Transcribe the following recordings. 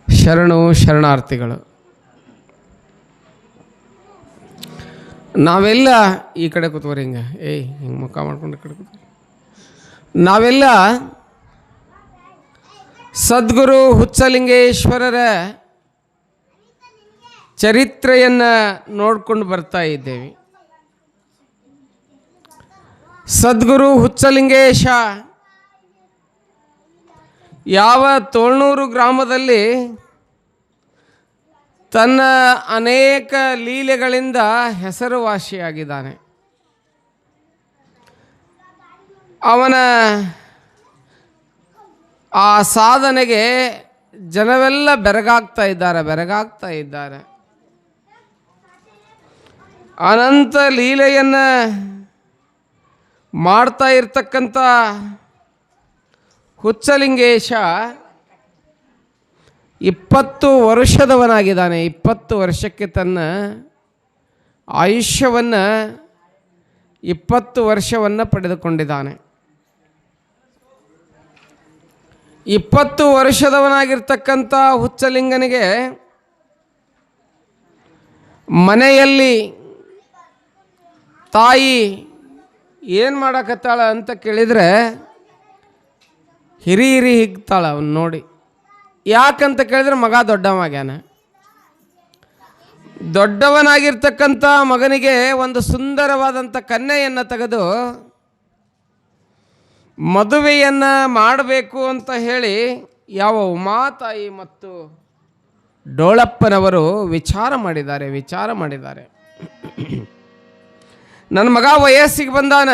ಶರಣು ಶರಣಾರ್ಥಿಗಳು. ನಾವೆಲ್ಲ ಈ ಕಡೆ ಕೂತ್ಕೋರಿ, ಹಿಂಗೆ ಹಿಂಗೆ ಮುಖ ಮಾಡ್ಕೊಂಡು ಈ ಕಡೆ ಕೂತ್ರಿ. ನಾವೆಲ್ಲ ಸದ್ಗುರು ಹುಚ್ಚಲಿಂಗೇಶ್ವರರ ಚರಿತ್ರೆಯನ್ನು ನೋಡ್ಕೊಂಡು ಬರ್ತಾ ಇದ್ದೇವೆ. ಸದ್ಗುರು ಹುಚ್ಚಲಿಂಗೇಶ ಯಾವ ತೋಳ್ನೂರು ಗ್ರಾಮದಲ್ಲಿ ತನ್ನ ಅನೇಕ ಲೀಲೆಗಳಿಂದ ಹೆಸರುವಾಸಿಯಾಗಿದ್ದಾನೆ. ಅವನ ಆ ಸಾಧನೆಗೆ ಜನವೆಲ್ಲ ಬೆರಗಾಗ್ತಾ ಇದ್ದಾರೆ. ಅನಂತ ಲೀಲೆಯನ್ನು ಮಾಡ್ತಾ ಇರ್ತಕ್ಕಂಥ ಹುಚ್ಚಲಿಂಗೇಶ 20 ವರ್ಷದವನಾಗಿದ್ದಾನೆ. 20 ವರ್ಷಕ್ಕೆ ತನ್ನ ಆಯುಷ್ಯವನ್ನು 20 ವರ್ಷವನ್ನು ಪಡೆದುಕೊಂಡಿದ್ದಾನೆ. 20 ವರ್ಷದವನಾಗಿರ್ತಕ್ಕಂಥ ಹುಚ್ಚಲಿಂಗನಿಗೆ ಮನೆಯಲ್ಲಿ ತಾಯಿ ಏನು ಮಾಡಕತ್ತಾಳ ಅಂತ ಕೇಳಿದರೆ ಹಿರಿ ಹಿಗ್ತಾಳ ಅವನು ನೋಡಿ. ಯಾಕಂತ ಕೇಳಿದ್ರೆ ಮಗ ದೊಡ್ಡವಾಗ್ಯಾನ. ದೊಡ್ಡವನಾಗಿರ್ತಕ್ಕಂಥ ಮಗನಿಗೆ ಒಂದು ಸುಂದರವಾದಂಥ ಕನ್ಯೆಯನ್ನು ತೆಗೆದು ಮದುವೆಯನ್ನು ಮಾಡಬೇಕು ಅಂತ ಹೇಳಿ ಯಾವ ಉಮಾತಾಯಿ ಮತ್ತು ಡೋಳಪ್ಪನವರು ವಿಚಾರ ಮಾಡಿದ್ದಾರೆ. ನನ್ನ ಮಗ ವಯಸ್ಸಿಗೆ ಬಂದಾನ,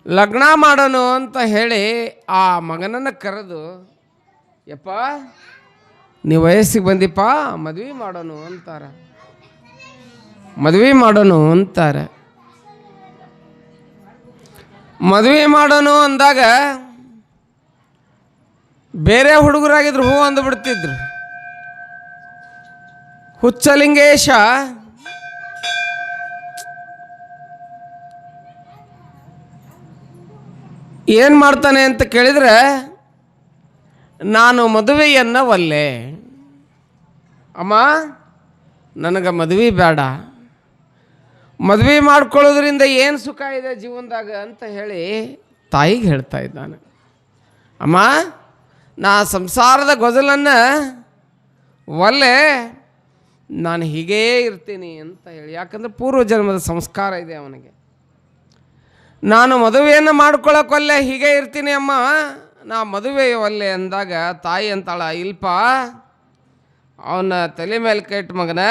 ಲಗ್ನ ಮಾಡೋನು ಅಂತ ಹೇಳಿ ಆ ಮಗನನ್ನು ಕರೆದು, ಯಪ್ಪ ನೀವು ವಯಸ್ಸಿಗೆ ಬಂದಿಪ್ಪ, ಮದುವೆ ಮಾಡೋನು ಅಂತಾರೆ. ಮದುವೆ ಮಾಡೋನು ಅಂದಾಗ ಬೇರೆ ಹುಡುಗರಾಗಿದ್ರು ಹೂ ಅಂದುಬಿಡ್ತಿದ್ರು. ಹುಚ್ಚಲಿಂಗೇಶ ಏನು ಮಾಡ್ತಾನೆ ಅಂತ ಕೇಳಿದರೆ, ನಾನು ಮದುವೆಯನ್ನು ಒಲ್ಲೆ ಅಮ್ಮ, ನನಗೆ ಮದುವೆ ಬೇಡ, ಮದುವೆ ಮಾಡ್ಕೊಳ್ಳೋದ್ರಿಂದ ಏನು ಸುಖ ಇದೆ ಜೀವನದಾಗ ಅಂತ ಹೇಳಿ ತಾಯಿಗೆ ಹೇಳ್ತಾ ಇದ್ದಾನೆ. ಅಮ್ಮ, ನಾ ಸಂಸಾರದ ಗೊಜಲನ್ನು ಒಲ್ಲೆ, ನಾನು ಹೀಗೇ ಇರ್ತೀನಿ ಅಂತ ಹೇಳಿ. ಯಾಕಂದರೆ ಪೂರ್ವಜನ್ಮದ ಸಂಸ್ಕಾರ ಇದೆ ಅವನಿಗೆ. ನಾನು ಮದುವೆಯನ್ನು ಮಾಡ್ಕೊಳ್ಳೋಕೊಲ್ಲೆ, ಹೀಗೆ ಇರ್ತೀನಿ ಅಮ್ಮ, ನಾ ಮದುವೆ ಒಲ್ಲೆ ಅಂದಾಗ ತಾಯಿ ಅಂತಾಳ, ಇಲ್ಪ ಅವನ ತಲೆ ಮೇಲೆ ಕೈಟ್ ಮಗನ,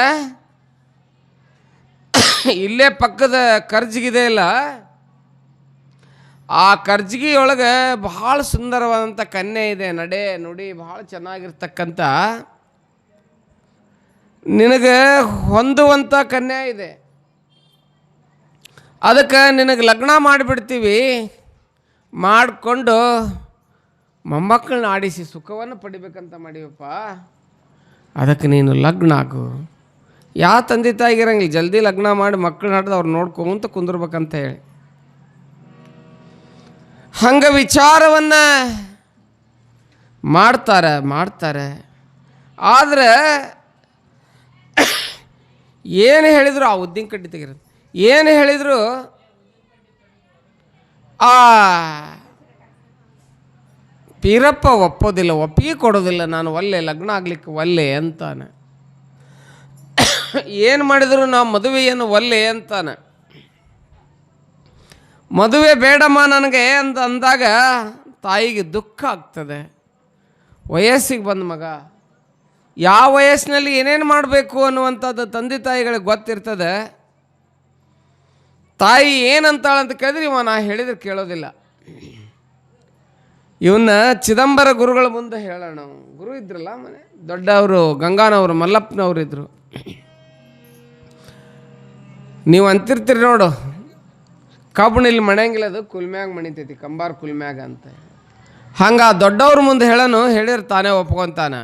ಇಲ್ಲೇ ಪಕ್ಕದ ಕರ್ಜಿಗಿದೆ ಇಲ್ಲ, ಆ ಕರ್ಜಿಗೆಯೊಳಗೆ ಭಾಳ ಸುಂದರವಾದಂಥ ಕನ್ಯೆ ಇದೆ, ನಡೆ ನುಡಿ ಭಾಳ ಚೆನ್ನಾಗಿರ್ತಕ್ಕಂಥ, ನಿನಗೆ ಹೊಂದುವಂಥ ಕನ್ಯೆ ಇದೆ, ಅದಕ್ಕೆ ನಿನಗೆ ಲಗ್ನ ಮಾಡಿಬಿಡ್ತೀವಿ, ಮಾಡಿಕೊಂಡು ಮೊಮ್ಮಕ್ಕಳನ್ನ ಆಡಿಸಿ ಸುಖವನ್ನು ಪಡಿಬೇಕಂತ ಮಾಡೀವಪ್ಪ, ಅದಕ್ಕೆ ನೀನು ಲಗ್ನ ಆಗು. ಯಾವ ತಂದೆ ತಾಯಿಗಿರಂಗಿಲ್ಲ, ಜಲ್ದಿ ಲಗ್ನ ಮಾಡಿ ಮಕ್ಕಳನ್ನ ಹಾಡಿದ ಅವ್ರು ನೋಡ್ಕೊಂತ ಕುಂದಿರ್ಬೇಕಂತ ಹೇಳಿ. ಹಂಗೆ ವಿಚಾರವನ್ನು ಮಾಡ್ತಾರೆ. ಆದರೆ ಏನು ಹೇಳಿದ್ರು ಆ ಉದ್ದಿನ ಕಡ್ಡಿ ತೆಗಿರೋದು, ಏನು ಹೇಳಿದ್ರು ಆ ಪೀರಪ್ಪ ಒಪ್ಪೋದಿಲ್ಲ, ಒಪ್ಪಿಗೆ ಕೊಡೋದಿಲ್ಲ. ನಾನು ಒಲ್ಲೆ, ಲಗ್ನ ಆಗ್ಲಿಕ್ಕೆ ಒಲ್ಲೆ ಅಂತಾನೆ. ಏನು ಮಾಡಿದ್ರು ನಾವು ಮದುವೆಯನ್ನು ಒಲ್ಲೆ ಅಂತಾನೆ. ಮದುವೆ ಬೇಡಮ್ಮ ನನಗೆ ಅಂತ ಅಂದಾಗ ತಾಯಿಗೆ ದುಃಖ ಆಗ್ತದೆ. ವಯಸ್ಸಿಗೆ ಬಂದ ಮಗ, ಯಾವ ವಯಸ್ಸಿನಲ್ಲಿ ಏನೇನು ಮಾಡಬೇಕು ಅನ್ನುವಂಥದ್ದು ತಂದೆ ತಾಯಿಗಳಿಗೆ ಗೊತ್ತಿರ್ತದೆ. ತಾಯಿ ಏನಂತಾಳಂತ ಕೇಳಿದ್ರೆ ಇವ ನಾ ಹೇಳಿದ್ರೆ ಕೇಳೋದಿಲ್ಲ. ಇವನ್ನ ಚಿದಂಬರ ಗುರುಗಳ ಮುಂದೆ ಹೇಳೋಣ. ಗುರು ಇದ್ರಲ್ಲ ಮನೆ ದೊಡ್ಡವರು, ಗಂಗಾನವರು, ಮಲ್ಲಪ್ಪನವರು ಇದ್ದರು. ನೀವು ಅಂತಿರ್ತೀರಿ ನೋಡು, ಕಬ್ಬಣಿಲ್ಲಿ ಮಣಂಗಿಲ್ಲ, ಅದು ಕುಲ್ಮ್ಯಾಗ ಮಣಿತೈತಿ, ಕಂಬಾರ ಕುಲ್ಮ್ಯಾಗ ಅಂತ. ಹಂಗೆ ಆ ದೊಡ್ಡವ್ರ ಮುಂದೆ ಹೇಳೋನು, ಹೇಳಿದ್ರೆ ತಾನೇ ಒಪ್ಕೊತಾನ.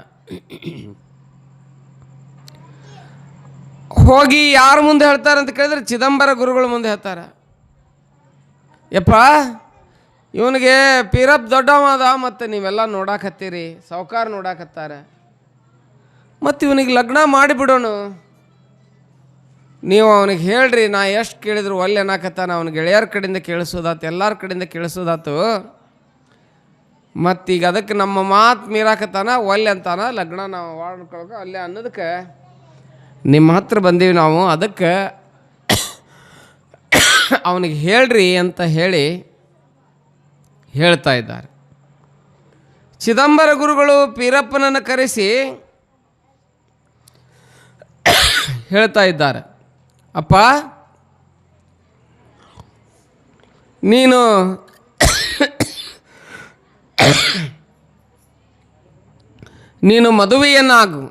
ಹೋಗಿ ಯಾರ ಮುಂದೆ ಹೇಳ್ತಾರೆ ಅಂತ ಕೇಳಿದ್ರೆ ಚಿದಂಬರ ಗುರುಗಳ ಮುಂದೆ ಹೇಳ್ತಾರೆ. ಯಪ್ಪ ಇವನಿಗೆ ಪೀರಪ್ ದೊಡ್ಡವಾದ, ಮತ್ತು ನೀವೆಲ್ಲ ನೋಡಾಕತ್ತೀರಿ, ಸಾವುಕಾರ ನೋಡಾಕತ್ತಾರೆ, ಮತ್ತು ಇವನಿಗೆ ಲಗ್ನ ಮಾಡಿಬಿಡೋಣ. ನೀವು ಅವನಿಗೆ ಹೇಳ್ರಿ, ನಾ ಎಷ್ಟು ಕೇಳಿದ್ರು ಒಲ್ಲೆ ಅನ್ನಕತ್ತಾನ. ಅವನ ಗೆಳೆಯರ ಕಡೆಯಿಂದ ಕೇಳಿಸೋದಾತು, ಎಲ್ಲರ ಕಡೆಯಿಂದ ಕೇಳಿಸೋದಾತು. ಮತ್ತೀಗ ಅದಕ್ಕೆ ನಮ್ಮ ಮಾತು ಮೀರಾಕತ್ತಾನ, ಒಲ್ಲೆ ಅಂತಾನ. ಲಗ್ನ ನಾವು ಮಾಡ್ಕೊಳಕ ಅಲ್ಲೇ ಅನ್ನೋದಕ್ಕೆ ನಿಮ್ಮ ಹತ್ರ ಬಂದೀವಿ ನಾವು. ಅದಕ್ಕೆ ಅವನಿಗೆ ಹೇಳ್ರಿ ಅಂತ ಹೇಳಿ ಹೇಳ್ತಾ ಇದ್ದಾರೆ. ಚಿದಂಬರ ಗುರುಗಳು ಪೀರಪ್ಪನನ್ನು ಕರೆಸಿ ಹೇಳ್ತಾ ಇದ್ದಾರೆ, ಅಪ್ಪ, ನೀನು ಮದುವೆಯನ್ನಾಗು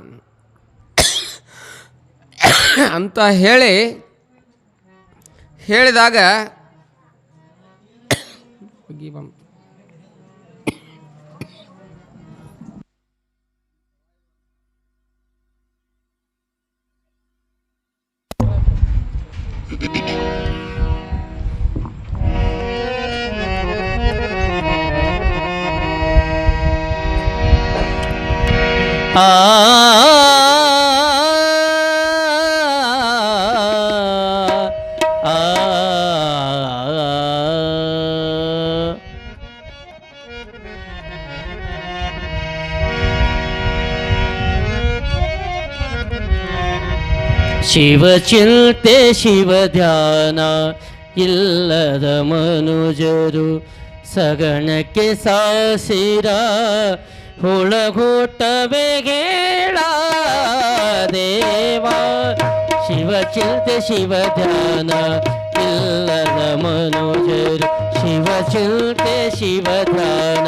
ಅಂತ ಹೇಳಿದಾಗ ಶಿವಚಿಂತೆ ಶಿವ ಧ್ಯಾನ ಇಲ್ಲದ ಮನುಜರು ಸಗಣಕ್ಕೆ ಸಾಸಿರ ಹುಳಗೂಟವೇ ಗೇಳ ದೇವ. ಶಿವಚಿಂತೆ ಶಿವ ಧ್ಯಾನ ಇಲ್ಲದ ಮನುಜರು, ಶಿವಚಿಂತೆ ಶಿವ ಧ್ಯಾನ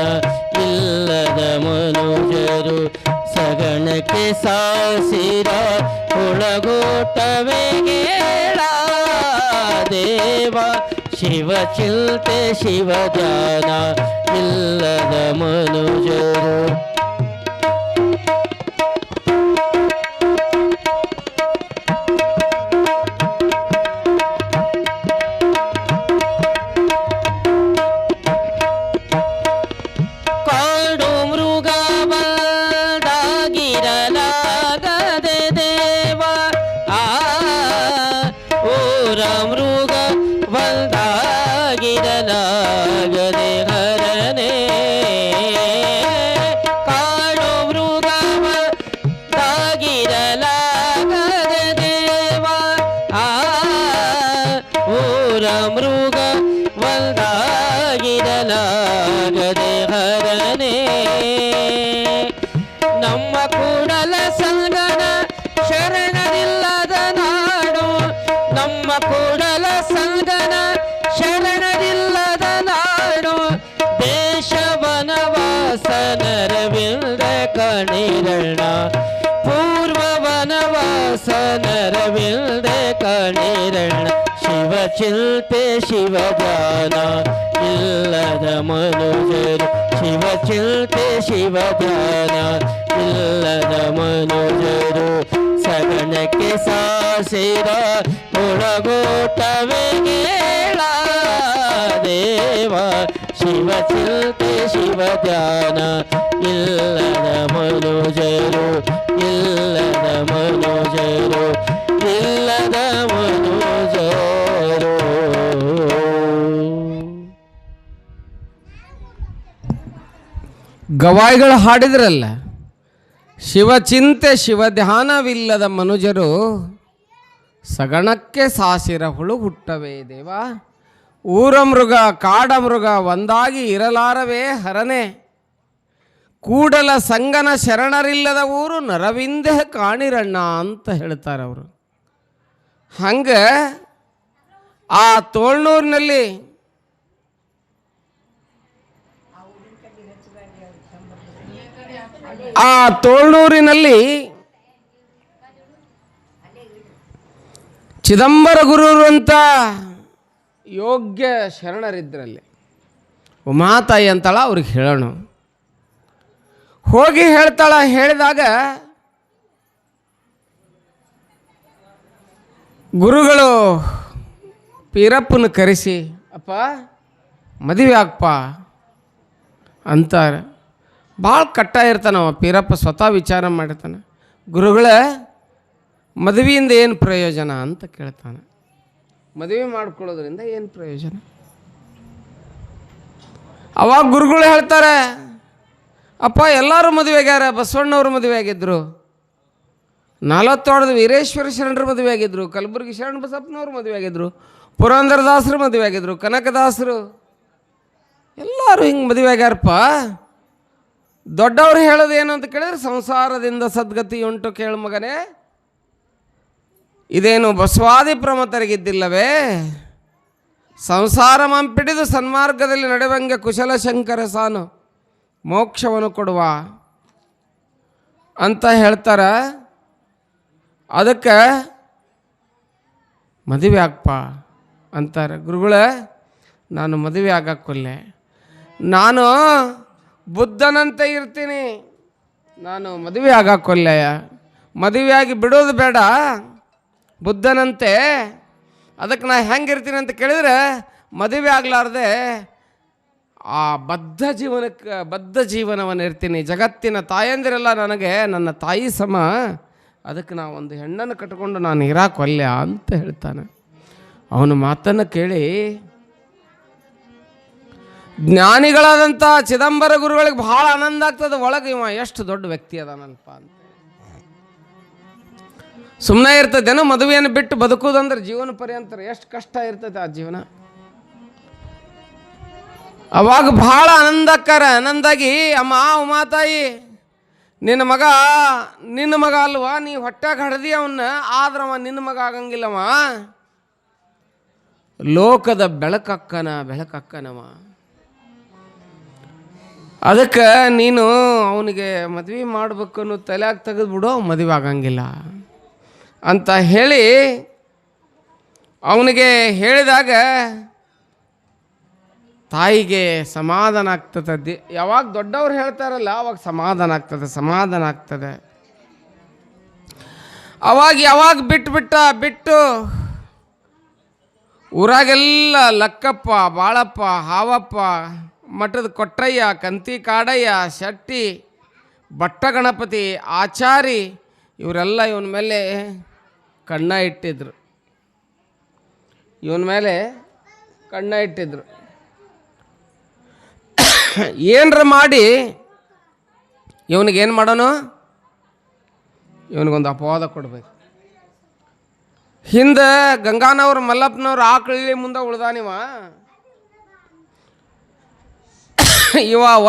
ಇಲ್ಲದ ಮನುಜರು ಸಗಣಕ್ಕೆ ಸಾಸಿರ ಹುಳಗೂಟವೇ ಗೇಳ ದೇವ. ಶಿವಚಿಂತೆ ಶಿವ ಧ್ಯಾನ ಇಲ್ಲದ ಮನುಜರು ಕಾಡು ಮೃಗವಾಗಿರಲಾಗದೆ ದೇವ. ಊರ ಮೃಗ ಒಂದಾಗಿರಲಾಗದೆ ಹರನೆ. ಕಾಡು ಮೃಗ ಒಂದಾಗಿರಲಾಗದೆ ದೇವ. ಊರ ಮೃಗ ಒಂದಾಗಿರಲಾಗದೆ ಹರನೆ. ನಮ್ಮ ಕೂಡಲ ಸಂಗನ ಶರಣರಿಲ್ಲದ ನಾಡು, ನಮ್ಮ ಕೂಡಲ ಸಂಗನ ಶರಣರಿಲ್ಲದ ನಾಡು. ದೇಶವನವಾಸ ನರವಿಲ್ದ ಕಣಿರಣ, ಪೂರ್ವ ವನವಾಸ ನರವಿಲ್ದ ಕಣಿರಣ. ಶಿವಚಿಂತೆ ಶಿವ ಧ್ಯಾನ ಇಲ್ಲದ ಮನುಜರು, ಶಿವಚಿಂತೆ ಶಿವ ಧ್ಯಾನ ಇಲ್ಲದ ಮನುಜರು ಸಗಣಕ್ಕೆ ಸಾಸಿರ ಹುಳಗೂಟವೇ ಗೇಳ ದೇವ. ಶಿವಚಿಂತೆ ಶಿವ ಧ್ಯಾನ ಇಲ್ಲದ ಮನುಜರು, ಇಲ್ಲದ ಮನುಜರು, ಇಲ್ಲದ ಮನುಜರು. ಗವಾಯಿಗಳು ಹಾಡಿದ್ರಲ್ಲ, ಶಿವಚಿಂತೆ ಶಿವ ಧ್ಯಾನವಿಲ್ಲದ ಮನುಜರು ಸಗಣಕ್ಕೆ ಸಾಸಿರ ಹುಳು ಹುಟ್ಟವೇ ದೇವ. ಊರ ಮೃಗ ಕಾಡ ಮೃಗ ಒಂದಾಗಿ ಇರಲಾರವೇ ಹರನೆ. ಕೂಡಲ ಸಂಗನ ಶರಣರಿಲ್ಲದ ಊರು ನರವಿಂದೆ ಕಾಣಿರಣ್ಣ ಅಂತ ಹೇಳ್ತಾರೆ ಅವರು. ಹಂಗೆ ಆ ತೋಳ್ನೂರಿನಲ್ಲಿ ಚಿದಂಬರ ಗುರುರು ಅಂತ ಯೋಗ್ಯ ಶರಣರಿದ್ರಲ್ಲಿ. ಉಮಾತಾಯಿ ಅಂತಾಳ, ಅವ್ರಿಗೆ ಹೇಳೋಣ. ಹೋಗಿ ಹೇಳ್ತಾಳ. ಹೇಳಿದಾಗ ಗುರುಗಳು ಪೀರಪ್ಪನ ಕರೆಸಿ, ಅಪ್ಪ ಮದುವೆ ಆಗಪ್ಪ ಅಂತಾರೆ. ಭಾಳ ಕಟ್ಟ ಇರ್ತಾನವ ಪೀರಪ್ಪ ಸ್ವತಃ ವಿಚಾರ ಮಾಡಿರ್ತಾನೆ. ಗುರುಗಳ ಮದುವೆಯಿಂದ ಏನು ಪ್ರಯೋಜನ ಅಂತ ಕೇಳ್ತಾನೆ. ಮದುವೆ ಮಾಡ್ಕೊಳ್ಳೋದ್ರಿಂದ ಏನು ಪ್ರಯೋಜನ? ಅವಾಗ ಗುರುಗಳು ಹೇಳ್ತಾರೆ, ಅಪ್ಪ ಎಲ್ಲರೂ ಮದುವೆ ಆಗ್ಯಾರ. ಬಸವಣ್ಣವ್ರು ಮದುವೆ ಆಗಿದ್ರು, 40 ವೀರೇಶ್ವರ ಶರಣರು ಮದುವೆ ಆಗಿದ್ರು, ಕಲಬುರಗಿ ಶರಣ ಬಸಪ್ಪನವ್ರು ಮದುವೆ ಆಗಿದ್ರು, ಪುರಂದರದಾಸರು ಮದುವೆ ಆಗಿದ್ರು, ಕನಕದಾಸರು ಎಲ್ಲರೂ ಹಿಂಗೆ ಮದುವೆ ಆಗ್ಯಾರಪ್ಪ. ದೊಡ್ಡವ್ರು ಹೇಳೋದು ಏನು ಅಂತ ಕೇಳಿದ್ರೆ, ಸಂಸಾರದಿಂದ ಸದ್ಗತಿ ಉಂಟು ಕೇಳು ಮಗನೇ, ಇದೇನು ಬಸವಾದಿ ಪ್ರಮತರಿಗಿದ್ದಿಲ್ಲವೇ? ಸಂಸಾರ ಮಂಪಿಡಿದು ಸನ್ಮಾರ್ಗದಲ್ಲಿ ನಡೆವಂಗೆ ಕುಶಲ ಶಂಕರ ಸಾನು ಮೋಕ್ಷವನ್ನು ಕೊಡುವ ಅಂತ ಹೇಳ್ತಾರೆ. ಅದಕ್ಕೆ ಮದುವೆ ಆಗಪ್ಪ ಅಂತಾರೆ ಗುರುಗಳೇ. ನಾನು ಮದುವೆ ಆಗಕ್ಕೊಲ್ಲೆ, ನಾನು ಬುದ್ಧನಂತೆ ಇರ್ತೀನಿ, ನಾನು ಮದುವೆ ಆಗಕ್ಕೊಲ್ಲೆಯ. ಮದುವೆಯಾಗಿ ಬಿಡೋದು ಬೇಡ ಬುದ್ಧನಂತೆ. ಅದಕ್ಕೆ ನಾ ಹೆಂಗಿರ್ತೀನಿ ಅಂತ ಕೇಳಿದರೆ, ಮದುವೆ ಆಗಲಾರ್ದೆ ಆ ಬದ್ಧ ಜೀವನವನ್ನು ಇರ್ತೀನಿ. ಜಗತ್ತಿನ ತಾಯಂದಿರೆಲ್ಲ ನನಗೆ ನನ್ನ ತಾಯಿ ಸಮ, ಅದಕ್ಕೆ ನಾ ಒಂದು ಹೆಣ್ಣನ್ನು ಕಟ್ಕೊಂಡು ನಾನು ಇರಾಕೊಲ್ಯ ಅಂತ ಹೇಳ್ತಾನೆ. ಅವನ ಮಾತನ್ನು ಕೇಳಿ ಜ್ಞಾನಿಗಳಾದಂಥ ಚಿದಂಬರ ಗುರುಗಳಿಗೆ ಭಾಳ ಆನಂದ ಆಗ್ತದೆ. ಒಳಗೆ ಇವ ಎಷ್ಟು ದೊಡ್ಡ ವ್ಯಕ್ತಿ ಅದಾನಲ್ಪ ಅಂತ. ಸುಮ್ಮನೆ ಇರ್ತದೇನೋ ಮದುವೆಯನ್ನು ಬಿಟ್ಟು ಬದುಕುವುದಂದ್ರೆ ಜೀವನ ಪರ್ಯಂತರ ಎಷ್ಟು ಕಷ್ಟ ಇರ್ತದೆ ಆ ಜೀವನ. ಅವಾಗ ಭಾಳ ಆನಂದಾಗಿ, ಅಮ್ಮ ಉಮಾತಾಯಿ, ನಿನ್ನ ಮಗ ಅಲ್ವಾ, ನೀ ಹೊಟ್ಯಾಗ ಹಡ್ದಿ ಅವನ್ನ, ಆದ್ರವ ನಿನ್ನ ಮಗ ಆಗಂಗಿಲ್ಲವ, ಲೋಕದ ಬೆಳಕಕ್ಕನವ. ಅದಕ್ಕೆ ನೀನು ಅವನಿಗೆ ಮದುವೆ ಮಾಡ್ಬೇಕು ಅನ್ನೋ ತಲೆಯಾಗಿ ತೆಗೆದ್ಬಿಡು, ಮದುವೆ ಆಗಂಗಿಲ್ಲ ಅಂತ ಹೇಳಿ ಅವನಿಗೆ ಹೇಳಿದಾಗ ತಾಯಿಗೆ ಸಮಾಧಾನ ಆಗ್ತದೆ. ಯಾವಾಗ ದೊಡ್ಡವ್ರು ಹೇಳ್ತಾರಲ್ಲ ಅವಾಗ ಸಮಾಧಾನ ಆಗ್ತದೆ. ಅವಾಗ ಯಾವಾಗ ಬಿಟ್ಟು ಊರಾಗೆಲ್ಲ ಲಕ್ಕಪ್ಪ, ಬಾಳಪ್ಪ, ಹಾವಪ್ಪ, ಮಠದ ಕೊಟ್ರಯ್ಯ, ಕಂತಿ ಕಾಡಯ್ಯ, ಶೆಟ್ಟಿ, ಭಟ್ಟ ಗಣಪತಿ, ಆಚಾರಿ ಇವರೆಲ್ಲ ಇವನ ಮೇಲೆ ಕಣ್ಣ ಇಟ್ಟಿದ್ರು. ಏನರ ಮಾಡಿ ಇವನಿಗೇನು ಮಾಡೋನು, ಇವನಿಗೊಂದು ಅಪವಾದ ಕೊಡ್ಬೇಕು. ಹಿಂದೆ ಗಂಗಾನವ್ರು ಮಲ್ಲಪ್ಪನವ್ರು ಆಕಳಿ ಮುಂದೆ ಉಳ್ದಾನಿವ,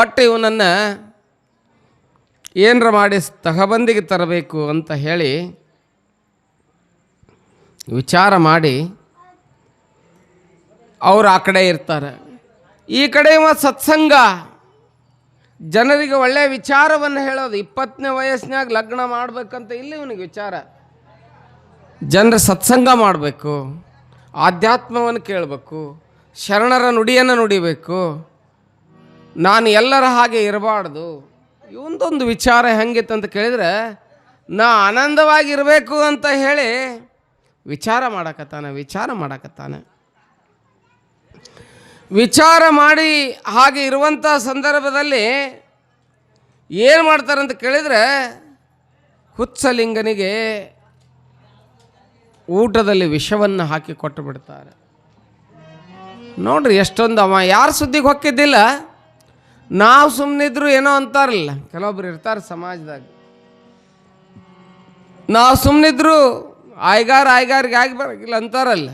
ಒಟ್ಟು ಇವನನ್ನು ಏನರ ಮಾಡಿ ತಹಬಂದಿಗೆ ತರಬೇಕು ಅಂತ ಹೇಳಿ ವಿಚಾರ ಮಾಡಿ ಅವರು ಆ ಕಡೆ ಇರ್ತಾರೆ. ಈ ಕಡೆ ಇವ ಸತ್ಸಂಗ, ಜನರಿಗೆ ಒಳ್ಳೆಯ ವಿಚಾರವನ್ನು ಹೇಳೋದು. 20ನೇ ವಯಸ್ಸಿನಾಗ ಲಗ್ನ ಮಾಡ್ಬೇಕಂತ ಇಲ್ಲಿ ಇವನಿಗೆ ವಿಚಾರ. ಜನರ ಸತ್ಸಂಗ ಮಾಡಬೇಕು, ಆಧ್ಯಾತ್ಮವನ್ನು ಕೇಳಬೇಕು, ಶರಣರ ನುಡಿಯನ್ನು ನುಡಿಬೇಕು, ನಾನು ಎಲ್ಲರ ಹಾಗೆ ಇರಬಾರ್ದು. ಇವೊಂದೊಂದು ವಿಚಾರ ಹೆಂಗಿತ್ತಂತ ಕೇಳಿದರೆ, ನಾ ಆನಂದವಾಗಿರಬೇಕು ಅಂತ ಹೇಳಿ ವಿಚಾರ ಮಾಡಕತ್ತಾನೆ. ವಿಚಾರ ಮಾಡಿ ಹಾಗೆ ಇರುವಂಥ ಸಂದರ್ಭದಲ್ಲಿ ಏನು ಮಾಡ್ತಾರಂತ ಕೇಳಿದರೆ, ಹುಚ್ಚಲಿಂಗನಿಗೆ ಊಟದಲ್ಲಿ ವಿಷವನ್ನು ಹಾಕಿ ಕೊಟ್ಟು ಬಿಡ್ತಾರೆ. ನೋಡ್ರಿ ಎಷ್ಟೊಂದು, ಅವ ಯಾರು ಸುದ್ದಿಗೆ ಹೊಕ್ಕಿದ್ದಿಲ್ಲ. ನಾವು ಸುಮ್ಮನಿದ್ರು ಏನೋ ಅಂತಾರಲ್ಲ, ಕೆಲವೊಬ್ರು ಇರ್ತಾರೆ ಸಮಾಜದಾಗ, ನಾವು ಸುಮ್ಮನಿದ್ರು ಆಯ್ಗಾರಿಗೆ ಆಗಿ ಬರೋಂಗಿಲ್ಲ ಅಂತಾರಲ್ಲ.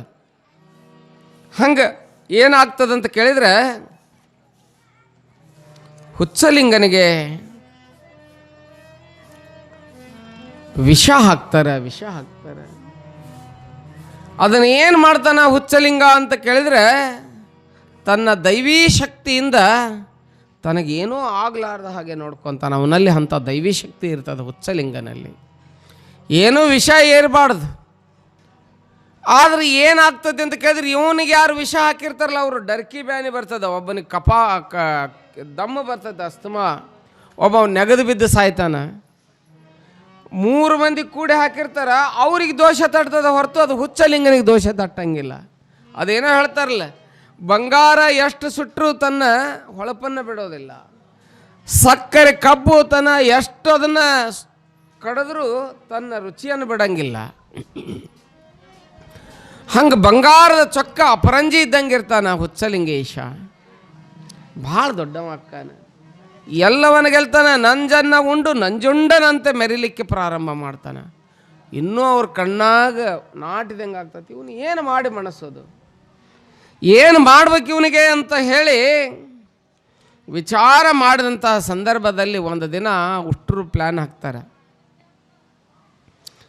ಹಂಗೆ ಏನಾಗ್ತದಂತ ಕೇಳಿದರೆ, ಹುಚ್ಚಲಿಂಗನಿಗೆ ವಿಷ ಹಾಕ್ತಾರೆ. ಅದನ್ನು ಏನು ಮಾಡ್ತಾನೆ ಹುಚ್ಚಲಿಂಗ ಅಂತ ಕೇಳಿದರೆ, ತನ್ನ ದೈವೀ ಶಕ್ತಿಯಿಂದ ತನಗೇನೂ ಆಗಲಾರ್ದ ಹಾಗೆ ನೋಡ್ಕೊತಾನೆ. ಅವನಲ್ಲಿ ಅಂಥ ದೈವೀ ಶಕ್ತಿ ಇರ್ತದೆ ಹುಚ್ಚಲಿಂಗನಲ್ಲಿ. ಏನೂ ವಿಷ ಏರಬಾರ್ದು. ಆದರೆ ಏನಾಗ್ತದೆ ಅಂತ ಕೇಳಿದ್ರೆ, ಇವನಿಗೆ ಯಾರು ವಿಷ ಹಾಕಿರ್ತಾರಲ್ಲ ಅವರು ಡರ್ಕಿ ಬ್ಯಾನಿ ಬರ್ತದೆ, ಒಬ್ಬನಿಗೆ ದಮ್ಮು ಬರ್ತದೆ, ಅಸ್ತಮ, ಒಬ್ಬ ನೆಗದು ಬಿದ್ದು ಸಾಯ್ತಾನೆ. 3 ಮಂದಿ ಕೂಡಿ ಹಾಕಿರ್ತಾರ, ಅವ್ರಿಗೆ ದೋಷ ತಟ್ತದೆ ಹೊರತು ಅದು ಹುಚ್ಚಲಿಂಗನಿಗೆ ದೋಷ ತಟ್ಟಂಗಿಲ್ಲ. ಅದೇನೋ ಹೇಳ್ತಾರಲ್ಲ, ಬಂಗಾರ ಎಷ್ಟು ಸುಟ್ಟರೂ ತನ್ನ ಹೊಳಪನ್ನು ಬಿಡೋದಿಲ್ಲ, ಸಕ್ಕರೆ ಕಬ್ಬು ತನ್ನ ಎಷ್ಟು ಅದನ್ನು ಕಡಿದ್ರೂ ತನ್ನ ರುಚಿಯನ್ನು ಬಿಡಂಗಿಲ್ಲ. ಹಂಗೆ ಬಂಗಾರದ ಚೊಕ್ಕ ಅಪರಂಜಿ ಇದ್ದಂಗೆ ಇರ್ತಾನ ಹುಚ್ಚಲಿಂಗೇಶ. ಭಾಳ ದೊಡ್ಡವ ಅಕ್ಕನ, ಎಲ್ಲವನ್ನ ಗೆಲ್ತಾನೆ. ನಂಜನ್ನ ಉಂಡು ನಂಜುಂಡನಂತೆ ಮೆರಿಲಿಕ್ಕೆ ಪ್ರಾರಂಭ ಮಾಡ್ತಾನೆ. ಇನ್ನೂ ಅವ್ರ ಕಣ್ಣಾಗ ನಾಟಿದಂಗೆ ಆಗ್ತತಿ. ಇವನು ಏನು ಮಾಡಿ ಮನಸ್ಸೋದು, ಏನು ಮಾಡ್ಬೇಕು ಇವನಿಗೆ ಅಂತ ಹೇಳಿ ವಿಚಾರ ಮಾಡಿದಂಥ ಸಂದರ್ಭದಲ್ಲಿ ಒಂದು ದಿನ ಉಷ್ಟ್ರು ಪ್ಲ್ಯಾನ್ ಹಾಕ್ತಾರೆ.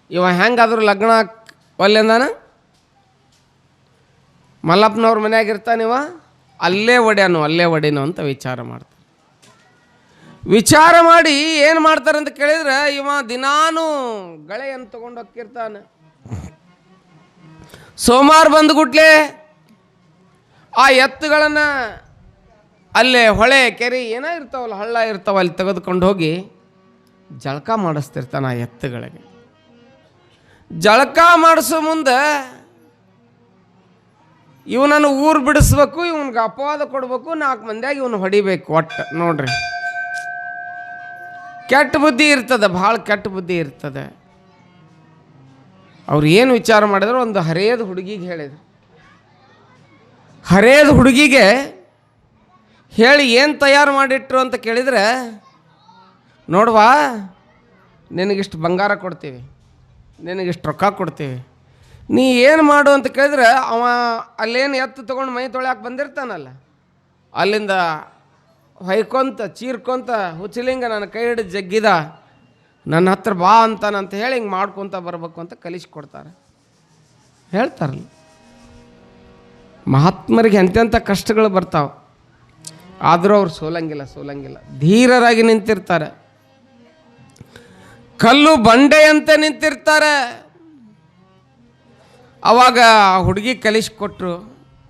ಇವ ಹೆಂಗಾದ್ರೂ ಲಗ್ನ ಒಲ್ಲೆಂದಾನ, ಮಲ್ಲಪ್ಪನವ್ರ ಮನೆಯಾಗಿರ್ತಾನಿವ, ಅಲ್ಲೇ ಒಡೆನೋ ಅಂತ ವಿಚಾರ ಮಾಡ್ತಾರೆ. ವಿಚಾರ ಮಾಡಿ ಏನು ಮಾಡ್ತಾರೆ ಅಂತ ಕೇಳಿದ್ರೆ, ಇವ ದಿನಾನು ಗಳೆಯನ್ನು ತಗೊಂಡು ಹೋಗ್ತಿರ್ತಾನೆ. ಸೋಮವಾರ ಬಂದುಗುಟ್ಲೆ ಆ ಎತ್ತುಗಳನ್ನು ಅಲ್ಲೇ ಹೊಳೆ ಕೆರೆ ಏನೋ ಇರ್ತಾವಲ್ಲ, ಹಳ್ಳ ಇರ್ತಾವ, ಅಲ್ಲಿ ತೆಗೆದುಕೊಂಡು ಹೋಗಿ ಜಳಕ ಮಾಡಿಸ್ತಿರ್ತಾನೆ ಆ ಎತ್ತುಗಳಿಗೆ. ಜಳಕ ಮಾಡಿಸೋ ಮುಂದೆ ಇವನನ್ನು ಊರು ಬಿಡಿಸ್ಬೇಕು, ಇವನಿಗೆ ಅಪವಾದ ಕೊಡಬೇಕು, 4 ಮಂದಿಯಾಗಿ ಇವನು ಹೊಡಿಬೇಕು. ಒಟ್ಟು ನೋಡ್ರಿ, ಕೆಟ್ಟ ಬುದ್ಧಿ ಇರ್ತದೆ, ಭಾಳ ಕೆಟ್ಟ ಬುದ್ಧಿ ಇರ್ತದೆ. ಅವ್ರು ಏನು ವಿಚಾರ ಮಾಡಿದ್ರು, ಒಂದು ಹರೇದ ಹುಡುಗಿಗೆ ಹೇಳಿದ್ರು. ಹರೇದ ಹುಡುಗಿಗೆ ಹೇಳಿ ಏನು ತಯಾರು ಮಾಡಿಟ್ರು ಅಂತ ಕೇಳಿದರೆ, ನೋಡ್ವಾ ನಿನಗಿಷ್ಟು ಬಂಗಾರ ಕೊಡ್ತೀವಿ, ನಿನಗಿಷ್ಟು ರೊಕ್ಕ ಕೊಡ್ತೀವಿ, ನೀ ಏನು ಮಾಡು ಅಂತ ಕೇಳಿದ್ರೆ, ಅವ ಅಲ್ಲೇನು ಎತ್ತು ತೊಗೊಂಡು ಮೈ ತೊಳ್ಯಾಕೆ ಬಂದಿರ್ತಾನಲ್ಲ, ಅಲ್ಲಿಂದ ಹೊಯ್ಕೊಂತ ಚೀರ್ಕೊಂತ ಹುಚ್ಚಲಿಂಗ ನನ್ನ ಕೈ ಹಿಡಿದು ಜಗ್ಗಿದ, ನನ್ನ ಹತ್ರ ಬಾ ಅಂತಾನಂತ ಹೇಳಿ ಹಿಂಗೆ ಮಾಡ್ಕೊತ ಬರ್ಬೇಕು ಅಂತ ಕಲಿಸ್ಕೊಡ್ತಾರೆ. ಹೇಳ್ತಾರಲ್ಲ, ಮಹಾತ್ಮರಿಗೆ ಎಂತೆಂಥ ಕಷ್ಟಗಳು ಬರ್ತಾವೆ, ಆದರೂ ಅವ್ರು ಸೋಲಂಗಿಲ್ಲ, ಧೀರರಾಗಿ ನಿಂತಿರ್ತಾರೆ. ಕಲ್ಲು ಬಂಡೆಯಂತೆ ನಿಂತಿರ್ತಾರೆ. ಅವಾಗ ಹುಡುಗಿ ಕಲಿಸ್ಕೊಟ್ರು.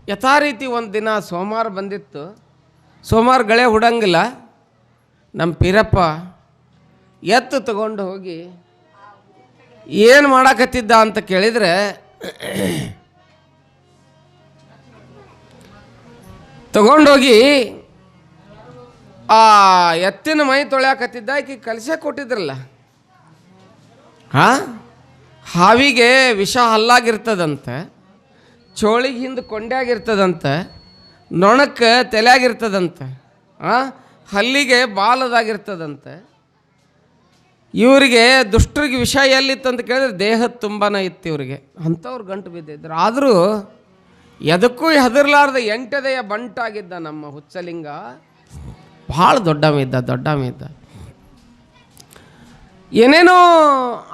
ಯಥಾ ರೀತಿ ಒಂದು ದಿನ ಸೋಮವಾರ ಬಂದಿತ್ತು. ಸೋಮವಾರ ಗಳೆ ಹುಡಂಗಿಲ್ಲ. ನಮ್ಮ ಪೀರಪ್ಪ ಎತ್ತು ತಗೊಂಡು ಹೋಗಿ ಏನು ಮಾಡಾಕತ್ತಿದ್ದ ಅಂತ ಕೇಳಿದರೆ, ತಗೊಂಡೋಗಿ ಆ ಎತ್ತಿನ ಮೈ ತೊಳ್ಯಾಕತ್ತಿದ್ದ. ಆಕೆ ಕಲಿಸೇ ಕೊಟ್ಟಿದ್ರಲ್ಲ, ಹಾವಿಗೆ ವಿಷ ಹಲ್ಲಾಗಿರ್ತದಂತೆ, ಚೋಳಿಗೆ ಹಿಂದೆ ಕೊಂಡ್ಯಾಗಿರ್ತದಂತೆ, ನೊಣಕ್ಕೆ ತಲೆಯಾಗಿರ್ತದಂತೆ, ಹಲ್ಲಿಗೆ ಬಾಲದಾಗಿರ್ತದಂತೆ. ಇವರಿಗೆ ದುಷ್ಟರಿಗೆ ವಿಷ ಎಲ್ಲಿತ್ತಂತ ಕೇಳಿದ್ರೆ ದೇಹದ ತುಂಬಾನೇ ಇತ್ತು ಇವರಿಗೆ. ಅಂಥವ್ರು ಗಂಟು ಬಿದ್ದಿದ್ರು. ಆದರೂ ಎದಕ್ಕೂ ಹೆದರ್ಲಾರ್ದ 8 ಬಂಟಾಗಿದ್ದ ನಮ್ಮ ಹುಚ್ಚಲಿಂಗ. ಭಾಳ ದೊಡ್ಡವಿದ್ದ. ಏನೇನೋ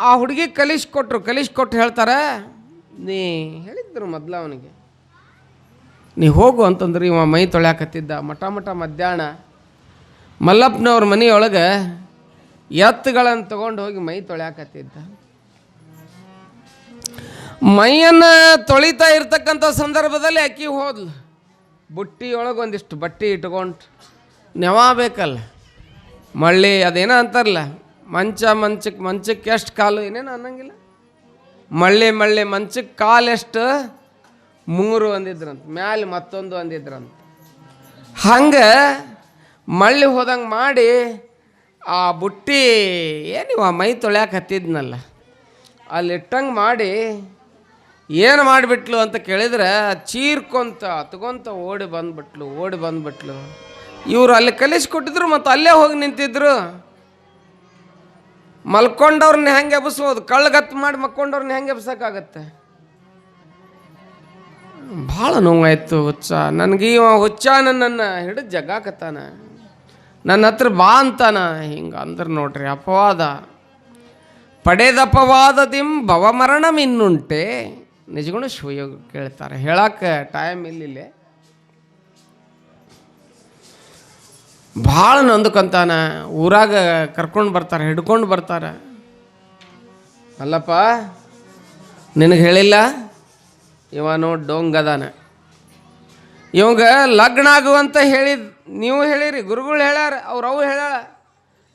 ಆ ಹುಡುಗಿ ಕಲಿಸ್ಕೊಟ್ಟು ಹೇಳ್ತಾರೆ, ನೀ ಹೇಳಿದ್ರು ಮೊದಲು ಅವನಿಗೆ, ನೀ ಹೋಗು ಅಂತಂದ್ರೆ ಇವ ಮೈ ತೊಳ್ಯಾಕತ್ತಿದ್ದ. ಮಠ ಮಧ್ಯಾಹ್ನ ಮಲ್ಲಪ್ಪನವ್ರ ಮನೆಯೊಳಗೆ ಎತ್ತುಗಳನ್ನು ತಗೊಂಡು ಹೋಗಿ ಮೈ ತೊಳ್ಯಾಕತ್ತಿದ್ದ. ಮೈಯನ್ನು ತೊಳಿತಾ ಇರ್ತಕ್ಕಂಥ ಸಂದರ್ಭದಲ್ಲಿ ಅಕ್ಕಿ ಹೋದ್ಲು. ಬುಟ್ಟಿಯೊಳಗೆ ಒಂದಿಷ್ಟು ಬಟ್ಟೆ ಇಟ್ಕೊಂಡು, ನೆವ ಬೇಕಲ್ಲ, ಮಳ್ಳಿ ಅದೇನೋ ಅಂತಾರಲ್ಲ, ಮಂಚಕ್ಕೆ ಎಷ್ಟು ಕಾಲು ಏನೇನು ಅನ್ನಂಗಿಲ್ಲ, ಮಳ್ಳಿ ಮಂಚಕ್ಕೆ ಕಾಲು ಎಷ್ಟು 3 ಅಂದಿದ್ರಂತ, ಮ್ಯಾಲೆ ಮತ್ತೊಂದು ಅಂದಿದ್ರಂತ. ಹಂಗೆ ಮಳ್ಳಿ ಹೋದಂಗೆ ಮಾಡಿ ಆ ಬುಟ್ಟಿ ಏನಿವ ಮೈ ತೊಳ್ಯಾಕೆ ಹತ್ತಿದ್ನಲ್ಲ ಅಲ್ಲಿಟ್ಟಂಗೆ ಮಾಡಿ ಏನು ಮಾಡಿಬಿಟ್ಲು ಅಂತ ಕೇಳಿದ್ರೆ, ಚೀರ್ಕೊಂತ ತಗೊಂತ ಓಡಿ ಬಂದ್ಬಿಟ್ಲು. ಇವರು ಅಲ್ಲಿ ಕಲಿಸ್ಕೊಟ್ಟಿದ್ರು, ಮತ್ತು ಅಲ್ಲೇ ಹೋಗಿ ನಿಂತಿದ್ರು. ಮಲ್ಕೊಂಡವ್ರನ್ನ ಹೆಂಗೆ ಎಬ್ಬಿಸ್ಬೋದು, ಕಳ್ಳಗತ್ತು ಮಾಡಿ ಮಕ್ಕೊಂಡವ್ರನ್ನ ಹೆಂಗೆ ಎಬ್ಸಕ್ಕಾಗತ್ತೆ? ಭಾಳ ನೋವಾಯ್ತು. ನನಗೆ ಇವ ಹುಚ್ಚ ನನ್ನನ್ನು ಹಿಡಿದು ಜಗಾಕತ್ತಾನ, ನನ್ನ ಹತ್ರ ಬಾ ಅಂತಾನ. ಹಿಂಗೆ ಅಂದ್ರೆ ನೋಡ್ರಿ, ಅಪವಾದ ಪಡೆದಪವಾದದಿಂ ಭವಮರಣ ಮಿನ್ನುಂಟೆ. ನಿಜಗಳು ಶಿವಯೋಗ ಕೇಳ್ತಾರೆ, ಹೇಳಕ್ಕೆ ಟೈಮ್ ಇಲ್ಲಿಲ್ಲೇ. ಭಾಳ ನೊಂದ್ಕೊಂತಾನ. ಊರಾಗ ಕರ್ಕೊಂಡು ಬರ್ತಾರೆ, ಹಿಡ್ಕೊಂಡು ಬರ್ತಾರೆ. ಅಲ್ಲಪ್ಪ ನಿನಗೆ ಹೇಳಿಲ್ಲ, ಇವ ನೋಡಿ ಡೋಂಗದಾನ, ಇವಾಗ ಲಗ್ನ ಆಗುವಂತ ನೀವು ಹೇಳಿರಿ, ಗುರುಗಳು ಹೇಳ್ಯಾರ, ಅವು ಹೇಳ್ಯಾರ.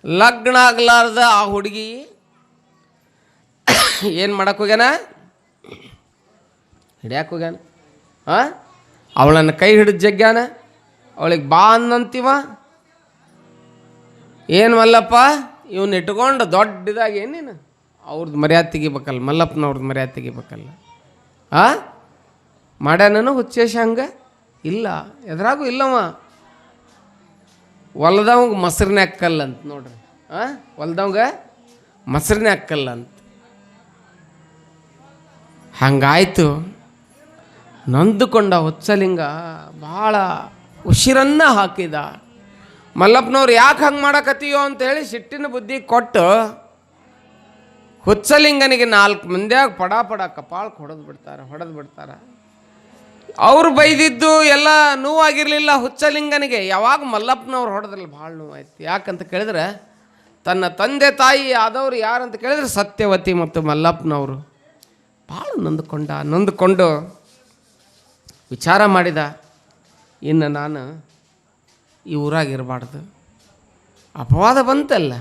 ಲಗ್ನ ಆಗ್ಲಾರ್ದ ಆ ಹುಡುಗಿ ಏನು ಮಾಡಕ್ಕೆ ಹೋಗ್ಯಾನ, ಹಿಡಿಯಕ್ಕೆ ಹೋಗ್ಯಾನ. ಅವಳನ್ನು ಕೈ ಹಿಡಿದು ಜಗ್ಗ್ಯಾನ, ಅವಳಿಗೆ ಬಾ ಅನ್ನಂತೀವ. ಏನು ಮಲ್ಲಪ್ಪ ಇವನ್ನ ಇಟ್ಕೊಂಡು ದೊಡ್ಡದಾಗಿ ಏನು ನೀನು ಅವ್ರದ್ದು ಮರ್ಯಾದೆ ತೆಗಿಬೇಕಲ್ಲ, ಮಲ್ಲಪ್ಪನವ್ರದ್ದು ಮರ್ಯಾದೆ ತೆಗಿಬೇಕಲ್ಲ. ಮಾಡ್ಯಾನನು ಹುಚ್ಚೇಶ ಹಂಗೆ ಇಲ್ಲ, ಎದ್ರಾಗೂ ಇಲ್ಲವ. ಹೊಲ್ದವಂಗ ಮೊಸರನ್ನೇ ಅಕ್ಕಲ್ಲ ಅಂತ ನೋಡ್ರಿ. ಹೊಲ್ದವಂಗ ಮೊಸರನ್ನೇ ಅಕ್ಕಲ್ಲ ಅಂತ. ಹಂಗಾಯ್ತು. ನೊಂದುಕೊಂಡ ಹುಚ್ಚಲಿಂಗ ಭಾಳ ಉಸಿರನ್ನ ಹಾಕಿದ. ಮಲ್ಲಪ್ಪನವ್ರು ಯಾಕೆ ಹಂಗೆ ಮಾಡಕತ್ತೀಯೋ ಅಂತೇಳಿ ಸಿಟ್ಟಿನ ಬುದ್ಧಿ ಕೊಟ್ಟು ಹುಚ್ಚಲಿಂಗನಿಗೆ 4 ಮಂದಿಯಾಗ ಪಡ ಕಪಾಳಕ್ಕೆ ಹೊಡೆದು ಬಿಡ್ತಾರೆ. ಅವ್ರು ಬೈದಿದ್ದು ಎಲ್ಲ ನೋವಾಗಿರಲಿಲ್ಲ ಹುಚ್ಚಲಿಂಗನಿಗೆ. ಯಾವಾಗ ಮಲ್ಲಪ್ಪನವ್ರು ಹೊಡೆದ್ರಲ್ಲಿ ಭಾಳ ನೋವಾಯ್ತು. ಯಾಕಂತ ಕೇಳಿದ್ರೆ ತನ್ನ ತಂದೆ ತಾಯಿ ಆದವರು ಯಾರಂತ ಕೇಳಿದ್ರೆ ಸತ್ಯವತಿ ಮತ್ತು ಮಲ್ಲಪ್ಪನವರು. ಭಾಳ ನೊಂದುಕೊಂಡು ವಿಚಾರ ಮಾಡಿದ, ಇನ್ನು ನಾನು ಈ ಊರಾಗ ಇರಬಾರ್ದು, ಅಪವಾದ ಬಂತಲ್ಲ,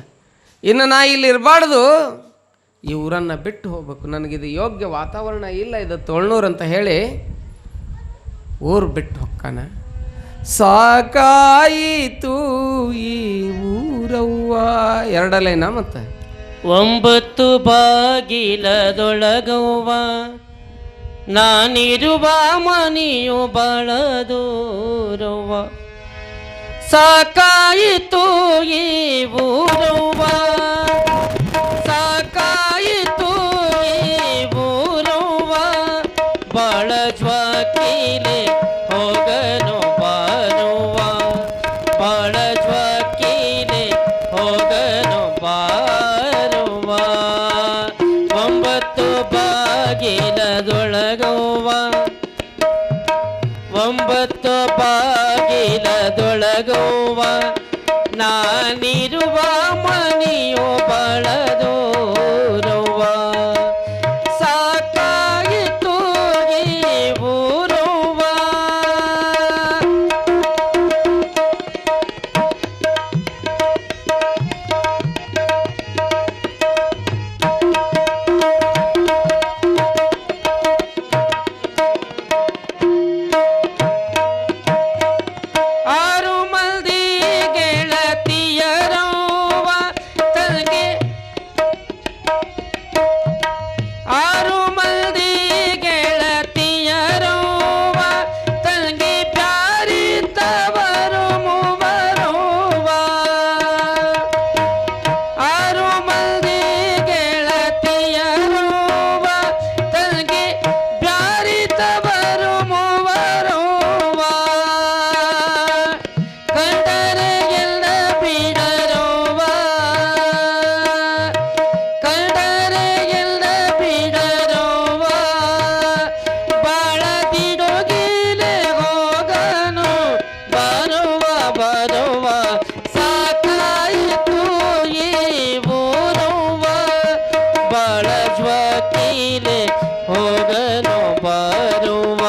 ಇನ್ನು ನಾ ಇಲ್ಲಿ ಇರಬಾರ್ದು, ಈ ಊರನ್ನು ಬಿಟ್ಟು ಹೋಗ್ಬೇಕು, ನನಗಿದು ಯೋಗ್ಯ ವಾತಾವರಣ ಇಲ್ಲ, ಇದು ತೋಳ್ನೂರು ಅಂತ ಹೇಳಿ ಊರು ಬಿಟ್ಟು ಹೊಕ್ಕಾನ. ಸಾಕಾಯಿತು ಈ ಊರವ್ವ. ಎರಡಲೇನಾ ಮತ್ತೆ 9 ಬಾಗಿಲದೊಳಗವ್ವ ನಾನಿರುವ ಮನೆಯು ಬಳದೂರವ್ವ. ಸಾಕಾಯಿತು ಈ ಊರವ್ವ, ಸಾಕಾಯಿತು ಈ ಊರವ್ವ. ಬಳಜ್ವಕೀಲೆ ಹೋಗನು ಬಾರುವ, ಬಳಜ್ವಕೀಲೆ ಹೋಗನು ಬಾರುವ. 9 ಬಾಗಿಲದೊಳಗವ್ವ, 9 ಬಾಗಿಲದೊಳಗವ್ವ ನಾನಿರುವ ಮನೆಯು ಬಳದೂರವ್ವ. ಸಾಕಾಯಿತು ಈ ಊರವ್ವ. ಹೋಗನು ಬರುವ.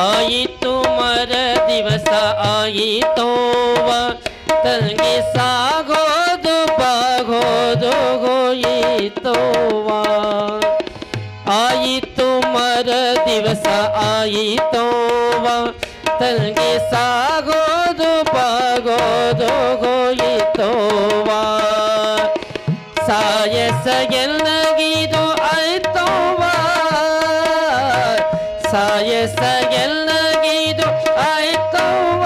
ಆಯಿತು ಮರ ದಿವಸ ಆಯಿತೋವ ತಂಗಿ ಸಾಗೋದು ಬಾಗೋದು ಹೋಯಿತೋವ. ಆಯಿತು ಮರ ದಿವಸ ಆಯಿತೋವ ತಂಗಿ ಸಾಗೋದು ಬಾಗೋದು ಹೋಯಿತೋವ. ಸಾಯಸ ಎಲ್ಲಗಿದು ಆಯ್ತೋವ, ಸಾಯಸ ಎಲ್ಲಗಿದು ಆಯ್ತೋವ.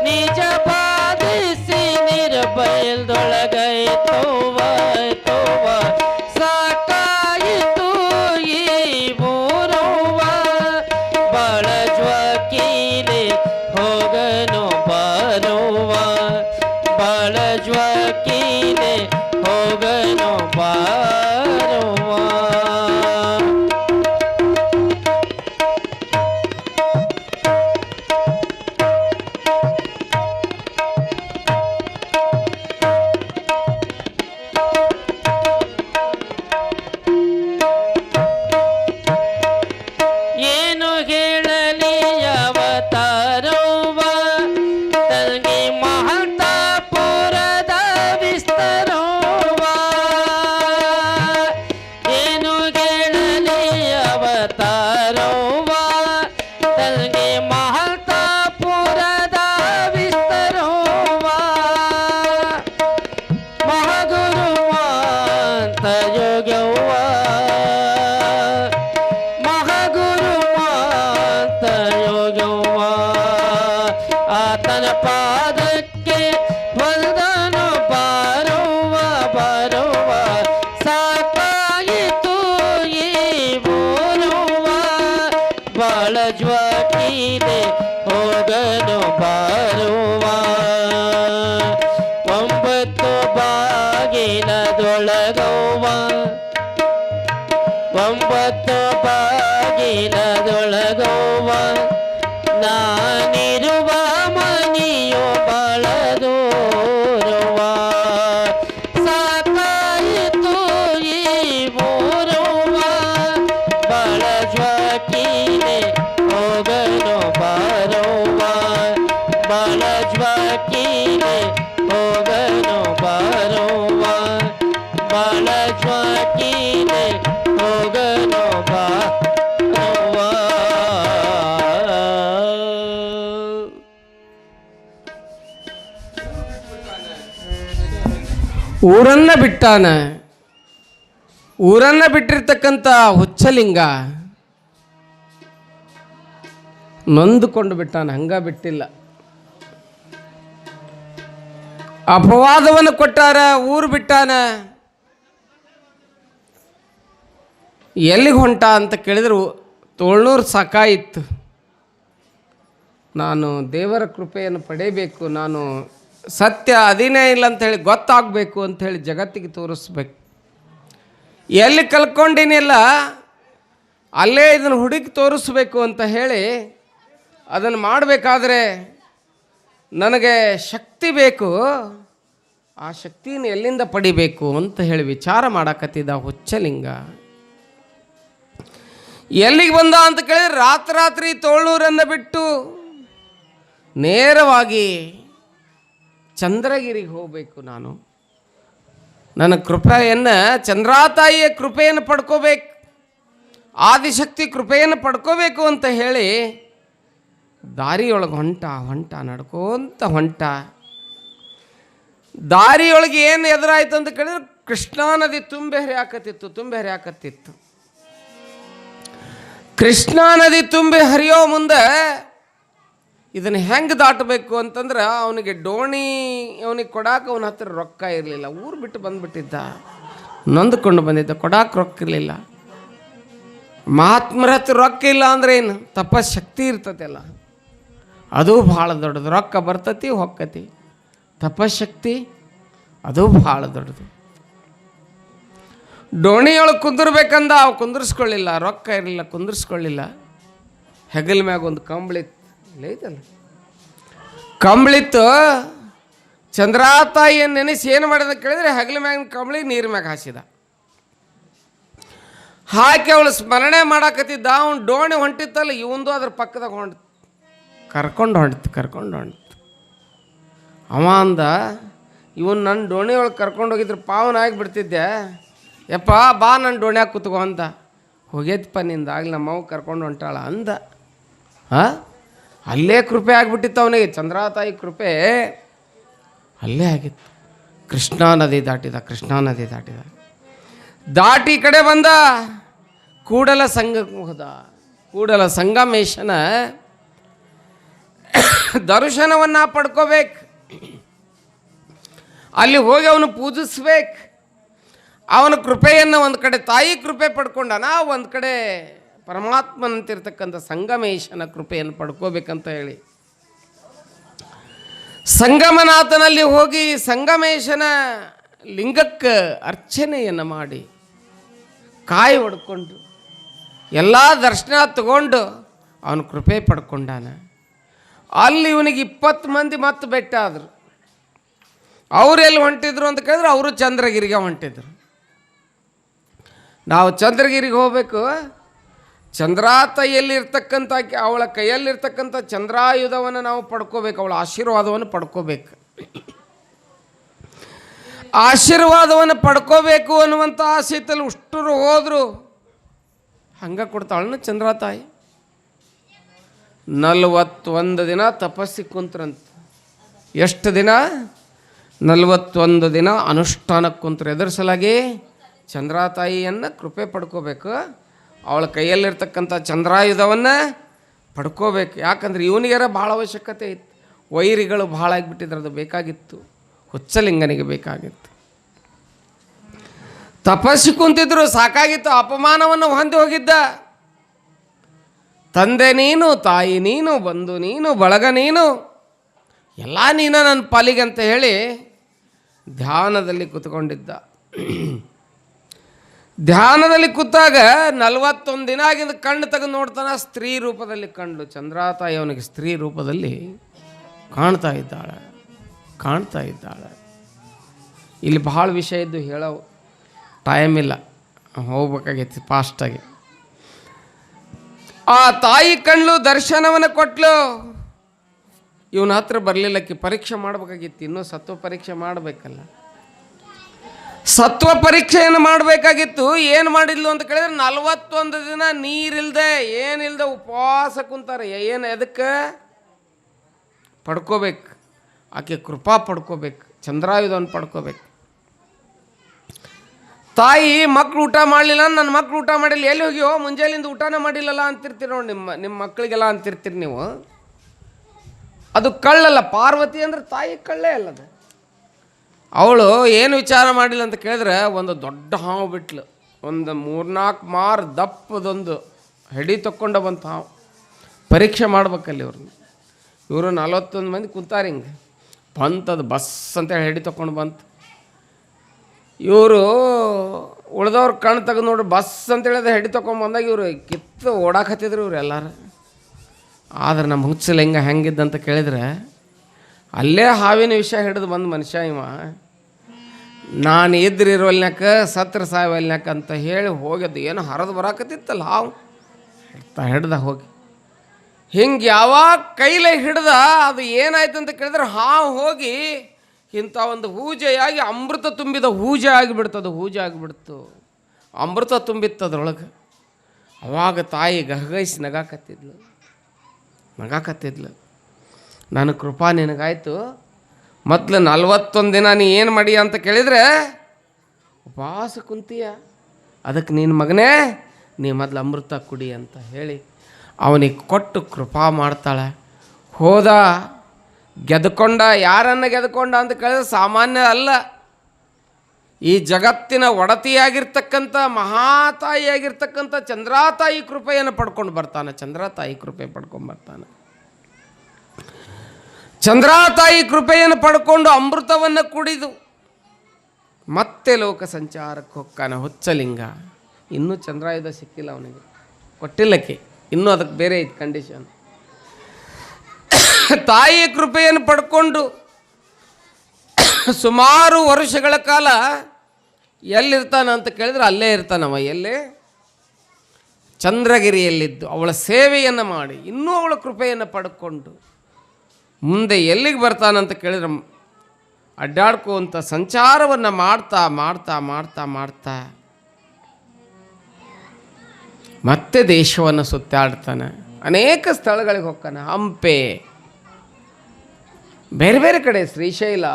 ನಿಜ ಬಾಧಿಸಿ ನಿರ್ಬಯಲ್ದೊಳಗೈತೋವ ತೋವ. ಸಾಕಾಯಿತು ಈ ಊರವ್ವ, ಬಳಜ್ವಕೀಲೆ ಹೋಗನು ಬರುವ. ಬಳಜ್ವಕೀಲೆ ಹೋಗನು ಬರುವ. ಬಾಗಿಲದೊಳಗವ್ವ ಒಂಬತ್ತು ಬಾಗಿಲದೊಳಗವ್ವ ನಾನಿರುವ ಮನೆಯು ಬಳದೋರುವ ಸಾಕಾಯಿತು ಈ ಊರುವ ಬಳಜ್ವಕೀಲೆ ಹೋಗನು ಬಾರವ್ವ ಬಳಜ್ವಕೀಲೆ ಹೋಗನು ಬಾರವ್ವ ಬಳಜ್ವಕೀಲೆ ಹೋಗನು ಬಾರವ್ವ. ಊರನ್ನ ಬಿಟ್ಟಾನ. ಊರನ್ನ ಬಿಟ್ಟಿರ್ತಕ್ಕಂಥ ಹುಚ್ಚಲಿಂಗ ನೊಂದುಕೊಂಡು ಬಿಟ್ಟಾನ, ಹಂಗ ಬಿಟ್ಟಿಲ್ಲ. ಅಪವಾದವನ್ನು ಕೊಟ್ಟಾರ, ಊರು ಬಿಟ್ಟಾನ. ಎಲ್ಲಿಗೆ ಹೊಂಟ ಅಂತ ಕೇಳಿದ್ರು ತೋಳ್ನೂರು ಸಾಕಾಯಿತ್ತು, ನಾನು ದೇವರ ಕೃಪೆಯನ್ನು ಪಡೆಯಬೇಕು, ನಾನು ಸತ್ಯ ಅದೇನೇ ಇಲ್ಲ ಅಂಥೇಳಿ ಗೊತ್ತಾಗಬೇಕು ಅಂಥೇಳಿ ಜಗತ್ತಿಗೆ ತೋರಿಸ್ಬೇಕು. ಎಲ್ಲಿ ಕಲ್ಕೊಂಡಿನಿಲ್ಲ ಅಲ್ಲೇ ಇದನ್ನು ಹುಡುಕಿ ತೋರಿಸ್ಬೇಕು ಅಂತ ಹೇಳಿ ಅದನ್ನು ಮಾಡಬೇಕಾದ್ರೆ ನನಗೆ ಶಕ್ತಿ ಬೇಕು, ಆ ಶಕ್ತಿನ ಎಲ್ಲಿಂದ ಪಡಿಬೇಕು ಅಂತ ಹೇಳಿ ವಿಚಾರ ಮಾಡಕತ್ತಿದ್ದ ಹುಚ್ಚಲಿಂಗ. ಎಲ್ಲಿಗೆ ಬಂದ ಅಂತ ಕೇಳಿದ್ರೆ ರಾತ್ರಿ ತೋಳ್ನೂರನ್ನು ಬಿಟ್ಟು ನೇರವಾಗಿ ಚಂದ್ರಗಿರಿಗೆ ಹೋಗಬೇಕು. ನಾನು ನನ್ನ ಕೃಪೆಯನ್ನು, ಚಂದ್ರಾತಾಯಿಯ ಕೃಪೆಯನ್ನು ಪಡ್ಕೋಬೇಕು, ಆದಿಶಕ್ತಿ ಕೃಪೆಯನ್ನು ಪಡ್ಕೋಬೇಕು ಅಂತ ಹೇಳಿ ದಾರಿಯೊಳಗೆ ಹೊಂಟ ನಡ್ಕೋಂತ ಹೊಂಟ. ದಾರಿಯೊಳಗೆ ಏನು ಎದುರಾಯ್ತು ಅಂತ ಕೇಳಿದ್ರೆ ಕೃಷ್ಣಾ ನದಿ ತುಂಬಿ ಹರಿಯಾಕತ್ತಿತ್ತು. ಕೃಷ್ಣಾ ನದಿ ತುಂಬಿ ಹರಿಯೋ ಮುಂದೆ ಇದನ್ನು ಹೆಂಗೆ ದಾಟಬೇಕು ಅಂತಂದ್ರೆ ಅವನಿಗೆ ಡೋಣಿ ಕೊಡಾಕ ಅವನ ಹತ್ರ ರೊಕ್ಕ ಇರಲಿಲ್ಲ. ಊರು ಬಿಟ್ಟು ಬಂದುಬಿಟ್ಟಿದ್ದ, ನೊಂದುಕೊಂಡು ಬಂದಿದ್ದ, ಕೊಡಾಕ ರೊಕ್ಕ ಇರಲಿಲ್ಲ. ಮಹಾತ್ಮರ ಹತ್ರ ರೊಕ್ಕ ಇಲ್ಲ ಅಂದ್ರೆ ಏನು, ತಪಶಕ್ತಿ ಇರ್ತೈತಲ್ಲ, ಅದು ಭಾಳ ದೊಡ್ಡದು. ರೊಕ್ಕ ಬರ್ತತಿ ಹೊಕ್ಕತಿ, ತಪಶಕ್ತಿ ಅದು ಭಾಳ ದೊಡ್ಡದು. ಡೋಣಿಯೊಳಗೆ ಕುಂದಿರ್ಬೇಕಂದ ಅವು ಕುಂದಿರ್ಸ್ಕೊಳ್ಳಿಲ್ಲ, ರೊಕ್ಕ ಇರಲಿಲ್ಲ, ಕುಂದಿರ್ಸ್ಕೊಳ್ಳಿಲ್ಲ. ಹೆಗಲ ಮ್ಯಾಗ ಒಂದು ಕಂಬಳಿತ್ತು, ಐತಲ್ಲ ಕಂಬಳಿತ್ತು. ಚಂದ್ರಾತಾಯಿಯನ್ನು ನೆನೆಸಿ ಏನು ಮಾಡಿದ ಕೇಳಿದ್ರೆ ಹೆಗಲ ಮ್ಯಾಗಿನ ಕಂಬಳಿ ನೀರು ಮ್ಯಾಗ ಹಾಸಿದ. ಹಾಕಿ ಅವಳು ಸ್ಮರಣೆ ಮಾಡಾಕತ್ತಿದ್ದ. ಅವನು ಡೋಣಿ ಹೊಂಟಿತ್ತಲ್ಲ, ಇವಂದು ಅದ್ರ ಪಕ್ಕದಾಗ ಕರ್ಕೊಂಡು ಹೊಂಟಿತ್ತು. ಅವ ಅಂದ, ಇವನು ನನ್ನ ಡೋಣಿ ಒಳಗೆ ಕರ್ಕೊಂಡು ಹೋಗಿದ್ರೆ ಪಾವನ ಆಗಿಬಿಡ್ತಿದ್ದೆ, ಯಪ್ಪ ಬಾ ನನ್ನ ಡೋಣ್ಯಾಗ ಕೂತ್ಕೋ ಅಂತ. ಹೋಗೈತಪ್ಪ ನಿಂದಾಗಲಿ, ನಮ್ಮವ್ವ ಕರ್ಕೊಂಡು ಹೊಂಟಾಳ ಅಂದ. ಅಲ್ಲೇ ಕೃಪೆ ಆಗಿಬಿಟ್ಟಿತ್ತು ಅವನಿಗೆ, ಚಂದ್ರಾತಾಯಿ ಕೃಪೆ ಅಲ್ಲೇ ಆಗಿತ್ತು. ಕೃಷ್ಣಾ ನದಿ ದಾಟಿದ. ದಾಟಿ ಕಡೆ ಬಂದ, ಕೂಡಲ ಸಂಗಮೇಶನ ದರ್ಶನವನ್ನು ಪಡ್ಕೋಬೇಕು. ಅಲ್ಲಿ ಹೋಗಿ ಅವನು ಪೂಜಿಸ್ಬೇಕು. ಅವನ ಕೃಪೆಯನ್ನು ಒಂದು ಕಡೆ ತಾಯಿ ಕೃಪೆ ಪಡ್ಕೊಂಡಾನ, ಒಂದು ಕಡೆ ಪರಮಾತ್ಮನಂತಿರ್ತಕ್ಕಂಥ ಸಂಗಮೇಶನ ಕೃಪೆಯನ್ನು ಪಡ್ಕೋಬೇಕಂತ ಹೇಳಿ ಸಂಗಮನಾಥನಲ್ಲಿ ಹೋಗಿ ಸಂಗಮೇಶನ ಲಿಂಗಕ್ಕೆ ಅರ್ಚನೆಯನ್ನು ಮಾಡಿ ಕಾಯಿ ಹೊಡ್ಕೊಂಡು ಎಲ್ಲ ದರ್ಶನ ತಗೊಂಡು ಅವನ ಕೃಪೆ ಪಡ್ಕೊಂಡಾನ. ಅಲ್ಲಿ ಇವನಿಗೆ 20 ಮಂದಿ ಮತ್ತೆ ಬೆಟ್ಟ ಆದರು. ಅವರೆಲ್ಲಿ ಹೊಂಟಿದ್ರು ಅಂತ ಕೇಳಿದ್ರೆ ಅವರು ಚಂದ್ರಗಿರಿಗೆ ಹೊಂಟಿದ್ರು. ನಾವು ಚಂದ್ರಗಿರಿಗೆ ಹೋಗಬೇಕು, ಚಂದ್ರಾತಾಯಿಯಲ್ಲಿರ್ತಕ್ಕಂಥ ಅವಳ ಕೈಯಲ್ಲಿರ್ತಕ್ಕಂಥ ಚಂದ್ರಾಯುಧವನ್ನು ನಾವು ಪಡ್ಕೋಬೇಕು, ಅವಳ ಆಶೀರ್ವಾದವನ್ನು ಪಡ್ಕೋಬೇಕು. ಆಶೀರ್ವಾದವನ್ನು ಪಡ್ಕೋಬೇಕು ಅನ್ನುವಂಥ ಆಸೆತಲ್ಲಿ ಉಷ್ಟರು ಹೋದರು. ಹಂಗೆ ಕೊಡ್ತಾಳನ್ನು ಚಂದ್ರಾತಾಯಿ. 41 ದಿನ ತಪಸ್ಸಿ ಕುಂತ್ರಂತ. ಎಷ್ಟು ದಿನ? 41 ದಿನ ಅನುಷ್ಠಾನಕ್ಕೆ ಕುಂತ್ರು. ಎದುರಿಸಲಾಗಿ ಚಂದ್ರಾತಾಯಿಯನ್ನು ಕೃಪೆ ಪಡ್ಕೋಬೇಕು, ಅವಳ ಕೈಯಲ್ಲಿರ್ತಕ್ಕಂಥ ಚಂದ್ರಾಯುಧವನ್ನು ಪಡ್ಕೋಬೇಕು. ಯಾಕಂದ್ರೆ ಇವನಿಗಾರ ಭಾಳ ಅವಶ್ಯಕತೆ ಇತ್ತು, ವೈರಿಗಳು ಭಾಳ ಆಗಿಬಿಟ್ಟಿದ್ರು, ಅದು ಬೇಕಾಗಿತ್ತು, ಹುಚ್ಚಲಿಂಗನಿಗೆ ಬೇಕಾಗಿತ್ತು. ತಪಸ್ಸಿ ಕುಂತಿದ್ರು, ಸಾಕಾಗಿತ್ತು, ಅಪಮಾನವನ್ನು ಹೊಂದಿ ಹೋಗಿದ್ದ. ತಂದೆ ನೀನು, ತಾಯಿ ನೀನು, ಬಂಧು ನೀನು, ಬಳಗ ನೀನು, ಎಲ್ಲ ನೀನು ನನ್ನ ಪಾಲಿಗೆ ಅಂತ ಹೇಳಿ ಧ್ಯಾನದಲ್ಲಿ ಕೂತ್ಕೊಂಡಿದ್ದ. ಧ್ಯಾನದಲ್ಲಿ ಕೂತಾಗ 41 ದಿನ ಆಗಿಂದ ಕಣ್ಣು ತೆಗೆದು ನೋಡ್ತಾನೆ, ಸ್ತ್ರೀ ರೂಪದಲ್ಲಿ ಕಂಡು ಚಂದ್ರಾತಾಯಿ ಅವನಿಗೆ ಸ್ತ್ರೀ ರೂಪದಲ್ಲಿ ಕಾಣ್ತಾ ಇದ್ದಾಳೆ. ಇಲ್ಲಿ ಭಾಳ ವಿಷಯ ಇದ್ದು ಹೇಳೋ ಟೈಮ್ ಇಲ್ಲ, ಹೋಗ್ಬೇಕಾಗೈತಿ ಫಾಸ್ಟಾಗಿ. ಆ ತಾಯಿ ಕಣ್ಣು ದರ್ಶನವನ್ನು ಕೊಟ್ಲು. ಇವನ ಹತ್ರ ಬರಲಿಲ್ಲಕ್ಕೆ ಪರೀಕ್ಷೆ ಮಾಡಬೇಕಾಗಿತ್ತು, ಇನ್ನೂ ಸತ್ವ ಪರೀಕ್ಷೆ ಮಾಡಬೇಕಲ್ಲ. ಸತ್ವ ಪರೀಕ್ಷೆಯನ್ನು ಮಾಡಬೇಕಾಗಿತ್ತು. ಏನು ಮಾಡಿದ್ಲು ಅಂತ ಕೇಳಿದ್ರೆ 41 ದಿನ ನೀರಿಲ್ಲದೆ ಏನಿಲ್ಲದೆ ಉಪವಾಸ ಕುಂತಾರೆ. ಏನು ಎದಕ್ಕೆ ಪಡ್ಕೋಬೇಕು, ಆಕೆ ಕೃಪಾ ಪಡ್ಕೋಬೇಕು, ಚಂದ್ರಾಯುಧವನ್ನು ಪಡ್ಕೋಬೇಕು. ತಾಯಿ ಮಕ್ಕಳು ಊಟ ಮಾಡಲಿಲ್ಲ, ನನ್ನ ಮಕ್ಕಳು ಊಟ ಮಾಡಿಲ್ಲ, ಎಲ್ಲಿ ಹೋಗ್ಯೋ ಮುಂಜಾನೆಯಿಂದ ಊಟನೇ ಮಾಡಿಲ್ಲಲ್ಲ ಅಂತಿರ್ತೀರಿ ನೋಡಿ. ನಿಮ್ಮ ಮಕ್ಕಳಿಗೆಲ್ಲ ಅಂತಿರ್ತೀರಿ ನೀವು. ಅದು ಕಳ್ಳಲ್ಲ. ಪಾರ್ವತಿ ಅಂದರೆ ತಾಯಿ ಕಳ್ಳೇ ಅಲ್ಲದು. ಅವಳು ಏನು ವಿಚಾರ ಮಾಡಿಲ್ಲ ಅಂತ ಕೇಳಿದ್ರೆ, ಒಂದು ದೊಡ್ಡ ಹಾವು ಬಿಟ್ಲು. ಒಂದು 3-4 ಮಾರು ದಪ್ಪದೊಂದು ಹೆಡಿ ತಕ್ಕೊಂಡ ಬಂತು ಹಾವು. ಪರೀಕ್ಷೆ ಮಾಡ್ಬೇಕಲ್ಲಿ ಇವರು 41 ಮಂದಿ ಕುಂತಾರೆ. ಹಿಂಗೆ ಬಂತದು ಬಸ್ ಅಂತೇಳಿ ಹೆಡಿ ತಗೊಂಡು ಬಂತು. ಇವರು ಉಳ್ದವ್ರು ಕಣ್ಣು ತೆಗೆದು ನೋಡ್ರಿ, ಬಸ್ ಅಂತೇಳಿದ ಹೆಡಿ ತೊಗೊಂಡು ಬಂದಾಗ ಇವರು ಕಿತ್ತು ಓಡಾಕತ್ತಿದ್ರು ಇವ್ರು ಎಲ್ಲರೂ. ಆದ್ರೆ ನಮ್ಮ ಹುಚ್ಚಲು ಹೆಂಗಿದ್ದಂತ ಕೇಳಿದ್ರೆ, ಅಲ್ಲೇ ಹಾವಿನ ವಿಷಯ ಹಿಡಿದು ಬಂದು ಮನುಷ್ಯ ಇವ, ನಾನು ಇದ್ರಿರೋಲ್ನ್ಯಾಕ ಸತ್ರ ಸಾಯವಲ್ನ್ಯಾಕ ಅಂತ ಹೇಳಿ ಹೋಗ್ಯದ್ದು. ಏನು ಹರಿದು ಬರಾಕತ್ತಿತ್ತಲ್ಲ ಹಾವು, ಹಿಡ್ದ ಹೋಗಿ ಹಿಂಗೆ ಯಾವಾಗ ಕೈಲೇ ಹಿಡ್ದ, ಅದು ಏನಾಯ್ತು ಅಂತ ಕೇಳಿದ್ರೆ, ಹಾವು ಹೋಗಿ ಇಂಥ ಒಂದು ಹೂಜೆಯಾಗಿ ಅಮೃತ ತುಂಬಿದ ಹೂಜೆ ಆಗಿಬಿಡ್ತದು. ಆಗಿಬಿಡ್ತು, ಅಮೃತ ತುಂಬಿತ್ತು ಅದ್ರೊಳಗೆ. ಅವಾಗ ತಾಯಿ ಗಹಗೈಸಿ ನಗಾಕತ್ತಿದ್ಲು. ನಾನು ಕೃಪಾ ನಿನಗಾಯ್ತು. ಮೊದಲು 41 ದಿನ ನೀ ಏನು ಮಾಡಿ ಅಂತ ಕೇಳಿದರೆ ಉಪವಾಸ ಕುಂತೀಯ, ಅದಕ್ಕೆ ನಿನ್ನ ಮಗನೇ ನೀ ಮೊದಲು ಅಮೃತ ಕುಡಿ ಅಂತ ಹೇಳಿ ಅವನಿಗೆ ಕೊಟ್ಟು ಕೃಪಾ ಮಾಡ್ತಾಳೆ. ಹೋದ ಗೆದ್ಕೊಂಡ. ಯಾರನ್ನು ಗೆದ್ಕೊಂಡ ಅಂತ ಕೇಳಿದ್ರೆ ಸಾಮಾನ್ಯ ಅಲ್ಲ, ಈ ಜಗತ್ತಿನ ಒಡತಿಯಾಗಿರ್ತಕ್ಕಂಥ ಮಹಾತಾಯಿಯಾಗಿರ್ತಕ್ಕಂಥ ಚಂದ್ರಾತಾಯಿ ಕೃಪೆಯನ್ನು ಪಡ್ಕೊಂಡು ಬರ್ತಾನೆ. ಚಂದ್ರಾತಾಯಿ ಕೃಪೆ ಪಡ್ಕೊಂಡು ಬರ್ತಾನೆ. ಚಂದ್ರಾತಾಯಿ ಕೃಪೆಯನ್ನು ಪಡ್ಕೊಂಡು ಅಮೃತವನ್ನು ಕುಡಿದು ಮತ್ತೆ ಲೋಕ ಸಂಚಾರಕ್ಕೆ ಹೊಕ್ಕಾನ ಹುಚ್ಚಲಿಂಗ. ಇನ್ನೂ ಚಂದ್ರಾಯುಧ ಸಿಕ್ಕಿಲ್ಲ ಅವನಿಗೆ, ಕೊಟ್ಟಿಲ್ಲಕ್ಕೆ, ಇನ್ನೂ ಅದಕ್ಕೆ ಬೇರೆ ಐತೆ ಕಂಡೀಷನ್. ತಾಯಿಯ ಕೃಪೆಯನ್ನು ಪಡ್ಕೊಂಡು ಸುಮಾರು ವರ್ಷಗಳ ಕಾಲ ಎಲ್ಲಿರ್ತಾನ ಅಂತ ಕೇಳಿದ್ರೆ ಅಲ್ಲೇ ಇರ್ತಾನವ. ಎಲ್ಲೇ? ಚಂದ್ರಗಿರಿಯಲ್ಲಿದ್ದು ಅವಳ ಸೇವೆಯನ್ನು ಮಾಡಿ ಇನ್ನೂ ಅವಳ ಕೃಪೆಯನ್ನು ಪಡ್ಕೊಂಡು ಮುಂದೆ ಎಲ್ಲಿಗೆ ಬರ್ತಾನಂತ ಕೇಳಿದ್ರೆ ಅಡ್ಡಾಡ್ಕೋಂಥ ಸಂಚಾರವನ್ನು ಮಾಡ್ತಾ ಮಾಡ್ತಾ ಮಾಡ್ತಾ ಮಾಡ್ತಾ ಮತ್ತೆ ದೇಶವನ್ನು ಸುತ್ತಾಡ್ತಾನೆ. ಅನೇಕ ಸ್ಥಳಗಳಿಗೆ ಹೋಗ್ತಾನೆ. ಹಂಪೆ, ಬೇರೆ ಬೇರೆ ಕಡೆ, ಶ್ರೀಶೈಲ,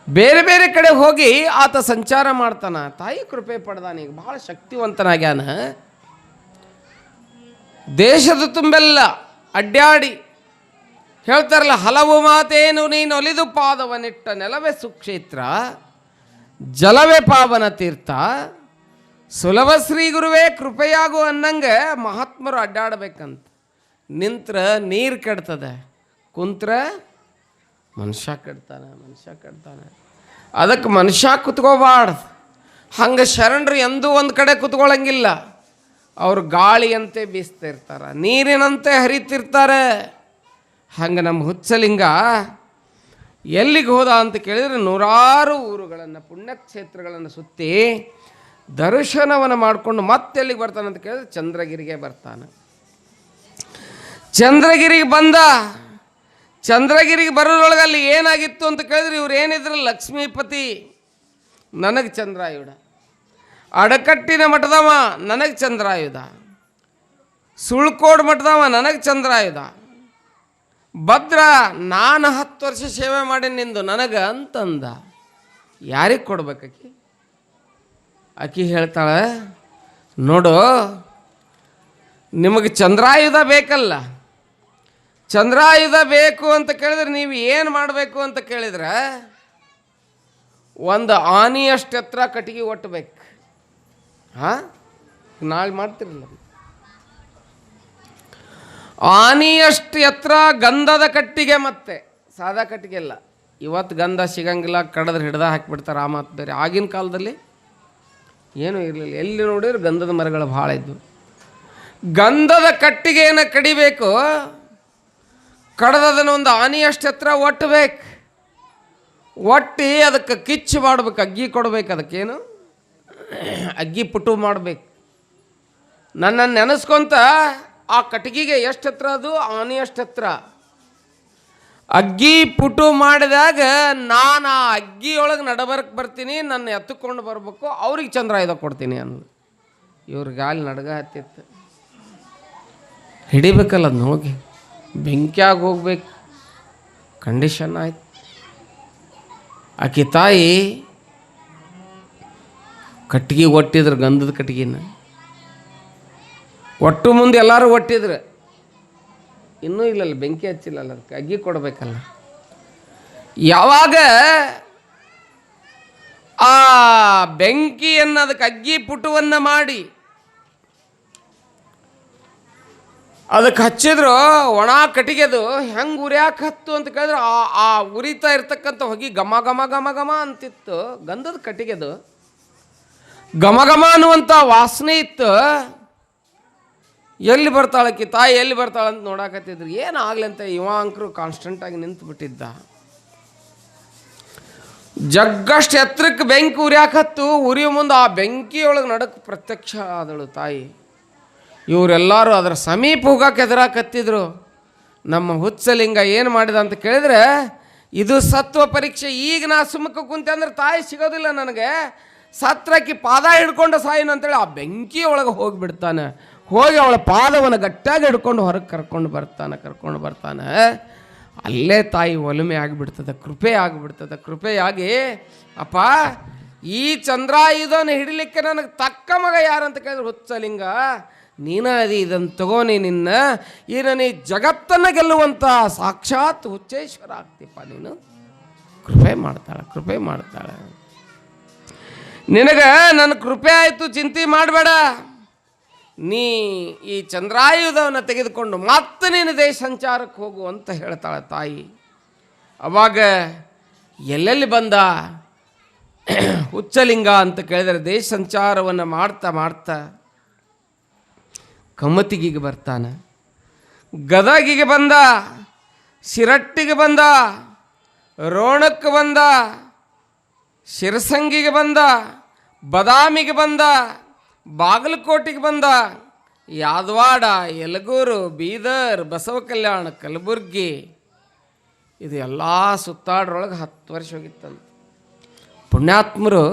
ಬೇರೆ ಬೇರೆ ಕಡೆ ಹೋಗಿ ಆತ ಸಂಚಾರ ಮಾಡ್ತಾನ. ತಾಯಿ ಕೃಪೆ ಪಡೆದಾನೀಗ ಭಾಳ ಶಕ್ತಿವಂತನಾಗ್ಯಾನ. ದೇಶದ ತುಂಬೆಲ್ಲ ಅಡ್ಡಾಡಿ ಹೇಳ್ತಾರಲ್ಲ, ಹಲವು ಮಾತೇನು ನೀನು ಒಲಿದು ಪಾದವನಿಟ್ಟ ನೆಲವೇ ಸುಕ್ಷೇತ್ರ, ಜಲವೇ ಪಾವನ ತೀರ್ಥ, ಸುಲಭ ಶ್ರೀ ಗುರುವೇ ಕೃಪೆಯಾಗು ಅನ್ನಂಗೆ ಮಹಾತ್ಮರು ಅಡ್ಡಾಡಬೇಕಂತ. ನಿಂತ್ರ ನೀರು ಕೆಡ್ತದೆ, ಕುಂತ್ರ ಮನುಷ್ಯ ಕೆಡ್ತಾನೆ. ಅದಕ್ಕೆ ಮನುಷ್ಯ ಕುತ್ಕೋಬಾರ್ದು. ಹಂಗೆ ಶರಣರು ಎಂದೂ ಒಂದು ಕಡೆ ಕುತ್ಕೊಳ್ಳಂಗಿಲ್ಲ. ಅವರು ಗಾಳಿಯಂತೆ ಬೀಸ್ತಿರ್ತಾರೆ, ನೀರಿನಂತೆ ಹರಿತಿರ್ತಾರೆ. ಹಂಗೆ ನಮ್ಮ ಹುಚ್ಚಲಿಂಗ ಎಲ್ಲಿಗೆ ಹೋದ ಅಂತ ಕೇಳಿದರೆ 100 ಊರುಗಳನ್ನು, ಪುಣ್ಯಕ್ಷೇತ್ರಗಳನ್ನು ಸುತ್ತಿ ದರ್ಶನವನ್ನು ಮಾಡಿಕೊಂಡು ಮತ್ತೆಲ್ಲಿಗೆ ಬರ್ತಾನೆ ಅಂತ ಕೇಳಿದ್ರೆ ಚಂದ್ರಗಿರಿಗೆ ಬರ್ತಾನೆ. ಚಂದ್ರಗಿರಿಗೆ ಬಂದ. ಚಂದ್ರಗಿರಿಗೆ ಬರೋದ್ರೊಳಗೆ ಅಲ್ಲಿ ಏನಾಗಿತ್ತು ಅಂತ ಕೇಳಿದ್ರೆ, ಇವ್ರು ಏನಿದ್ರು ಲಕ್ಷ್ಮೀಪತಿ, ನನಗೆ ಚಂದ್ರಾಯುಧ. ಅಡಕಟ್ಟಿನ ಮಠದವ, ನನಗೆ ಚಂದ್ರಾಯುಧ. ಸುಳ್ಕೋಡ್ ಮಠದವ, ನನಗೆ ಚಂದ್ರಾಯುಧ. ಭದ್ರ, ನಾನು 10 ವರ್ಷ ಸೇವೆ ಮಾಡಿ ನಿಂದು ನನಗೆ ಅಂತಂದ. ಯಾರಿಗೆ ಕೊಡ್ಬೇಕಿ? ಆಕಿ ಹೇಳ್ತಾಳೆ, ನೋಡು ನಿಮಗೆ ಚಂದ್ರಾಯುಧ ಬೇಕಲ್ಲ, ಚಂದ್ರಾಯುಧ ಬೇಕು ಅಂತ ಕೇಳಿದ್ರೆ ನೀವು ಏನು ಮಾಡಬೇಕು ಅಂತ ಕೇಳಿದ್ರೆ, ಒಂದು ಆನಿಯಷ್ಟು ಎತ್ತರ ಕಟ್ಟಿಗೆ ಒಟ್ಟಬೇಕು. ನಾಳೆ ಮಾಡ್ತಿರಲ್ಲ, ಆನಿಯಷ್ಟು ಎತ್ತರ ಗಂಧದ ಕಟ್ಟಿಗೆ, ಮತ್ತೆ ಸಾದಾ ಕಟ್ಟಿಗೆ ಅಲ್ಲ, ಇವತ್ತು ಗಂಧ ಸಿಗಂಗಿಲ್ಲ, ಕಡಿದ್ರೆ ಹಿಡ್ದ ಹಾಕಿಬಿಡ್ತಾರೆ. ಆ ಮಾತು ಬೇರೆ. ಆಗಿನ ಕಾಲದಲ್ಲಿ ಏನೂ ಇರಲಿಲ್ಲ. ಎಲ್ಲಿ ನೋಡಿದ್ರು ಗಂಧದ ಮರಗಳು ಭಾಳ ಇದ್ವು. ಗಂಧದ ಕಟ್ಟಿಗೆಯನ್ನು ಕಡಿಬೇಕು, ಕಡ್ದದನ್ನು ಒಂದು ಆನೆಯಷ್ಟು ಎತ್ತರ ಒಟ್ಟಬೇಕು, ಒಟ್ಟಿ ಅದಕ್ಕೆ ಕಿಚ್ಚು ಮಾಡ್ಬೇಕು, ಅಗ್ಗಿ ಕೊಡ್ಬೇಕು. ಅದಕ್ಕೇನು ಅಗ್ಗಿ ಪುಟು ಮಾಡಬೇಕು. ನನ್ನನ್ನು ನೆನೆಸ್ಕೊಂತ ಆ ಕಟ್ಟಿಗೆಗೆ ಎಷ್ಟು ಹತ್ರ, ಅದು ಆನೆಯಷ್ಟು ಹತ್ರ ಅಗ್ಗಿ ಪುಟು ಮಾಡಿದಾಗ ನಾನು ಆ ಅಗ್ಗಿಯೊಳಗೆ ನಡಬರಕ್ಕೆ ಬರ್ತೀನಿ, ನನ್ನ ಎತ್ತುಕೊಂಡು ಬರ್ಬೇಕು, ಅವ್ರಿಗೆ ಚಂದ್ರಾಯುಧ ಕೊಡ್ತೀನಿ ಅನ್ನೋದು. ಇವ್ರಿಗೆ ಗಾಲಿ ನಡ್ಗ ಹತ್ತಿತ್ತು. ಹಿಡಿಬೇಕಲ್ಲ ಅದನ್ನ, ಹೋಗಿ ಬೆಂಕಿಯಾಗಿ ಹೋಗ್ಬೇಕು. ಕಂಡೀಷನ್ ಆಯ್ತು. ಆಕೆ ತಾಯಿ ಕಟ್ಟಿಗೆ ಒಟ್ಟಿದ್ರು, ಗಂಧದ ಕಟ್ಟಿಗೆನ ಒಟ್ಟು ಮುಂದೆ ಎಲ್ಲರೂ ಒಟ್ಟಿದ್ರು. ಇನ್ನೂ ಇಲ್ಲಲ್ಲ, ಬೆಂಕಿ ಹಚ್ಚಿಲ್ಲಲ್ಲ, ಅದಕ್ಕೆ ಅಗ್ಗಿ ಕೊಡಬೇಕಲ್ಲ. ಯಾವಾಗ ಆ ಬೆಂಕಿಯನ್ನು, ಅದಕ್ಕೆ ಅಗ್ಗಿ ಪುಟವನ್ನು ಮಾಡಿ ಅದಕ್ಕೆ ಹಚ್ಚಿದ್ರು, ಒಣ ಕಟ್ಟಿಗೆದು ಹೆಂಗೆ ಉರಿಯಾಕೆ ಹತ್ತು ಅಂತ ಕೇಳಿದ್ರೆ ಆ ಉರಿತಾ ಇರ್ತಕ್ಕಂಥ ಹೊಗೆ ಘಮ ಘಮ ಘಮ ಘಮ ಅಂತಿತ್ತು. ಗಂಧದ ಕಟ್ಟಿಗೆದು ಘಮ ಘಮ ಅನ್ನುವಂಥ ವಾಸನೆ ಇತ್ತು. ಎಲ್ಲಿ ಬರ್ತಾಳಕ್ಕಿ ತಾಯಿ, ಎಲ್ಲಿ ಬರ್ತಾಳಂತ ನೋಡಾಕತ್ತಿದ್ರು. ಏನಾಗಲಿ ಅಂತ ಇವ ಅಂಕರು ಕಾನ್ಸ್ಟೆಂಟಾಗಿ ನಿಂತು ಬಿಟ್ಟಿದ್ದ. ಜಗ್ಗಷ್ಟು ಎತ್ತರಕ್ಕೆ ಬೆಂಕಿ ಉರಿಯಾಕತ್ತು. ಉರಿಯೋ ಮುಂದೆ ಆ ಬೆಂಕಿಯೊಳಗೆ ನಡಕ್ಕೆ ಪ್ರತ್ಯಕ್ಷ ಆದಳು ತಾಯಿ. ಇವರೆಲ್ಲರೂ ಅದರ ಸಮೀಪ ಹೋಗಕ್ಕೆ ಎದುರಾಕತ್ತಿದ್ರು. ನಮ್ಮ ಹುಚ್ಚಲಿಂಗ ಏನು ಮಾಡಿದ ಅಂತ ಕೇಳಿದ್ರೆ, ಇದು ಸತ್ವ ಪರೀಕ್ಷೆ. ಈಗ ನಾ ಸುಮ್ಮಕ್ಕೆ ಕುಂತೆ ಅಂದ್ರೆ ತಾಯಿ ಸಿಗೋದಿಲ್ಲ ನನಗೆ, ಸತ್ರಕ್ಕೆ ಪಾದ ಹಿಡ್ಕೊಂಡು ಸಾಯಿನ ಅಂತೇಳಿ ಆ ಬೆಂಕಿ ಒಳಗೆ ಹೋಗಿಬಿಡ್ತಾನೆ. ಹೋಗಿ ಅವಳ ಪಾದವನ್ನು ಗಟ್ಟಿಯಾಗಿ ಹಿಡ್ಕೊಂಡು ಹೊರಗೆ ಕರ್ಕೊಂಡು ಬರ್ತಾನೆ. ಅಲ್ಲೇ ತಾಯಿ ಒಲುಮೆ ಆಗಿಬಿಡ್ತದೆ, ಕೃಪೆ ಆಗಿಬಿಡ್ತದೆ. ಕೃಪೆಯಾಗಿ, ಅಪ್ಪ ಈ ಚಂದ್ರಾಯುಧನ ಹಿಡಿಲಿಕ್ಕೆ ನನಗೆ ತಕ್ಕ ಮಗ ಯಾರಂತ ಕೇಳಿದ್ರೆ ಹುಚ್ಚಲಿಂಗ ನೀನ ಅದಿ, ಇದನ್ನು ತಗೋನಿ ನಿನ್ನ, ನೀ ಜಗತ್ತನ್ನು ಗೆಲ್ಲುವಂಥ ಸಾಕ್ಷಾತ್ ಹುಚ್ಚೇಶ್ವರ ಆಗ್ತೀಪ್ಪ ನೀನು. ಕೃಪೆ ಮಾಡ್ತಾಳೆ. ನಿನಗೆ ನನ್ನ ಕೃಪೆ ಆಯಿತು, ಚಿಂತೆ ಮಾಡಬೇಡ. ನೀ ಈ ಚಂದ್ರಾಯುಧವನ್ನು ತೆಗೆದುಕೊಂಡು ಮತ್ತೆ ನೀನು ದೇಶ ಸಂಚಾರಕ್ಕೆ ಹೋಗು ಅಂತ ಹೇಳ್ತಾಳೆ ತಾಯಿ. ಅವಾಗ ಎಲ್ಲೆಲ್ಲಿ ಬಂದ ಹುಚ್ಚಲಿಂಗ ಅಂತ ಕೇಳಿದರೆ, ದೇಶ ಸಂಚಾರವನ್ನು ಮಾಡ್ತಾ ಕಮ್ಮತಿಗೆ ಬರ್ತಾನೆ, ಗದಗಿಗೆ ಬಂದ, ಶಿರಟ್ಟಿಗೆ ಬಂದ, ರೋಣಕ್ಕೆ ಬಂದ, ಶಿರಸಂಗಿಗೆ ಬಂದ, ಬದಾಮಿಗೆ ಬಂದ, ಬಾಗಲಕೋಟೆಗೆ ಬಂದ, ಯಾದವಾಡ, ಯಲಗೂರು, ಬೀದರ್, ಬಸವ ಕಲ್ಯಾಣ, ಕಲಬುರ್ಗಿ, ಇದು ಎಲ್ಲ ಸುತ್ತಾಡ್ರೊಳಗೆ 10 ವರ್ಷ ಹೋಗಿತ್ತಂತ. ಪುಣ್ಯಾತ್ಮರು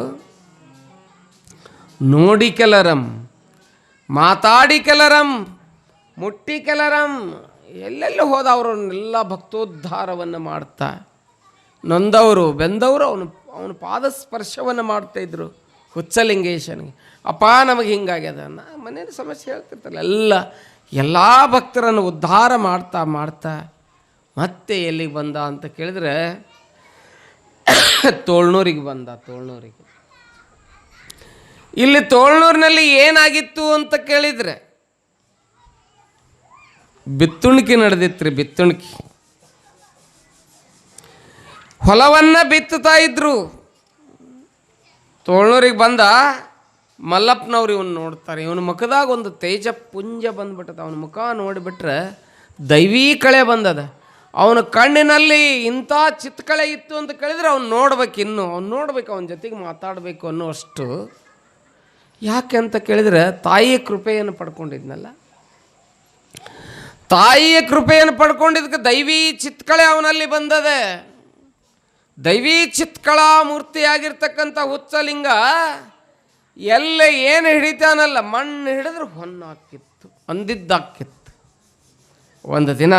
ನೋಡಿ ಕೆಲರಂ, ಮಾತಾಡಿ ಕೆಲರಂ, ಮುಟ್ಟಿ ಕೆಲರಂ, ಎಲ್ಲೆಲ್ಲಿ ಹೋದ ಅವರನ್ನೆಲ್ಲ ಭಕ್ತೋದ್ಧಾರವನ್ನು ಮಾಡ್ತಾ, ನೊಂದವರು ಬೆಂದವರು ಅವನು ಪಾದಸ್ಪರ್ಶವನ್ನು ಮಾಡ್ತಾಯಿದ್ರು ಹುಚ್ಚಲಿಂಗೇಶನಿಗೆ. ಅಪ್ಪ ನಮಗೆ ಹಿಂಗಾಗ್ಯದ, ಮನೇಲಿ ಸಮಸ್ಯೆ ಹೇಳ್ತಿರ್ತಾರಲ್ಲ, ಎಲ್ಲ ಭಕ್ತರನ್ನು ಉದ್ಧಾರ ಮಾಡ್ತಾ ಮತ್ತೆ ಎಲ್ಲಿಗೆ ಬಂದ ಅಂತ ಕೇಳಿದ್ರೆ, ತೋಳ್ನೂರಿಗೆ ಬಂದ. ಇಲ್ಲಿ ತೋಳ್ನೂರಿನಲ್ಲಿ ಏನಾಗಿತ್ತು ಅಂತ ಕೇಳಿದರೆ, ಬಿತ್ತುಣಿಕೆ ನಡೆದಿತ್ತು. ಬಿತ್ತುಣಿಕೆ ಹೊಲವನ್ನು ಬಿತ್ತುತ್ತಾ ಇದ್ರು. ತೋಳ್ನೂರಿಗೆ ಬಂದ. ಮಲ್ಲಪ್ಪನವ್ರು ಇವನು ನೋಡ್ತಾರೆ. ಇವನ ಮುಖದಾಗ ಒಂದು ತೇಜ ಪುಂಜ ಬಂದ್ಬಿಟ್ಟದ. ಅವನ ಮುಖ ನೋಡಿಬಿಟ್ರೆ ದೈವೀ ಕಳೆ ಬಂದದ. ಅವನ ಕಣ್ಣಿನಲ್ಲಿ ಇಂಥ ಚಿತ್ಕಳೆ ಇತ್ತು ಅಂತ ಕೇಳಿದರೆ ಅವ್ನು ನೋಡ್ಬೇಕು, ಅವನ ಜೊತೆಗೆ ಮಾತಾಡಬೇಕು ಅನ್ನೋಷ್ಟು. ಯಾಕೆ ಅಂತ ಕೇಳಿದರೆ, ತಾಯಿಯ ಕೃಪೆಯನ್ನು ಪಡ್ಕೊಂಡಿದ್ನಲ್ಲ, ತಾಯಿಯ ಕೃಪೆಯನ್ನು ಪಡ್ಕೊಂಡಿದ್ದಕ್ಕೆ ದೈವೀ ಚಿತ್ಕಳೆ ಅವನಲ್ಲಿ ಬಂದದೆ. ದೈವೀ ಚಿತ್ಕಳಾ ಮೂರ್ತಿಯಾಗಿರ್ತಕ್ಕಂಥ ಹುಚ್ಚಲಿಂಗ ಎಲ್ಲ ಏನು ಹಿಡಿತಾನಲ್ಲ, ಮಣ್ಣು ಹಿಡಿದ್ರೆ ಹೊನ್ನಾಕಿತ್ತು, ಅಂದಿದ್ದಾಕಿತ್ತು. ಒಂದು ದಿನ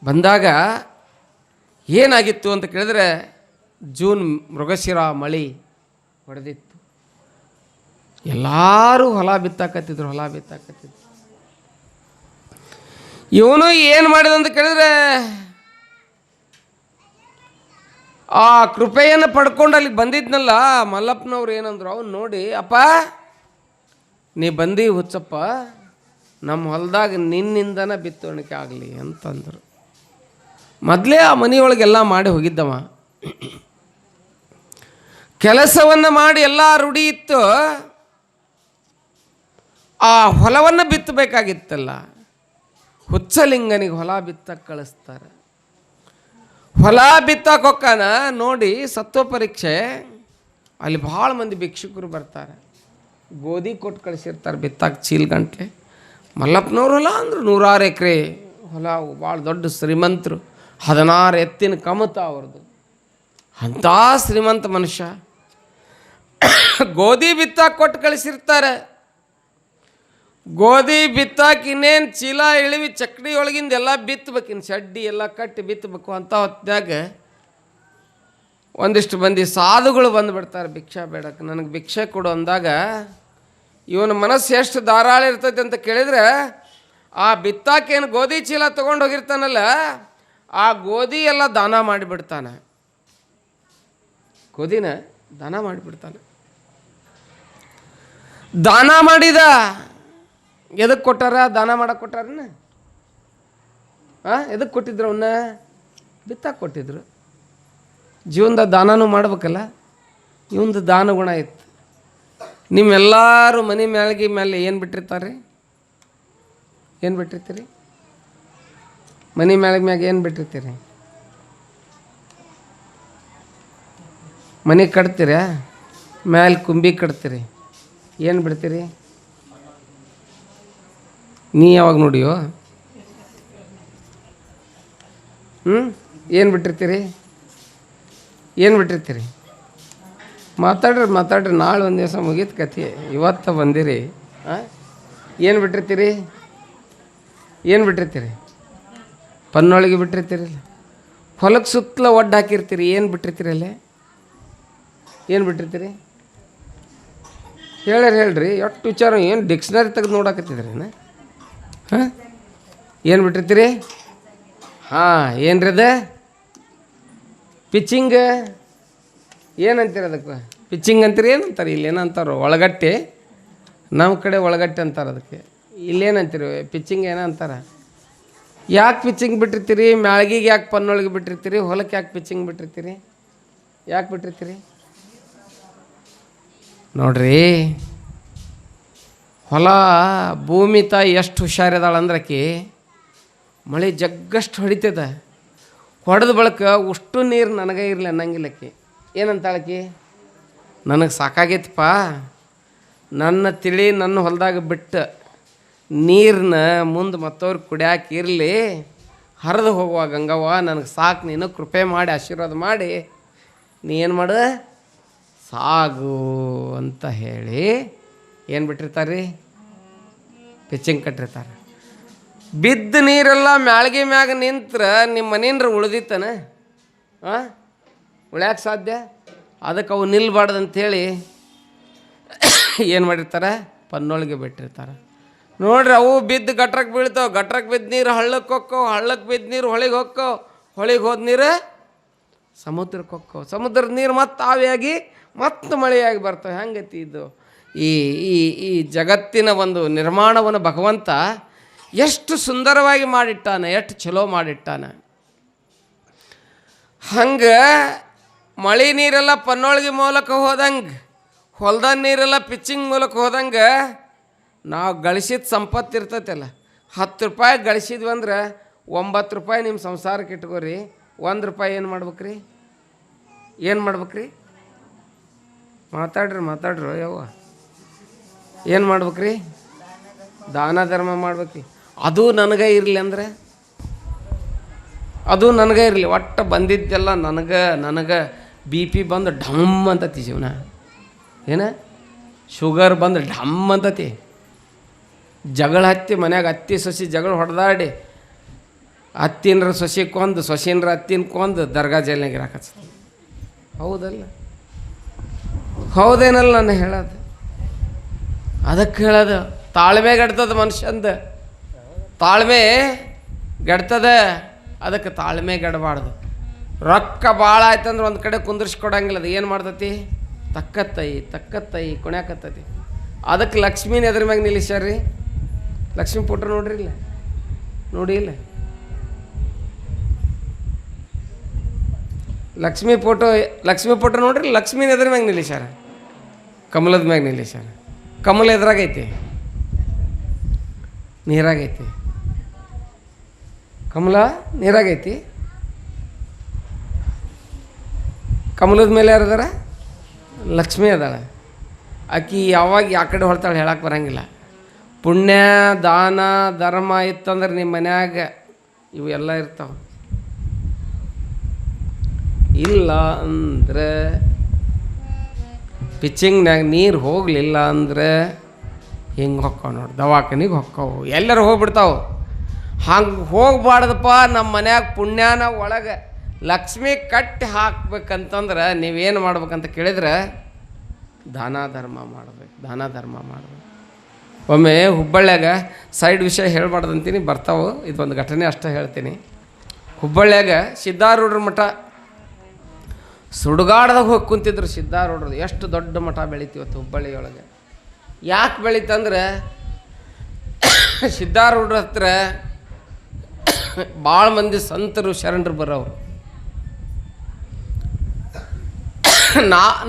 ಬಂದಾಗ ಏನಾಗಿತ್ತು ಅಂತ ಕೇಳಿದ್ರೆ, ಜೂನ್ ಮೃಗಶಿರ ಮಳೆ ಹೊಡೆದಿತ್ತು. ಎಲ್ಲರೂ ಹೊಲ ಬಿತ್ತಾಕತ್ತಿದ್ರು. ಇವನು ಏನು ಮಾಡಿದ ಅಂತ ಕೇಳಿದ್ರೆ, ಆ ಕೃಪೆಯನ್ನು ಪಡ್ಕೊಂಡು ಅಲ್ಲಿಗೆ ಬಂದಿದ್ನಲ್ಲ, ಮಲ್ಲಪ್ಪನವ್ರು ಏನಂದ್ರು, ಅವ್ನು ನೋಡಿ, ಅಪ್ಪ ನೀ ಬಂದಿ ಹುಚ್ಚಪ್ಪ, ನಮ್ಮ ಹೊಲದಾಗ ನಿನ್ನಿಂದನ ಬಿತ್ತೋಣಿಕೆ ಆಗಲಿ ಅಂತಂದರು. ಮೊದಲೇ ಆ ಮನೆಯೊಳಗೆಲ್ಲ ಮಾಡಿ ಹೋಗಿದ್ದವ. ಕೆಲಸವನ್ನು ಮಾಡಿ ಎಲ್ಲ ರೂಢಿ ಇತ್ತು. ಆ ಹೊಲವನ್ನು ಬಿತ್ತಬೇಕಾಗಿತ್ತಲ್ಲ, ಹುಚ್ಚಲಿಂಗನಿಗೆ ಹೊಲ ಬಿತ್ತಕ್ಕೆ ಕಳಿಸ್ತಾರೆ. ಹೊಲ ಬಿತ್ತಕ್ಕೆ ಹೊಕ್ಕಾನ ನೋಡಿ ಸತ್ವ ಪರೀಕ್ಷೆ. ಅಲ್ಲಿ ಭಾಳ ಮಂದಿ ಭಿಕ್ಷುಕರು ಬರ್ತಾರೆ, ಗೋಧಿ ಕೊಟ್ಟು ಕಳಿಸಿರ್ತಾರೆ ಬಿತ್ತಕ್ಕೆ ಚೀಲ ಗಂಟ್ಲೆ. ಮಲ್ಲಪ್ಪನವ್ರ ಹೊಲ ಅಂದ್ರೆ 100 ಎಕರೆ ಹೊಲ, ಭಾಳ ದೊಡ್ಡ ಶ್ರೀಮಂತರು. 16 ಎತ್ತಿನ ಕಮತ ಅವ್ರದ್ದು. ಅಂಥ ಶ್ರೀಮಂತ ಮನುಷ್ಯ ಗೋಧಿ ಬಿತ್ತಾಕ ಕೊಟ್ಟು ಕಳಿಸಿರ್ತಾರೆ. ಗೋಧಿ ಬಿತ್ತಾಕ ಇನ್ನೇನು ಚೀಲ ಇಳಿವಿ ಚಕ್ಡಿ ಒಳಗಿಂದ ಎಲ್ಲ ಬಿತ್ತಬೇಕು, ಇನ್ನು ಚಡ್ಡಿ ಎಲ್ಲ ಕಟ್ಟಿ ಬಿತ್ತಬೇಕು ಅಂತ ಹೊತ್ತಾಗ ಒಂದಿಷ್ಟು ಮಂದಿ ಸಾಧುಗಳು ಬಂದುಬಿಡ್ತಾರೆ ಭಿಕ್ಷಾ ಬೇಡಕ್ಕೆ. ನನಗೆ ಭಿಕ್ಷೆ ಕೊಡು ಅಂದಾಗ ಇವನ ಮನಸ್ಸು ಎಷ್ಟು ಧಾರಾಳ ಇರ್ತೈತೆ ಅಂತ ಕೇಳಿದರೆ, ಆ ಬಿತ್ತಾಕೇನು ಗೋಧಿ ಚೀಲ ತೊಗೊಂಡು ಹೋಗಿರ್ತಾನಲ್ಲ, ಆ ಗೋಧಿ ಎಲ್ಲ ದಾನ ಮಾಡಿಬಿಡ್ತಾನೆ. ಗೋಧಿನ ದಾನ ಮಾಡಿಬಿಡ್ತಾನೆ. ದಾನ ಮಾಡಿದ ಎದಕ್ಕೆ ಕೊಟ್ಟಾರ? ದಾನ ಮಾಡಕ್ಕೆ ಕೊಟ್ಟಾರನ? ಎದಕ್ಕೆ ಕೊಟ್ಟಿದ್ರು? ಅವನ್ನ ಬಿತ್ತಾಕ ಕೊಟ್ಟಿದ್ರು. ಜೀವನದ ದಾನನೂ ಮಾಡ್ಬೇಕಲ್ಲ. ಇವಂದು ದಾನ ಗುಣ ಇತ್ತು. ನಿಮ್ಮೆಲ್ಲರೂ ಮನೆ ಮ್ಯಾಲ್ಗೆ ಮೇಲೆ ಏನು ಬಿಟ್ಟಿರ್ತಾರೆ? ಏನು ಬಿಟ್ಟಿರ್ತೀರಿ? ಮನೆ ಮ್ಯಾಗ ಏನು ಬಿಟ್ಟಿರ್ತೀರಿ? ಮನೆ ಕಟ್ತೀರ, ಮ್ಯಾಲೆ ಕುಂಬಿ ಕಟ್ತೀರಿ, ಏನು ಬಿಡ್ತೀರಿ? ನೀ ಯಾವಾಗ ನೋಡಿಯೋ? ಏನು ಬಿಟ್ಟಿರ್ತೀರಿ? ಏನು ಬಿಟ್ಟಿರ್ತೀರಿ? ಮಾತಾಡ್ರಿ. ನಾಳೆ ಒಂದು ದಿವಸ ಮುಗೀತು ಕಥೆ, ಇವತ್ತು ಬಂದಿರಿ. ಏನು ಬಿಟ್ಟಿರ್ತೀರಿ? ಏನು ಬಿಟ್ಟಿರ್ತೀರಿ? ಪನ್ನೊಳಗೆ ಬಿಟ್ಟಿರ್ತೀರಿಲ್ಲ, ಹೊಲಕ್ಕೆ ಸುತ್ತಲ ಒಡ್ಡು ಹಾಕಿರ್ತೀರಿ. ಏನು ಬಿಟ್ಟಿರ್ತೀರಿ ಅಲ್ಲೇ? ಏನು ಬಿಟ್ಟಿರ್ತೀರಿ? ಹೇಳ್ರಿ ಎಷ್ಟು ವಿಚಾರ. ಏನು ಡಿಕ್ಷ್ನರಿ ತೆಗೆದು ನೋಡಾಕತ್ತಿದ್ರಿ? ಏನು ಬಿಟ್ಟಿರ್ತೀರಿ? ಏನ್ರಿ ಅದ? ಪಿಚ್ಚಿಂಗ್ ಏನಂತೀರಿ ಅದಕ್ಕೆ? ಪಿಚ್ಚಿಂಗ್ ಅಂತೀರಿ? ಏನಂತಾರೆ? ಇಲ್ಲಿ ಏನಂತಾರೋ ಒಳಗಟ್ಟೆ, ನಮ್ಮ ಕಡೆ ಒಳಗಟ್ಟೆ ಅಂತಾರೆ ಅದಕ್ಕೆ. ಇಲ್ಲೇನಂತೀರಿ? ಪಿಚ್ಚಿಂಗ್ ಏನೋ ಅಂತಾರೆ. ಯಾಕೆ ಪಿಚ್ಚಿಂಗ್ ಬಿಟ್ಟಿರ್ತೀರಿ? ಮ್ಯಾಳ್ಗಿಗೆ ಯಾಕೆ ಪನ್ನೊಳಗೆ ಬಿಟ್ಟಿರ್ತೀರಿ? ಹೊಲಕ್ಕೆ ಯಾಕೆ ಪಿಚ್ಚಿಂಗ್ ಬಿಟ್ಟಿರ್ತೀರಿ? ಯಾಕೆ ಬಿಟ್ಟಿರ್ತೀರಿ? ನೋಡ್ರಿ, ಹೊಲ ಭೂಮಿ ತಾಯಿ ಎಷ್ಟು ಹುಷಾರಿದಾಳಂದ್ರೆ ಆಕಿ ಮಳೆ ಜಗ್ಗಷ್ಟು ಹೊಡಿತದ. ಹೊಡೆದ ಬಳಿಕ ಉಷ್ಟು ನೀರು ನನಗೆ ಇರಲಿ ಅನ್ನಂಗಿಲ್ಲಕ್ಕಿ. ಏನಂತಾಳಕಿ? ನನಗೆ ಸಾಕಾಗೈತಪ್ಪ, ನನ್ನ ತಿಳಿ ನನ್ನ ಹೊಲದಾಗ ಬಿಟ್ಟು ನೀರನ್ನ ಮುಂದೆ ಮತ್ತವ್ರಿಗೆ ಕುಡಿಯಾಕೆ ಇರಲಿ, ಹರಿದು ಹೋಗುವ ಗಂಗವ್ವ, ನನಗೆ ಸಾಕು, ನೀನು ಕೃಪೆ ಮಾಡಿ ಆಶೀರ್ವಾದ ಮಾಡಿ ನೀ ಏನು ಮಾಡು, ಸಾಗು ಅಂತ ಹೇಳಿ ಏನು ಬಿಟ್ಟಿರ್ತಾರೆ ರೀ? ಪಿಚ್ಚಿಂಗ್ ಕಟ್ಟಿರ್ತಾರೆ. ಬಿದ್ದ ನೀರೆಲ್ಲ ಮ್ಯಾಳ್ಗೆ ಮ್ಯಾಗ ನಿಂತ್ರೆ ನಿಮ್ಮ ಮನೇನ್ರ ಉಳ್ದಿತ್ತಾನ? ಉಳ್ಯಾಕೆ ಸಾಧ್ಯ? ಅದಕ್ಕೆ ಅವು ನಿಲ್ಬಾರ್ದು ಅಂಥೇಳಿ ಏನು ಮಾಡಿರ್ತಾರೆ? ಪನ್ನೊಳಗೆ ಬಿಟ್ಟಿರ್ತಾರೆ. ನೋಡ್ರಿ, ಅವು ಬಿದ್ದು ಗಟ್ರಕ್ಕೆ ಬೀಳ್ತಾವೆ, ಗಟ್ರಕ್ಕೆ ಬಿದ್ದ ನೀರು ಹಳ್ಳಕ್ಕೆ ಹೊಕ್ಕವು, ಹಳ್ಳಕ್ಕೆ ಬಿದ್ದ ನೀರು ಹೊಳಿಗೆ ಹೊಕ್ಕವು, ಹೊಳಿಗೆ ಹೋದ ನೀರು ಸಮುದ್ರಕ್ಕೆ ಹೊಕ್ಕವು, ಸಮುದ್ರದ ನೀರು ಮತ್ತೆ ಆವಿಯಾಗಿ ಮತ್ತೆ ಮಳೆಯಾಗಿ ಬರ್ತವೆ. ಹೆಂಗೈತಿ ಇದು? ಈ ಈ ಈ ಜಗತ್ತಿನ ಒಂದು ನಿರ್ಮಾಣವನ್ನು ಭಗವಂತ ಎಷ್ಟು ಸುಂದರವಾಗಿ ಮಾಡಿಟ್ಟಾನೆ, ಎಷ್ಟು ಚಲೋ ಮಾಡಿಟ್ಟಾನೆ. ಹಂಗೆ ಮಳೆ ನೀರೆಲ್ಲ ಪನ್ನೊಳಗೆ ಮೂಲಕ ಹೋದಂಗೆ, ಹೊಲ್ದ ನೀರೆಲ್ಲ ಪಿಚ್ಚಿಂಗ್ ಮೂಲಕ ಹೋದಂಗೆ, ನಾವು ಗಳಿಸಿದ ಸಂಪತ್ತು ಇರ್ತೈತಲ್ಲ, 10 ರೂಪಾಯಿ ಗಳಿಸಿದ್ವಿ ಅಂದ್ರೆ 9 ರೂಪಾಯಿ ನಿಮ್ಮ ಸಂಸಾರಕ್ಕೆ ಇಟ್ಕೋರಿ, 1 ರೂಪಾಯಿ ಏನು ಮಾಡ್ಬೇಕ್ರಿ? ಏನು ಮಾಡ್ಬೇಕ್ರಿ? ಮಾತಾಡ್ರಿ ಯವ್ವ. ಏನು ಮಾಡ್ಬೇಕ್ರಿ? ದಾನ ಧರ್ಮ ಮಾಡ್ಬೇಕ್ರಿ. ಅದು ನನಗೆ ಇರಲಿ ಅಂದ್ರೆ, ಅದು ನನಗೆ ಇರಲಿ. ಒಟ್ಟು ಬಂದಿದ್ದೆಲ್ಲ ನನಗೆ BP ಬಂದು ಢಮ್ ಅಂತತಿ ಜೀವನ. ಏನ ಶುಗರ್ ಬಂದು ಢಮ್ ಅಂತತಿ. ಜಗಳ ಹತ್ತಿ ಮನ್ಯಾಗ ಅತ್ತಿ ಸೊಸಿ ಜಗಳ ಹೊಡೆದಾಡಿ, ಅತ್ತಿನರ ಸೊಸಿ ಕೊಂದು, ಸೊಸಿನರ ಅತ್ತಿನ ಕೊಂದು ದರ್ಗಾ ಜೈಲ್ನಾಗ ಇರಾಕತ್ತಿ. ಹೌದಲ್ಲ? ಹೌದೇನಲ್ಲ ನಾನು ಹೇಳೋದು? ಅದಕ್ಕೆ ಹೇಳೋದು, ತಾಳ್ಮೆ ಗಡ್ತದ ಮನುಷ್ಯಂದ, ತಾಳ್ಮೆ ಗಡ್ತದ. ಅದಕ್ಕೆ ತಾಳ್ಮೆ ಗಡಬಾರ್ದು. ರೊಕ್ಕ ಭಾಳ ಆಯ್ತಂದ್ರೆ ಒಂದು ಕಡೆ ಕುಂದರ್ಸ್ಕೊಡಂಗಿಲ್ಲ. ಅದು ಏನು ಮಾಡ್ತತಿ? ತಕ್ಕತ್ತೈ ಕುಣ್ಯಾಕತ್ತತಿ. ಅದಕ್ಕೆ ಲಕ್ಷ್ಮೀನ ಎದ್ರ ಮ್ಯಾಗ ನಿಲ್ಲಿಸ್ಯಾರ್ರಿ. ಲಕ್ಷ್ಮೀ ಪುಟ್ರ ನೋಡ್ರಿ ಇಲ್ಲ, ನೋಡಿ ಇಲ್ಲ, ಲಕ್ಷ್ಮೀ ಫೋಟೋ ನೋಡ್ರಿ, ಲಕ್ಷ್ಮೀನ ಎದ್ರ ಮ್ಯಾಗ ನಿಲ್ಲಿಸ್ಯಾರ, ಕಮಲದ ಮ್ಯಾಗ ನಿಲ್ಲಿಸ್ಯಾರ. ಕಮಲ ಎದ್ರಾಗೈತಿ, ನೀರಾಗೈತಿ. ಕಮಲ ನೀರಾಗೈತಿ, ಕಮಲದ ಮೇಲೆ ಯಾರದಾರ? ಲಕ್ಷ್ಮೀ ಅದಾಳ. ಆಕಿ ಯಾವಾಗ ಯಾ ಕಡೆ ಹೊಳ್ತಾಳೆ ಹೇಳಕ್ಕೆ ಬರಂಗಿಲ್ಲ. ಪುಣ್ಯ ದಾನ ಧರ್ಮ ಇತ್ತಂದ್ರೆ ನಿಮ್ಮ ಮನ್ಯಾಗ ಇವೆಲ್ಲ ಇರ್ತಾವೆ. ಇಲ್ಲ ಅಂದ್ರೆ ಪಿಚ್ಚಿಂಗ್ನಾಗ ನೀರು ಹೋಗಲಿಲ್ಲ ಅಂದ್ರೆ ಹಿಂಗೆ ಹೊಕ್ಕಾವ ನೋಡಿ, ದವಾಖಾನಿಗೆ ಹೊಕ್ಕಾವು, ಎಲ್ಲರೂ ಹೋಗ್ಬಿಡ್ತಾವೆ. ಹಂಗೆ ಹೋಗ್ಬಾರ್ದಪ್ಪ. ನಮ್ಮ ಮನ್ಯಾಗ ಪುಣ್ಯನ ಒಳಗೆ ಲಕ್ಷ್ಮಿ ಕಟ್ಟಿ ಹಾಕ್ಬೇಕಂತಂದ್ರೆ ನೀವೇನು ಮಾಡ್ಬೇಕಂತ ಕೇಳಿದ್ರೆ ದಾನ ಧರ್ಮ ಮಾಡಬೇಕು. ಒಮ್ಮೆ ಹುಬ್ಬಳ್ಳಿಯಾಗ ಸೈಡ್ ವಿಷಯ ಹೇಳ್ಬಾರ್ದಂತೀನಿ, ಬರ್ತಾವೆ. ಇದೊಂದು ಘಟನೆ ಅಷ್ಟೇ ಹೇಳ್ತೀನಿ. ಹುಬ್ಬಳ್ಳಿಯಾಗ ಸಿದ್ಧಾರೂಢರ ಮಠ ಸುಡುಗಾಡ್ದಾಗ ಹೋಗಿ ಕುಂತಿದ್ರು. ಸಿದ್ಧಾರೂಢರದು ಎಷ್ಟು ದೊಡ್ಡ ಮಠ ಬೆಳಿತೀವತ್ತು ಹುಬ್ಬಳ್ಳಿಯೊಳಗೆ. ಯಾಕೆ ಬೆಳೀತಂದ್ರೆ ಸಿದ್ಧಾರೂಢರ ಹತ್ರ ಭಾಳ ಮಂದಿ ಸಂತರು ಶರಣರು ಬರೋರು.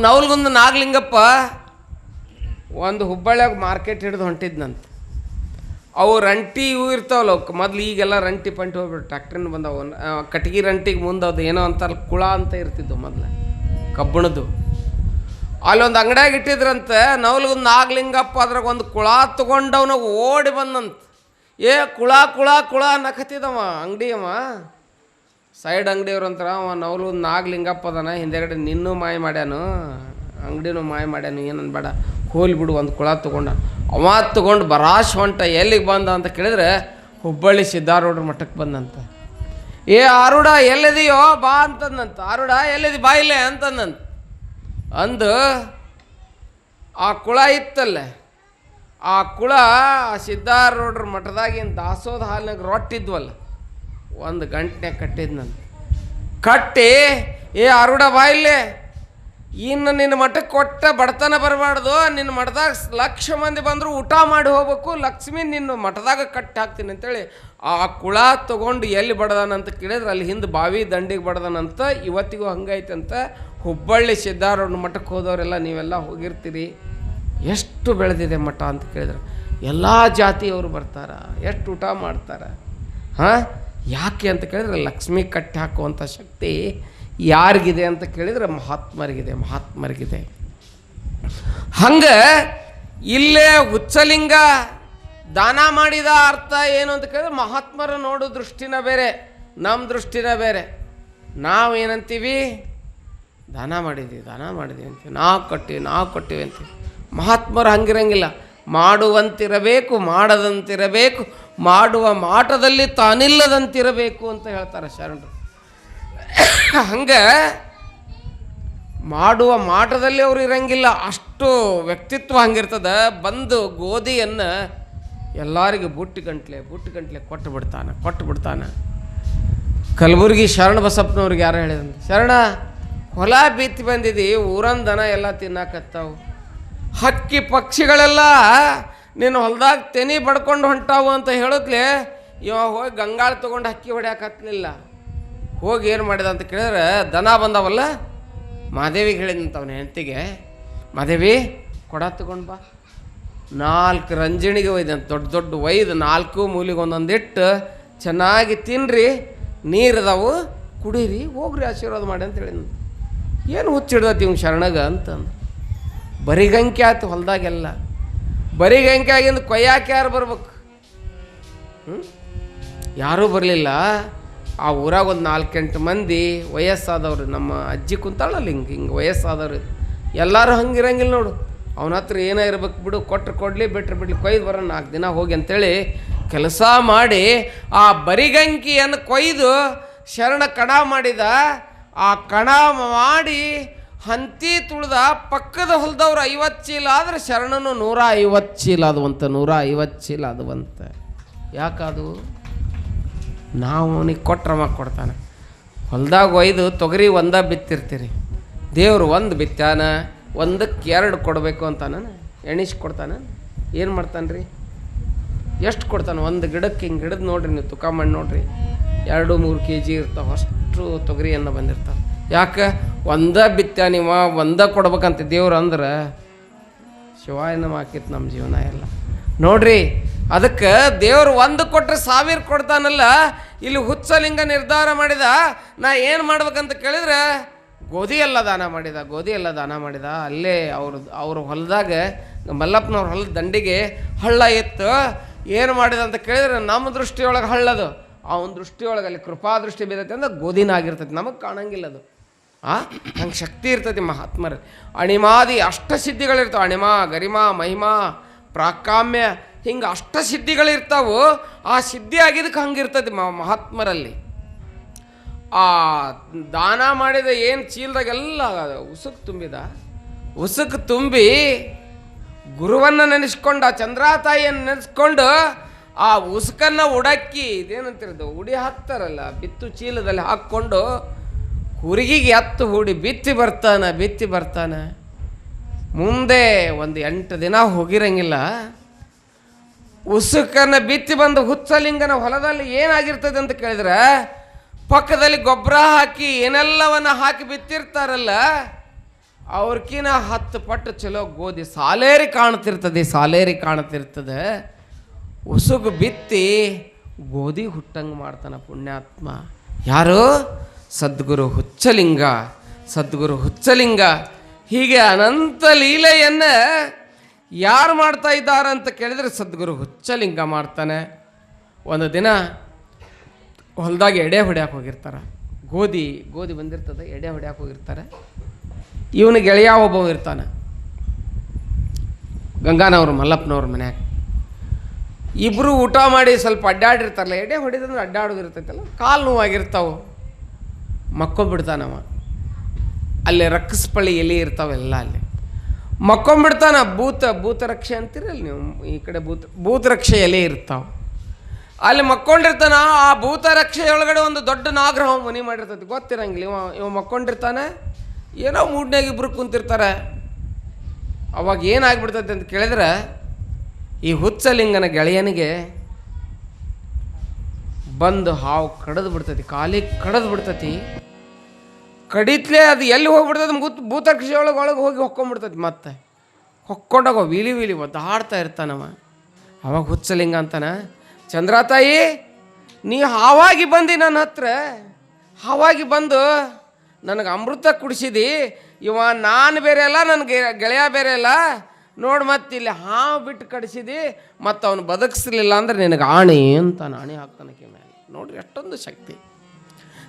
ನವಲ್ಗುಂದ ನಾಗಲಿಂಗಪ್ಪ ಒಂದು ಹುಬ್ಬಳ್ಳಿಯಾಗ ಮಾರ್ಕೆಟ್ ಹಿಡಿದು ಹೊಂಟಿದ್ನಂತ. ಅವು ರಂಟಿ ಇವು ಇರ್ತಾವಲ್ಲ, ಮೊದ್ಲು ಈಗೆಲ್ಲ ರಂಟಿ ಪಂಟಿ ಹೋಗ್ಬಿಟ್ಟು ಟ್ಯಾಕ್ಟ್ರಿನ ಬಂದವು. ಕಟ್ಗೆ ರಂಟಿಗೆ ಮುಂದೆ ಅದು ಏನೋ ಅಂತಾರೆ ಕುಳ ಅಂತ ಇರ್ತಿದ್ವು ಮೊದಲು, ಕಬ್ಬಣದ್ದು. ಅಲ್ಲೊಂದು ಅಂಗಡಿಯಾಗ ಇಟ್ಟಿದ್ರಂತೆ. ನವಲ್ಗುಂದ ನಾಗಲಿಂಗಪ್ಪ ಅದ್ರಾಗ ಒಂದು ಕುಳ ತೊಗೊಂಡವನ ಓಡಿ ಬಂದಂತ. ಕುಳ ನಕತ್ತಿದವ ಅಂಗಡಿಯವ. ಸೈಡ್ ಅಂಗಡಿಯವ್ರು ಅಂತಾರ, ಅವ ನವಲ್ಗುಂದ ನಾಗಲಿಂಗಪ್ಪ ಅದಾನ, ಹಿಂದೆಗಡೆ ನಿನ್ನೂ ಮಾಯ ಮಾಡ್ಯಾನು, ಅಂಗಡಿನೂ ಮಾಯ ಮಾಡ್ಯಾನು, ಏನನ್ನು ಬೇಡ ಹೋಲಿ ಬಿಡು. ಒಂದು ಕುಳ ತೊಗೊಂಡ ಅವ ತೊಗೊಂಡು ಬರಾಶ್ ಹೊಂಟ. ಎಲ್ಲಿಗೆ ಬಂದ ಅಂತ ಕೇಳಿದ್ರೆ ಹುಬ್ಬಳ್ಳಿ ಸಿದ್ಧಾರೂಢರ ಮಠಕ್ಕೆ ಬಂದಂತ. ಆರುಡ ಎಲ್ಲಿದೆಯೋ ಬಾ ಅಂತಂದಂತ. ಆರುಡ ಎಲ್ಲಿದೆ ಬಾ ಇಲ್ಲೇ ಅಂತಂದಂತ. ಅಂದು ಆ ಕುಳ ಇತ್ತಲ್ಲ, ಆ ಕುಳ ಸಿದ್ಧಾರೂಢರ ಮಠದಾಗಿನ ದಾಸೋದ ಹಾಲಿನಾಗ ರೊಟ್ಟಿದ್ವಲ್ಲ, ಒಂದು ಗಂಟೆನಾಗ ಕಟ್ಟಿದ್ನಂತ. ಕಟ್ಟಿ ಆರುಡ ಬಾ ಇಲ್ಲೇ, ಇನ್ನು ನಿನ್ನ ಮಠಕ್ಕೆ ಕೊಟ್ಟ ಬಡತನ ಬರಬಾರ್ದು, ನಿನ್ನ ಮಠದಾಗ ಲಕ್ಷ ಮಂದಿ ಬಂದರೂ ಊಟ ಮಾಡಿ ಹೋಗ್ಬೇಕು, ಲಕ್ಷ್ಮಿ ನಿನ್ನ ಮಠದಾಗ ಕಟ್ಟಿ ಹಾಕ್ತೀನಿ ಅಂತೇಳಿ ಆ ಕುಳ ತೊಗೊಂಡು ಎಲ್ಲಿ ಬಡ್ದಾನಂತ ಕೇಳಿದ್ರೆ ಅಲ್ಲಿ ಹಿಂದೆ ಬಾವಿ ದಂಡಿಗೆ ಬಡ್ದಾನಂತ. ಇವತ್ತಿಗೂ ಹಂಗೈತಂತ. ಹುಬ್ಬಳ್ಳಿ ಸಿದ್ಧಾರೂಢ ಮಠಕ್ಕೆ ಹೋದವರೆಲ್ಲ ನೀವೆಲ್ಲ ಹೋಗಿರ್ತೀರಿ. ಎಷ್ಟು ಬೆಳೆದಿದೆ ಮಠ ಅಂತ ಕೇಳಿದ್ರೆ ಎಲ್ಲ ಜಾತಿಯವರು ಬರ್ತಾರೆ, ಎಷ್ಟು ಊಟ ಮಾಡ್ತಾರೆ. ಯಾಕೆ ಅಂತ ಕೇಳಿದ್ರೆ ಲಕ್ಷ್ಮಿ ಕಟ್ಟಿ ಹಾಕುವಂಥ ಶಕ್ತಿ ಯಾರಿಗಿದೆ ಅಂತ ಕೇಳಿದರೆ ಮಹಾತ್ಮರಿಗಿದೆ. ಹಂಗೆ ಇಲ್ಲೇ ಹುಚ್ಚಲಿಂಗ ದಾನ ಮಾಡಿದ ಅರ್ಥ ಏನು ಅಂತ ಕೇಳಿದ್ರೆ ಮಹಾತ್ಮರ ನೋಡೋ ದೃಷ್ಟಿನ ಬೇರೆ, ನಮ್ಮ ದೃಷ್ಟಿನ ಬೇರೆ. ನಾವೇನಂತೀವಿ? ದಾನ ಮಾಡಿದ್ದೀವಿ ಅಂತೀವಿ, ನಾವು ಕೊಟ್ಟಿವಿ ಅಂತೀವಿ. ಮಹಾತ್ಮರು ಹಂಗಿರಂಗಿಲ್ಲ. ಮಾಡುವಂತಿರಬೇಕು, ಮಾಡದಂತಿರಬೇಕು, ಮಾಡುವ ಮಾಟದಲ್ಲಿ ತಾನಿಲ್ಲದಂತಿರಬೇಕು ಅಂತ ಹೇಳ್ತಾರೆ ಶರಣರು. ಹಂಗೆ ಮಾಡುವ ಮಾಟದಲ್ಲಿ ಅವರು ಇರಂಗಿಲ್ಲ, ಅಷ್ಟು ವ್ಯಕ್ತಿತ್ವ ಹಂಗಿರ್ತದೆ. ಬಂದು ಗೋಧಿಯನ್ನು ಎಲ್ಲರಿಗೂ ಬುಟ್ಟಿ ಗಂಟ್ಲೆ ಕೊಟ್ಟು ಬಿಡ್ತಾನೆ. ಕಲಬುರ್ಗಿ ಶರಣ ಬಸಪ್ಪನವ್ರಿಗೆ ಯಾರು ಹೇಳಿದಂತೆ, ಶರಣ ಹೊಲ ಬಿತ್ತಿ ಬಂದಿದ್ದು, ಊರನ್ ದನ ಎಲ್ಲ ತಿನ್ನಾಕತ್ತಾವು, ಹಕ್ಕಿ ಪಕ್ಷಿಗಳೆಲ್ಲ ನೀನು ಹೊಲದಾಗ ತೆನಿ ಬಡ್ಕೊಂಡು ಹೊಂಟಾವು ಅಂತ ಹೇಳಿದ್ಲೆ ಇವ ಹೋಗಿ ಗಂಗಾಳ ತೊಗೊಂಡು ಹಕ್ಕಿ ಹೊಡ್ಯಾಕತ್ತಲಿಲ್ಲ. ಹೋಗಿ ಏನು ಮಾಡಿದ ಅಂತ ಕೇಳಿದ್ರೆ ದನ ಬಂದವಲ್ಲ, ಮಾದೇವಿಗೆ ಹೇಳಿದಂತ ಅವನ ಹೆಂಡತಿಗೆ, ಮಾದೇವಿ ಕೊಡ ತಗೊಂಡು ಬಾ, 4 ರಂಜಣಿಗೆ ಒಯ್ದಂತ, ದೊಡ್ಡ ಒಯ್ದು 4 ಮೂಲಿಗೆ ಒಂದೊಂದಿಟ್ಟು ಚೆನ್ನಾಗಿ ತಿನ್ನಿರಿ, ನೀರದಾವು ಕುಡೀರಿ, ಹೋಗ್ರಿ ಆಶೀರ್ವಾದ ಮಾಡಿ ಅಂತ ಹೇಳಿದಂತ. ಏನು ಹುಚ್ಚಿಡ್ದತಿ ಇವ್ನು ಶರಣಗ ಅಂತಂದು. ಬರಿಗಂಕೆ ಆಯ್ತು ಹೊಲದಾಗೆಲ್ಲ. ಬರಿಗಂಕೆ ಆಗಿಂದ ಕೊಯ್ಯಾಕೆ ಯಾರು ಬರ್ಬೇಕು? ಯಾರೂ ಬರಲಿಲ್ಲ. ಆ ಊರಾಗ ಒಂದು 4-8 ಮಂದಿ ವಯಸ್ಸಾದವ್ರು, ನಮ್ಮ ಅಜ್ಜಿ ಕುಂತಾಳಲ್ಲ ಹಿಂಗೆ ವಯಸ್ಸಾದವ್ರು, ಎಲ್ಲರೂ ಹಂಗಿರಂಗಿಲ್ಲ ನೋಡು. ಅವನ ಹತ್ರ ಏನೋ ಇರ್ಬೇಕು ಬಿಡು, ಕೊಡಲಿ ಬಿಡ್ಲಿ, ಕೊಯ್ದು ಬರೋ 4 ದಿನ ಹೋಗಿ ಅಂಥೇಳಿ ಕೆಲಸ ಮಾಡಿ ಆ ಬರಿಗಂಕಿಯನ್ನು ಕೊಯ್ದು ಶರಣ ಕಣ ಮಾಡಿದ. ಆ ಕಣ ಮಾಡಿ ಹಂತಿ ತುಳಿದ. ಪಕ್ಕದ ಹೊಲದವ್ರು 50 ಚೀಲ ಆದರೆ ಶರಣನು 150 ಚೀಲ ಅದುವಂತ, 150 ಚೀಲ ಅದುವಂತ. ಯಾಕದು? ನಾವು ಅವನಿಗೆ ಕೊಟ್ರ ಕೊಡ್ತಾನೆ. ಹೊಲ್ದಾಗ ಒಯ್ದು ತೊಗರಿ ಒಂದ ಬಿತ್ತಿರ್ತೀರಿ, ದೇವ್ರು 1 ಬಿತ್ತಾನ, 1ಕ್ಕೆ 2 ಕೊಡಬೇಕು ಅಂತಾನ, ಎಣಿಸಿ ಕೊಡ್ತಾನೆ. ಏನು ಮಾಡ್ತಾನೆ ರೀ? ಎಷ್ಟು ಕೊಡ್ತಾನೆ? 1 ಗಿಡಕ್ಕೆ ಹಿಂಗೆ ಹಿಡಿದು ನೋಡ್ರಿ, ನೀವು ತೂಕ ಮಾಡಿ ನೋಡ್ರಿ, 2-3 kg ಇರ್ತಾವೆ, ಅಷ್ಟು ತೊಗರಿಯನ್ನು ಬಂದಿರ್ತಾವೆ. ಯಾಕೆ ಒಂದ ಬಿತ್ತ ನೀವು ಒಂದ ಕೊಡ್ಬೇಕಂತ ದೇವ್ರು ಅಂದ್ರೆ ಶಿವಾಯನ ಹಾಕಿತ್ತು ನಮ್ಮ ಜೀವನ ಎಲ್ಲ ನೋಡ್ರಿ. ಅದಕ್ಕೆ ದೇವ್ರು ಒಂದು ಕೊಟ್ಟರೆ 1000 ಕೊಡ್ತಾನಲ್ಲ. ಇಲ್ಲಿ ಹುಚ್ಚಲಿಂಗ ನಿರ್ಧಾರ ಮಾಡಿದ, ನಾ ಏನು ಮಾಡ್ಬೇಕಂತ ಕೇಳಿದ್ರೆ ಗೋಧಿ ಎಲ್ಲ ದಾನ ಮಾಡಿದ. ಅಲ್ಲೇ ಅವ್ರ ಹೊಲದಾಗ ಮಲ್ಲಪ್ಪನವ್ರ ಹೊಲದ ದಂಡಿಗೆ ಹಳ್ಳ ಇತ್ತು. ಏನು ಮಾಡಿದ ಅಂತ ಕೇಳಿದ್ರೆ ನಮ್ಮ ದೃಷ್ಟಿಯೊಳಗೆ ಹಳ್ಳದು, ಅವನ ದೃಷ್ಟಿಯೊಳಗೆ ಅಲ್ಲಿ ಕೃಪಾ ದೃಷ್ಟಿ ಬಿದ್ದೈತೆ ಅಂದ್ರೆ ಗೋಧಿನ ಆಗಿರ್ತೈತಿ, ನಮಗೆ ಕಾಣಂಗಿಲ್ಲ ಅದು. ಹಂಗೆ ಶಕ್ತಿ ಇರ್ತೈತಿ ಮಹಾತ್ಮರ. ಅಣಿಮಾದಿ ಅಷ್ಟಸಿದ್ಧಿಗಳಿರ್ತಾವೆ, ಅಣಿಮ ಗರಿಮಾ ಮಹಿಮಾ ಪ್ರಾಕಾಮ್ಯ ಹಿಂಗೆ ಅಷ್ಟಸಿದ್ಧಿಗಳಿರ್ತಾವು. ಆ ಸಿದ್ಧಿ ಆಗಿದ್ದಕ್ಕೆ ಹಂಗಿರ್ತೈತಿ ಮಹಾತ್ಮರಲ್ಲಿ. ಆ ದಾನ ಮಾಡಿದ ಏನು ಚೀಲದಾಗೆಲ್ಲ ಉಸುಕು ತುಂಬಿ ಗುರುವನ್ನು ನೆನೆಸ್ಕೊಂಡು, ಆ ಚಂದ್ರಾತಾಯಿಯನ್ನು ನೆನೆಸ್ಕೊಂಡು ಆ ಉಸುಕನ್ನು ಉಡಕ್ಕಿ ಇದೇನಂತಿರೋದು ಉಡಿ ಹಾಕ್ತಾರಲ್ಲ, ಬಿತ್ತು ಚೀಲದಲ್ಲಿ ಹಾಕ್ಕೊಂಡು ಹುರಿಗಿಗೆ ಹತ್ತು ಹೂಡಿ ಬಿತ್ತಿ ಬರ್ತಾನೆ. ಮುಂದೆ ಒಂದು 8 ದಿನ ಹೋಗಿರಂಗಿಲ್ಲ. ಉಸುಕನ್ನು ಬಿತ್ತಿ ಬಂದು ಹುಚ್ಚಲಿಂಗನ ಹೊಲದಲ್ಲಿ ಏನಾಗಿರ್ತದೆ ಅಂತ ಕೇಳಿದ್ರೆ, ಪಕ್ಕದಲ್ಲಿ ಗೊಬ್ಬರ ಹಾಕಿ ಏನೆಲ್ಲವನ್ನ ಹಾಕಿ ಬಿತ್ತಿರ್ತಾರಲ್ಲ, ಅವ್ರಕಿನ 10 ಪಟ್ಟು ಚಲೋ ಗೋಧಿ ಸಾಲೇರಿ ಕಾಣ್ತಿರ್ತದೆ. ಉಸುಗು ಬಿತ್ತಿ ಗೋಧಿ ಹುಟ್ಟಂಗೆ ಮಾಡ್ತಾನೆ ಪುಣ್ಯಾತ್ಮ. ಯಾರು? ಸದ್ಗುರು ಹುಚ್ಚಲಿಂಗ. ಹೀಗೆ ಅನಂತ ಲೀಲೆಯನ್ನು ಯಾರು ಮಾಡ್ತಾ ಇದ್ದಾರೆ ಅಂತ ಕೇಳಿದರೆ ಸದ್ಗುರು ಹುಚ್ಚಲಿಂಗ ಮಾಡ್ತಾನೆ. ಒಂದು ದಿನ ಹೊಲದಾಗ ಎಡೆ ಹೊಡ್ಯಾಕೆ ಹೋಗಿರ್ತಾರೆ. ಗೋಧಿ ಬಂದಿರ್ತದೆ, ಎಡೆ ಹೊಡ್ಯಾಕೆ ಹೋಗಿರ್ತಾರೆ. ಇವನು ಗೆಳೆಯ ಒಬ್ಬ ಇರ್ತಾನೆ, ಗಂಗಾನವ್ರು ಮಲ್ಲಪ್ಪನವ್ರ ಮನ್ಯಾಗ. ಇಬ್ಬರು ಊಟ ಮಾಡಿ ಸ್ವಲ್ಪ ಅಡ್ಡಾಡಿರ್ತಾರಲ್ಲ, ಎಡೆ ಹೊಡಿದಂದ್ರೆ ಅಡ್ಡಾಡೋದಿರ್ತೈತಲ್ಲ, ಕಾಲು ನೋವಾಗಿರ್ತಾವೆ. ಮಕ್ಕೊಂಬಿಡ್ತಾನವ. ಅಲ್ಲಿ ರಕ್ಕಸ್ಪಳ್ಳಿ ಎಲೆ ಇರ್ತಾವೆಲ್ಲ, ಅಲ್ಲಿ ಮಕ್ಕೊಂಬಿಡ್ತಾನ. ಭೂತ ರಕ್ಷೆ ಅಂತೀರಲ್ಲ ನೀವು, ಈ ಕಡೆ ಭೂತ ರಕ್ಷೆ ಎಲೆ ಇರ್ತಾವೆ, ಅಲ್ಲಿ ಮಕ್ಕೊಂಡಿರ್ತಾನ. ಆ ಭೂತ ರಕ್ಷೆಯೊಳಗಡೆ ಒಂದು ದೊಡ್ಡ ನಾಗರಹ ಮನೆ ಮಾಡಿರ್ತೈತಿ, ಗೊತ್ತಿರಂಗಿಲ್ಲ. ಇವ ಮಕ್ಕೊಂಡಿರ್ತಾನೆ, ಏನೋ ಮೂಡ್ನಾಗ ಇಬ್ರು ಕುಂತಿರ್ತಾರೆ. ಅವಾಗ ಏನಾಗ್ಬಿಡ್ತೈತಿ ಅಂತ ಕೇಳಿದ್ರೆ, ಈ ಹುಚ್ಚಲಿಂಗನ ಗೆಳೆಯನಿಗೆ ಬಂದು ಹಾವು ಕಡಿದು ಬಿಡ್ತೈತಿ, ಕಾಲಿಗೆ ಕಡಿದು ಬಿಡ್ತೈತಿ. ಕಡಿತ್ಲೆ ಅದು ಎಲ್ಲಿ ಹೋಗ್ಬಿಡ್ತೈತಿ, ಭೂತರಕ್ಷೆ ಒಳಗೆ ಹೋಗಿ ಹೊಕ್ಕೊಂಡ್ಬಿಡ್ತೈತಿ. ಮತ್ತೆ ಹೊಕ್ಕೊಂಡಾಗ ವಿಲಿ ಒದ್ದಾಡ್ತಾ ಇರ್ತಾನವ. ಅವಾಗ ಹುಚ್ಚಲಿಂಗ ಅಂತಾನ, ಚಂದ್ರಾತಾಯಿ ನೀ ಹಾವಾಗಿ ಬಂದು ನನ್ನ ಹತ್ರ, ಹಾವಾಗಿ ಬಂದು ನನಗೆ ಅಮೃತ ಕುಡಿಸಿದಿ. ನಾನು ಬೇರೆ ಅಲ್ಲ, ನನಗೆ ಗೆಳೆಯ ಬೇರೆ ಅಲ್ಲ ನೋಡಿ. ಮತ್ತೆ ಇಲ್ಲಿ ಹಾವು ಬಿಟ್ಟು ಕಡಿಸಿದಿ, ಮತ್ತು ಅವನು ಬದುಕಿಸ್ಲಿಲ್ಲ ಅಂದ್ರೆ ನಿನಗೆ ಆಣೆ ಅಂತಾನೆ. ಆಣೆ ಹಾಕ್ತಾನಕ್ಕೆ ಮೇಲೆ ನೋಡ್ರಿ ಎಷ್ಟೊಂದು ಶಕ್ತಿ.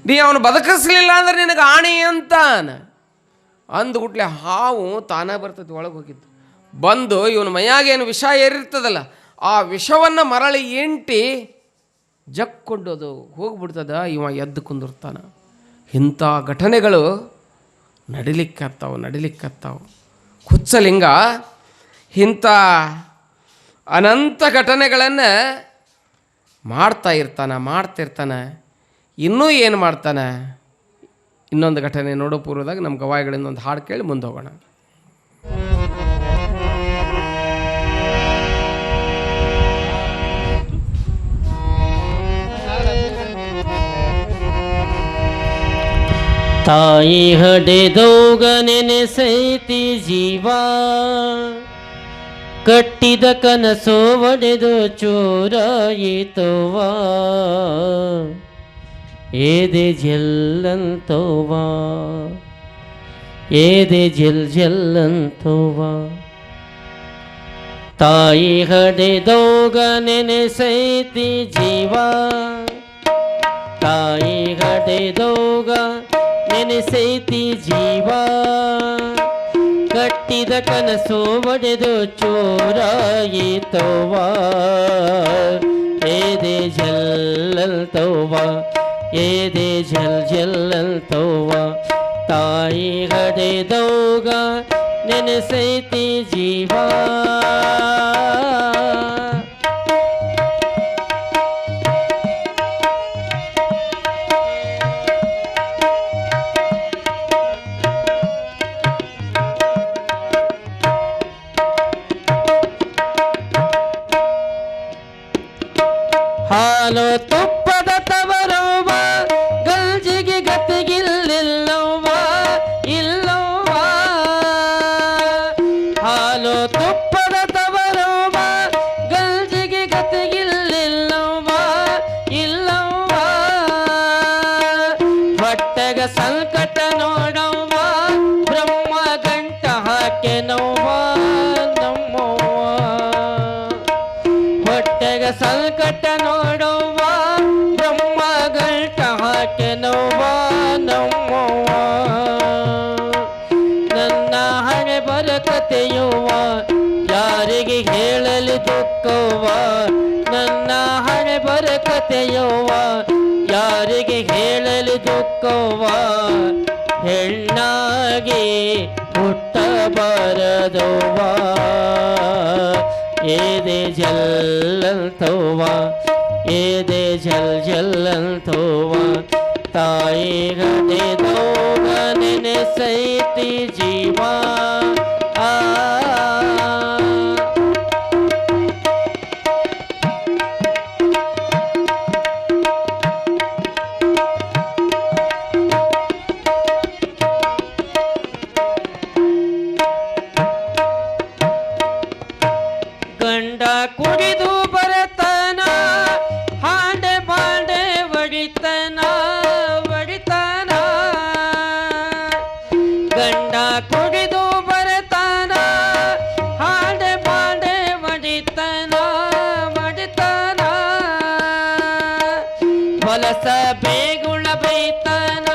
ನೀ ಅವನು ಬದುಕಿಸ್ಲಿಲ್ಲ ಅಂದ್ರೆ ನಿನಗೆ ಆಣೆ ಅಂತಾನ ಅಂದ್ಬಿಟ್ಲೆ ಹಾವು ತಾನೇ ಬರ್ತೈತಿ. ಒಳಗೆ ಹೋಗಿದ್ದು ಬಂದು ಇವನು ಮೈಯಾಗೇನು ವಿಷ ಏರಿರ್ತದಲ್ಲ, ಆ ವಿಷವನ್ನು ಮರಳಿ ಎಂಟಿ ಜಕ್ಕೊಂಡೋದು ಹೋಗ್ಬಿಡ್ತದ. ಇವ ಎದ್ದು ಕುಂದಿರ್ತಾನ. ಇಂಥ ಘಟನೆಗಳು ನಡಿಲಿಕ್ಕತ್ತಾವು. ಹುಚ್ಚಲಿಂಗ ಇಂಥ ಅನಂತ ಘಟನೆಗಳನ್ನು ಮಾಡ್ತಿರ್ತಾನೆ. ಇನ್ನೂ ಏನು ಮಾಡ್ತಾನೆ? ಇನ್ನೊಂದು ಘಟನೆ ನೋಡೋ ಪೂರ್ವದಾಗ ನಮ್ಮ ಗವಾಯಿಗಳಿಂದ ಒಂದು ಹಾಡು ಕೇಳಿ ಮುಂದೆ ಹೋಗೋಣ. ತಾಯಿ ಹಡೆದೋಗ ನೆನೆಸೈತಿ ಜೀವ, ಕಟ್ಟಿದ ಕನಸು ಒಡೆದು ಚೋರಾಯಿತೋವಾ, ಏದೆ ಜಲ್ಲಂತೋವಾ, ಏದೆ ಜಲ್ಲಂತೋವಾ. ತಾಯಿ ಹಡೆದೋಗ ನೆನೆಸೈತಿ ಜೀವ, ತಾಯಿ ಹಡೆದೋಗ ನೆನೆಸೈತಿ ಜೀವ, ಕಟ್ಟಿದ ಕನಸು ಒಡೆದು ಚೋರಾಯಿತೋವಾ, ಏದೆ ಜಲ್ಲಲ್ತೋವಾ, ಏದೆ ಜಲ್ಲಲ್ತೋವಾ. ತಾಯಿ ಹಡೆದೋಗ ನೆನೆಸೈತಿ ಜೀವ. ಹಾಲು ತುಪ್ಪದ ತವರವ್ವ, ಗಂಜಿಗೆ ಗತಿಗಿಲ್ಲಿಲ್ಲವ್ವ, ಯಾರಿಗೆ ಹೇಳಲಿ ದುಃಖವ ನನ್ನ ಹಣೆ ಬರಕತೆಯವ್ವ ಯಾರಿಗೆ ಹೇಳಲಿ ದುಃಖವ ಹೆಣ್ಣಾಗಿ ಹುಟ್ಟಬಾರದವ್ವ ಏದೆ ಜಲ್ಲಂತವ್ವ ಏದೆ ಜಲ್ ಜಲ್ಲಂತವ್ವ ತಾಯಿ ಗದೆದೋಗ ನೆನೆಸೈತಿ ಜೀವ ಗಂಡ ಕುಡಿದು ಬರತನ ಹಾಂಡೆ ಬಾಂಡೆ ಒಡಿತನ ಒಡಿತನ ಗಂಡ ಕುಡಿದು ಬರತನ ಹಾಂಡೆ ಬಾಂಡೆ ಒಡಿತನ ಒಡಿತನ ಹೊಲಸ ಬೇಗುಳ ಬೈತನ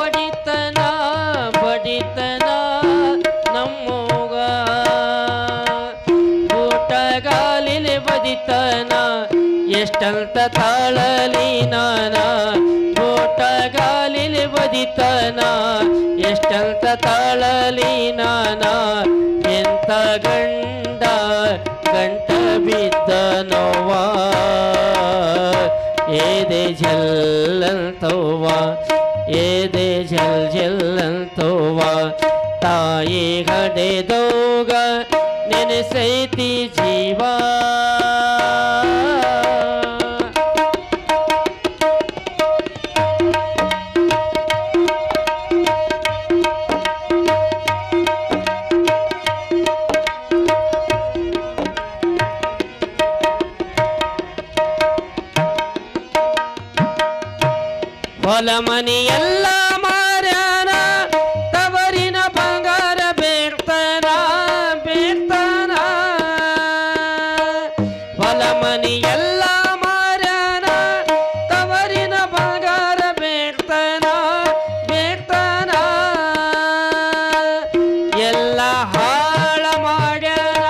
ಒಡಿತನ ಬಡಿತನ ನಮ್ಮೂಗ ಗಾಲಿಲೆ ಬದಿತನ ಎಷ್ಟಂತ ತಾಳಲಿ ನಾನ ಊಟ ಗಾಲಿಲೆ ಬದಿತನ ಎಷ್ಟಂತ ತಾಳಲಿ ನಾನ ಎಂತ ಗಂಡ ಗಂಟ ಬಿದ್ದ ನೋವ ಏದೆ ಜಲ್ಲಂತವ್ವ ಏದೆ ಜಲ್ ಜಲ್ಲಂತವ್ವ ತಾಯಿ ಗಡೆದೋಗ ನೆನೆಸೈತಿ ಜೀವ ಹೊಲ ಮನಿ ಎಲ್ಲ ಮಾರ್ಯಾನ ತವರಿನ ಬಂಗಾರ ಬೇಡ್ತಾನ ಬೇಡ್ತಾನ ಹೊಲ ಮನಿ ಎಲ್ಲ ಮಾರ್ಯಾನ ತವರಿನ ಬಂಗಾರ ಬೇಡ್ತಾನ ಬೇಡ್ತಾನ ಎಲ್ಲ ಹಾಳ ಮಾಡ್ಯಾನ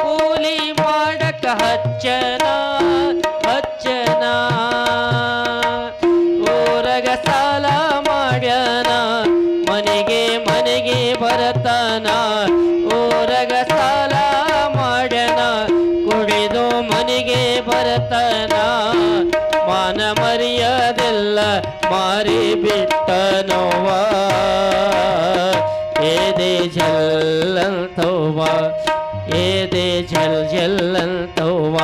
ಕೂಲಿ ಮಾಡಕ ಹಚ್ಚನ ಹಚ್ಚನ ಸಾಲ ಮಾಡ್ಯಾನ ಮನೆಗೆ ಮನೆಗೆ ಬರತಾನ ಊರಗ ಸಾಲ ಮಾಡ್ಯಾನ ಕುಡಿದು ಮನೆಗೆ ಬರತಾನ ಮಾನ ಮರ್ಯಾದೆಲ್ಲ ಮಾರಿ ಬಿಟ್ಟನವ್ವ ಏದೆ ಜಲ್ಲಂತವ್ವ ಏದೆ ಜಲ್ ಜಲ್ಲಂತವ್ವ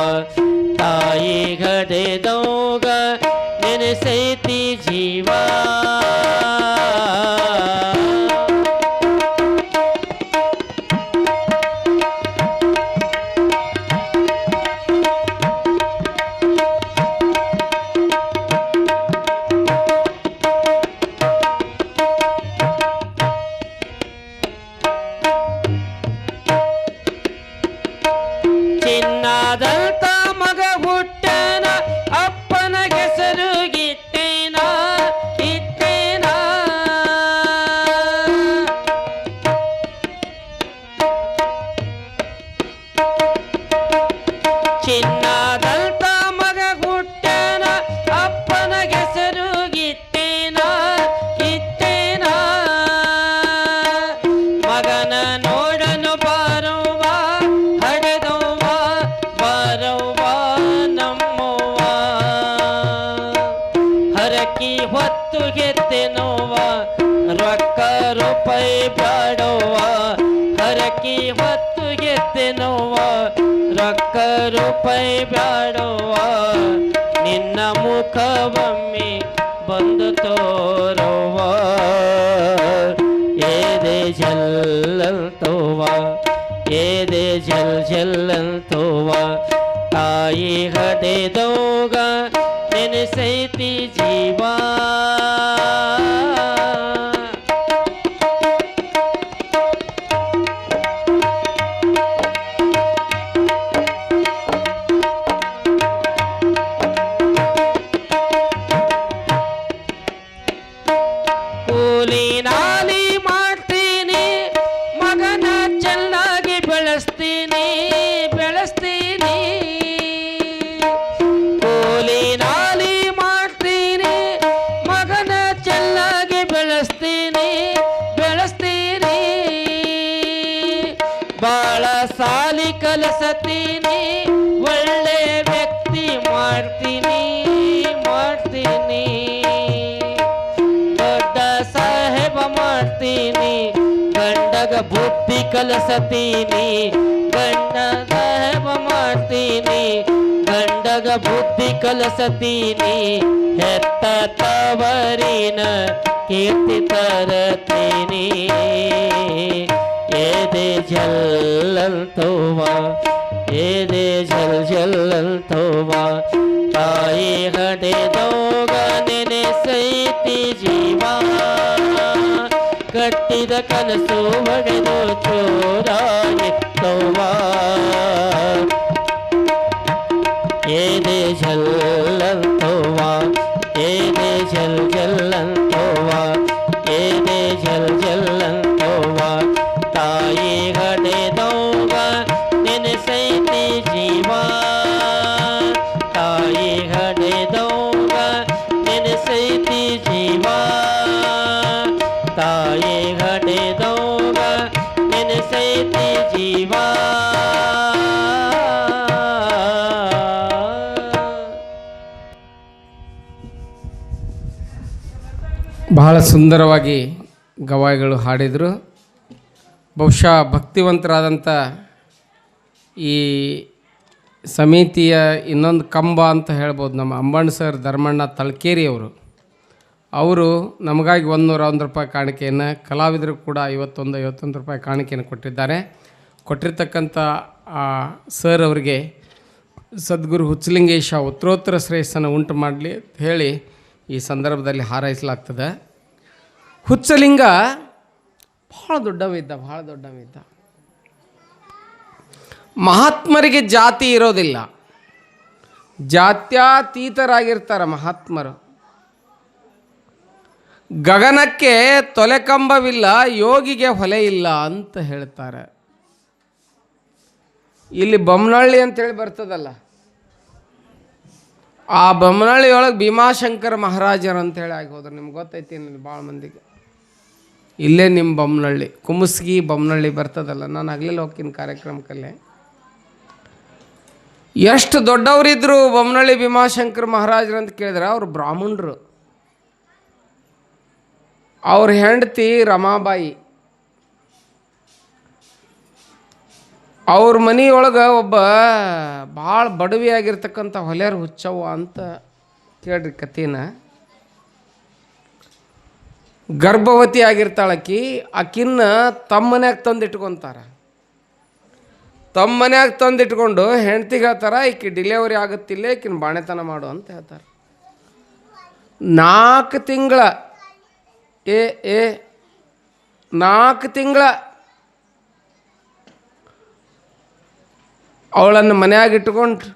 ತಾಯಿ ಗಡೆದೋಗ ನೆನೆಸೈತಿ ಜೀವ ಚಿನ್ನದಂತ ಮಗ ಹುಟ್ಟನ ಅಪ್ಪನ ಹೆಸರು ಗಿಟ್ಟೇನ ಇಟ್ಟೇನ ಚಿನ್ನದಂತ ಮಗ ಹುಟ್ಟನ ಅಪ್ಪನ ಹೆಸರು ಗಿಟ್ಟೇನ ಇಟ್ಟೇನ ಮಗನ ನೋಡನು ಬಾರುವ ಹಡೆದವ್ವ ಬಾರವ್ವ ನಮ್ಮವ್ವ ಹರಕಿ ಹೊತ್ತು ಗೆದ್ದೆನವ್ವ ರೊಕ್ಕ ರೂಪಾಯಿ ಬ್ಯಾಡವ್ವ ಹರಕಿ ಹೊತ್ತು ಗೆದ್ದೆನವ್ವ ರೊಕ್ಕ ರೂಪಾಯಿ ಬ್ಯಾಡವ್ವ ನಿನ್ನ ಮುಖವೊಮ್ಮೆ ಬಂದು ತೋರವ್ವ ಏದೆ ಜಲ್ಲಂತವ್ವ ಏದೆ ಜಲ್ ಜಲ್ಲಂತವ್ವ ತಾಯಿ ಗಡೆದೋಗ ನೆನೆಸೈತಿ ಜೀವ ಕೂಲಿ ನಾಲಿ ಮಾಡ್ತೀನಿ ಮಗನ ಚೆನ್ನಾಗಿ ಬೆಳೆಸ್ತೀನಿ ಬಾಳ ಸಾಲಿ ಕಲಸತೀನಿ, ಒಳ್ಳೆ ವ್ಯಕ್ತಿ ಮಾಡ್ತೀನಿ ಮಾಡ್ತೀನಿ, ದೊಡ್ಡ ಸಾಹೇಬ ಮಾಡ್ತೀನಿ, ಗಂಡಗ ಬುದ್ಧಿ ಕಲಸತೀನಿ, ಗಂಡ ಸಾಹೇಬ ಮಾಡ್ತೀನಿ, ಗಂಡಗ ಬುದ್ಧಿ ಕಲಸತೀನಿ, ಹೆತ್ತ ತವರಿನ ಕೀರ್ತಿ ತರತೀನಿ, ಏದೆ ಜಲ್ಲಂತೋವ ಏದೆ ಜಲ್ ಜಲ್ಲಂತೋವ, ತಾಯಿ ಹಡೆದೋಗ ನೆನೆಸೈತಿ ಜೀವ, ಕಟ್ಟಿದ ಕನಸು ಒಡೆದು ಚೋರಾಗಿತ್ತೋವ, ಏದೆ ಜಲ್ಲಂತೋವ ಏದೆ ಜಲ್ ಜಲ್ಲಂತೋವ, ಏದೆ ಜಲ್ ಜಲ್ಲಂತೋವ, ತಾಯಿ ಹಡೆದೋಗ ನೆನೆಸೈತಿ ಜೀವ, ತಾಯಿ ಹಡೆದೋಗ ನೆನೆಸೈತಿ ಜೀವ, ತಾಯಿ ಹಡೆದೋಗ ನೆನೆಸೈತಿ ಜೀವ. ಬಹಳ ಸುಂದರವಾಗಿ ಗವಾಯಿಗಳು ಹಾಡಿದರು. ಬಹುಶಃ ಭಕ್ತಿವಂತರಾದಂಥ ಈ ಸಮಿತಿಯ ಇನ್ನೊಂದು ಕಂಬ ಅಂತ ಹೇಳ್ಬೋದು ನಮ್ಮ ಅಂಬಣ್ಣ ಸರ್ ಧರ್ಮಣ್ಣ ತಳ್ಕೇರಿಯವರು. ಅವರು ನಮಗಾಗಿ 101 ರೂಪಾಯಿ ಕಾಣಿಕೆಯನ್ನು, ಕಲಾವಿದರು ಕೂಡ 51 ರೂಪಾಯಿ ಕಾಣಿಕೆಯನ್ನು ಕೊಟ್ಟಿದ್ದಾರೆ. ಕೊಟ್ಟಿರ್ತಕ್ಕಂಥ ಸರ್ ಅವರಿಗೆ ಸದ್ಗುರು ಹುಚ್ಚಲಿಂಗೇಶ ಉತ್ತರೋತ್ತರ ಶ್ರೇಯಸ್ಸನ್ನು ಉಂಟು ಮಾಡಲಿ ಅಂತ ಹೇಳಿ ಈ ಸಂದರ್ಭದಲ್ಲಿ ಹಾರೈಸಲಾಗ್ತದೆ. ಹುಚ್ಚಲಿಂಗ ಭಾಳ ದೊಡ್ಡವಿದ್ದ. ಮಹಾತ್ಮರಿಗೆ ಜಾತಿ ಇರೋದಿಲ್ಲ, ಜಾತ್ಯಾತೀತರಾಗಿರ್ತಾರೆ ಮಹಾತ್ಮರು. ಗಗನಕ್ಕೆ ತೊಲೆಕಂಬವಿಲ್ಲ, ಯೋಗಿಗೆ ಹೊಲೆ ಇಲ್ಲ ಅಂತ ಹೇಳ್ತಾರೆ. ಇಲ್ಲಿ ಬೊಮ್ಮನಹಳ್ಳಿ ಅಂತೇಳಿ ಬರ್ತದಲ್ಲ, ಆ ಬೊಮ್ಮನಹಳ್ಳಿ ಒಳಗೆ ಭೀಮಾಶಂಕರ ಮಹಾರಾಜರು ಅಂತೇಳಿ ಆಗಿ ಹೋದ್ರು. ನಿಮ್ಗೆ ಗೊತ್ತೈತಿ ಭಾಳ ಮಂದಿಗೆ. ಇಲ್ಲೇ ನಿಮ್ಮ ಬೊಮ್ಮನಹಳ್ಳಿ ಕುಮಸ್ಗಿ ಬೊಮ್ಮನಹಳ್ಳಿ ಬರ್ತದಲ್ಲ, ನಾನು ಆಗಲಿಲ್ಲ ಹೋಗ್ತೀನಿ ಕಾರ್ಯಕ್ರಮಕ್ಕಲ್ಲೇ. ಎಷ್ಟು ದೊಡ್ಡವರಿದ್ದರು ಬೊಮ್ಮನಹಳ್ಳಿ ಭೀಮಾಶಂಕರ ಮಹಾರಾಜರು ಅಂತ ಕೇಳಿದ್ರೆ ಅವರು ಬ್ರಾಹ್ಮಣರು. ಅವ್ರ ಹೆಂಡತಿ ರಮಾಬಾಯಿ, ಅವ್ರ ಮನೆಯೊಳಗೆ ಒಬ್ಬ ಭಾಳ ಬಡವಿಯಾಗಿರ್ತಕ್ಕಂಥ ಹೊಲೆಯರು ಹುಚ್ಚವ್ವ ಅಂತ ಕೇಳ್ರಿ ಕಥೆನ. ಗರ್ಭವತಿ ಆಗಿರ್ತಾಳಕಿ, ಆಕಿನ್ನ ತಮ್ಮ ಮನ್ಯಾಗ ತಂದಿಟ್ಕೊತಾರೆ. ತಮ್ಮ ಮನ್ಯಾಗ ತಂದಿಟ್ಕೊಂಡು ಹೆಂಡ್ತಿಗೆ ಹೇಳ್ತಾರೆ, ಈಕಿ ಡಿಲೆವರಿ ಆಗುತ್ತಿಲ್ಲ, ಈಕಿನ ಬಾಣೆತನ ಮಾಡು ಅಂತ ಹೇಳ್ತಾರೆ. 4 ತಿಂಗಳ 4 ತಿಂಗಳ ಅವಳನ್ನು ಮನ್ಯಾಗ ಇಟ್ಕೊಂಡು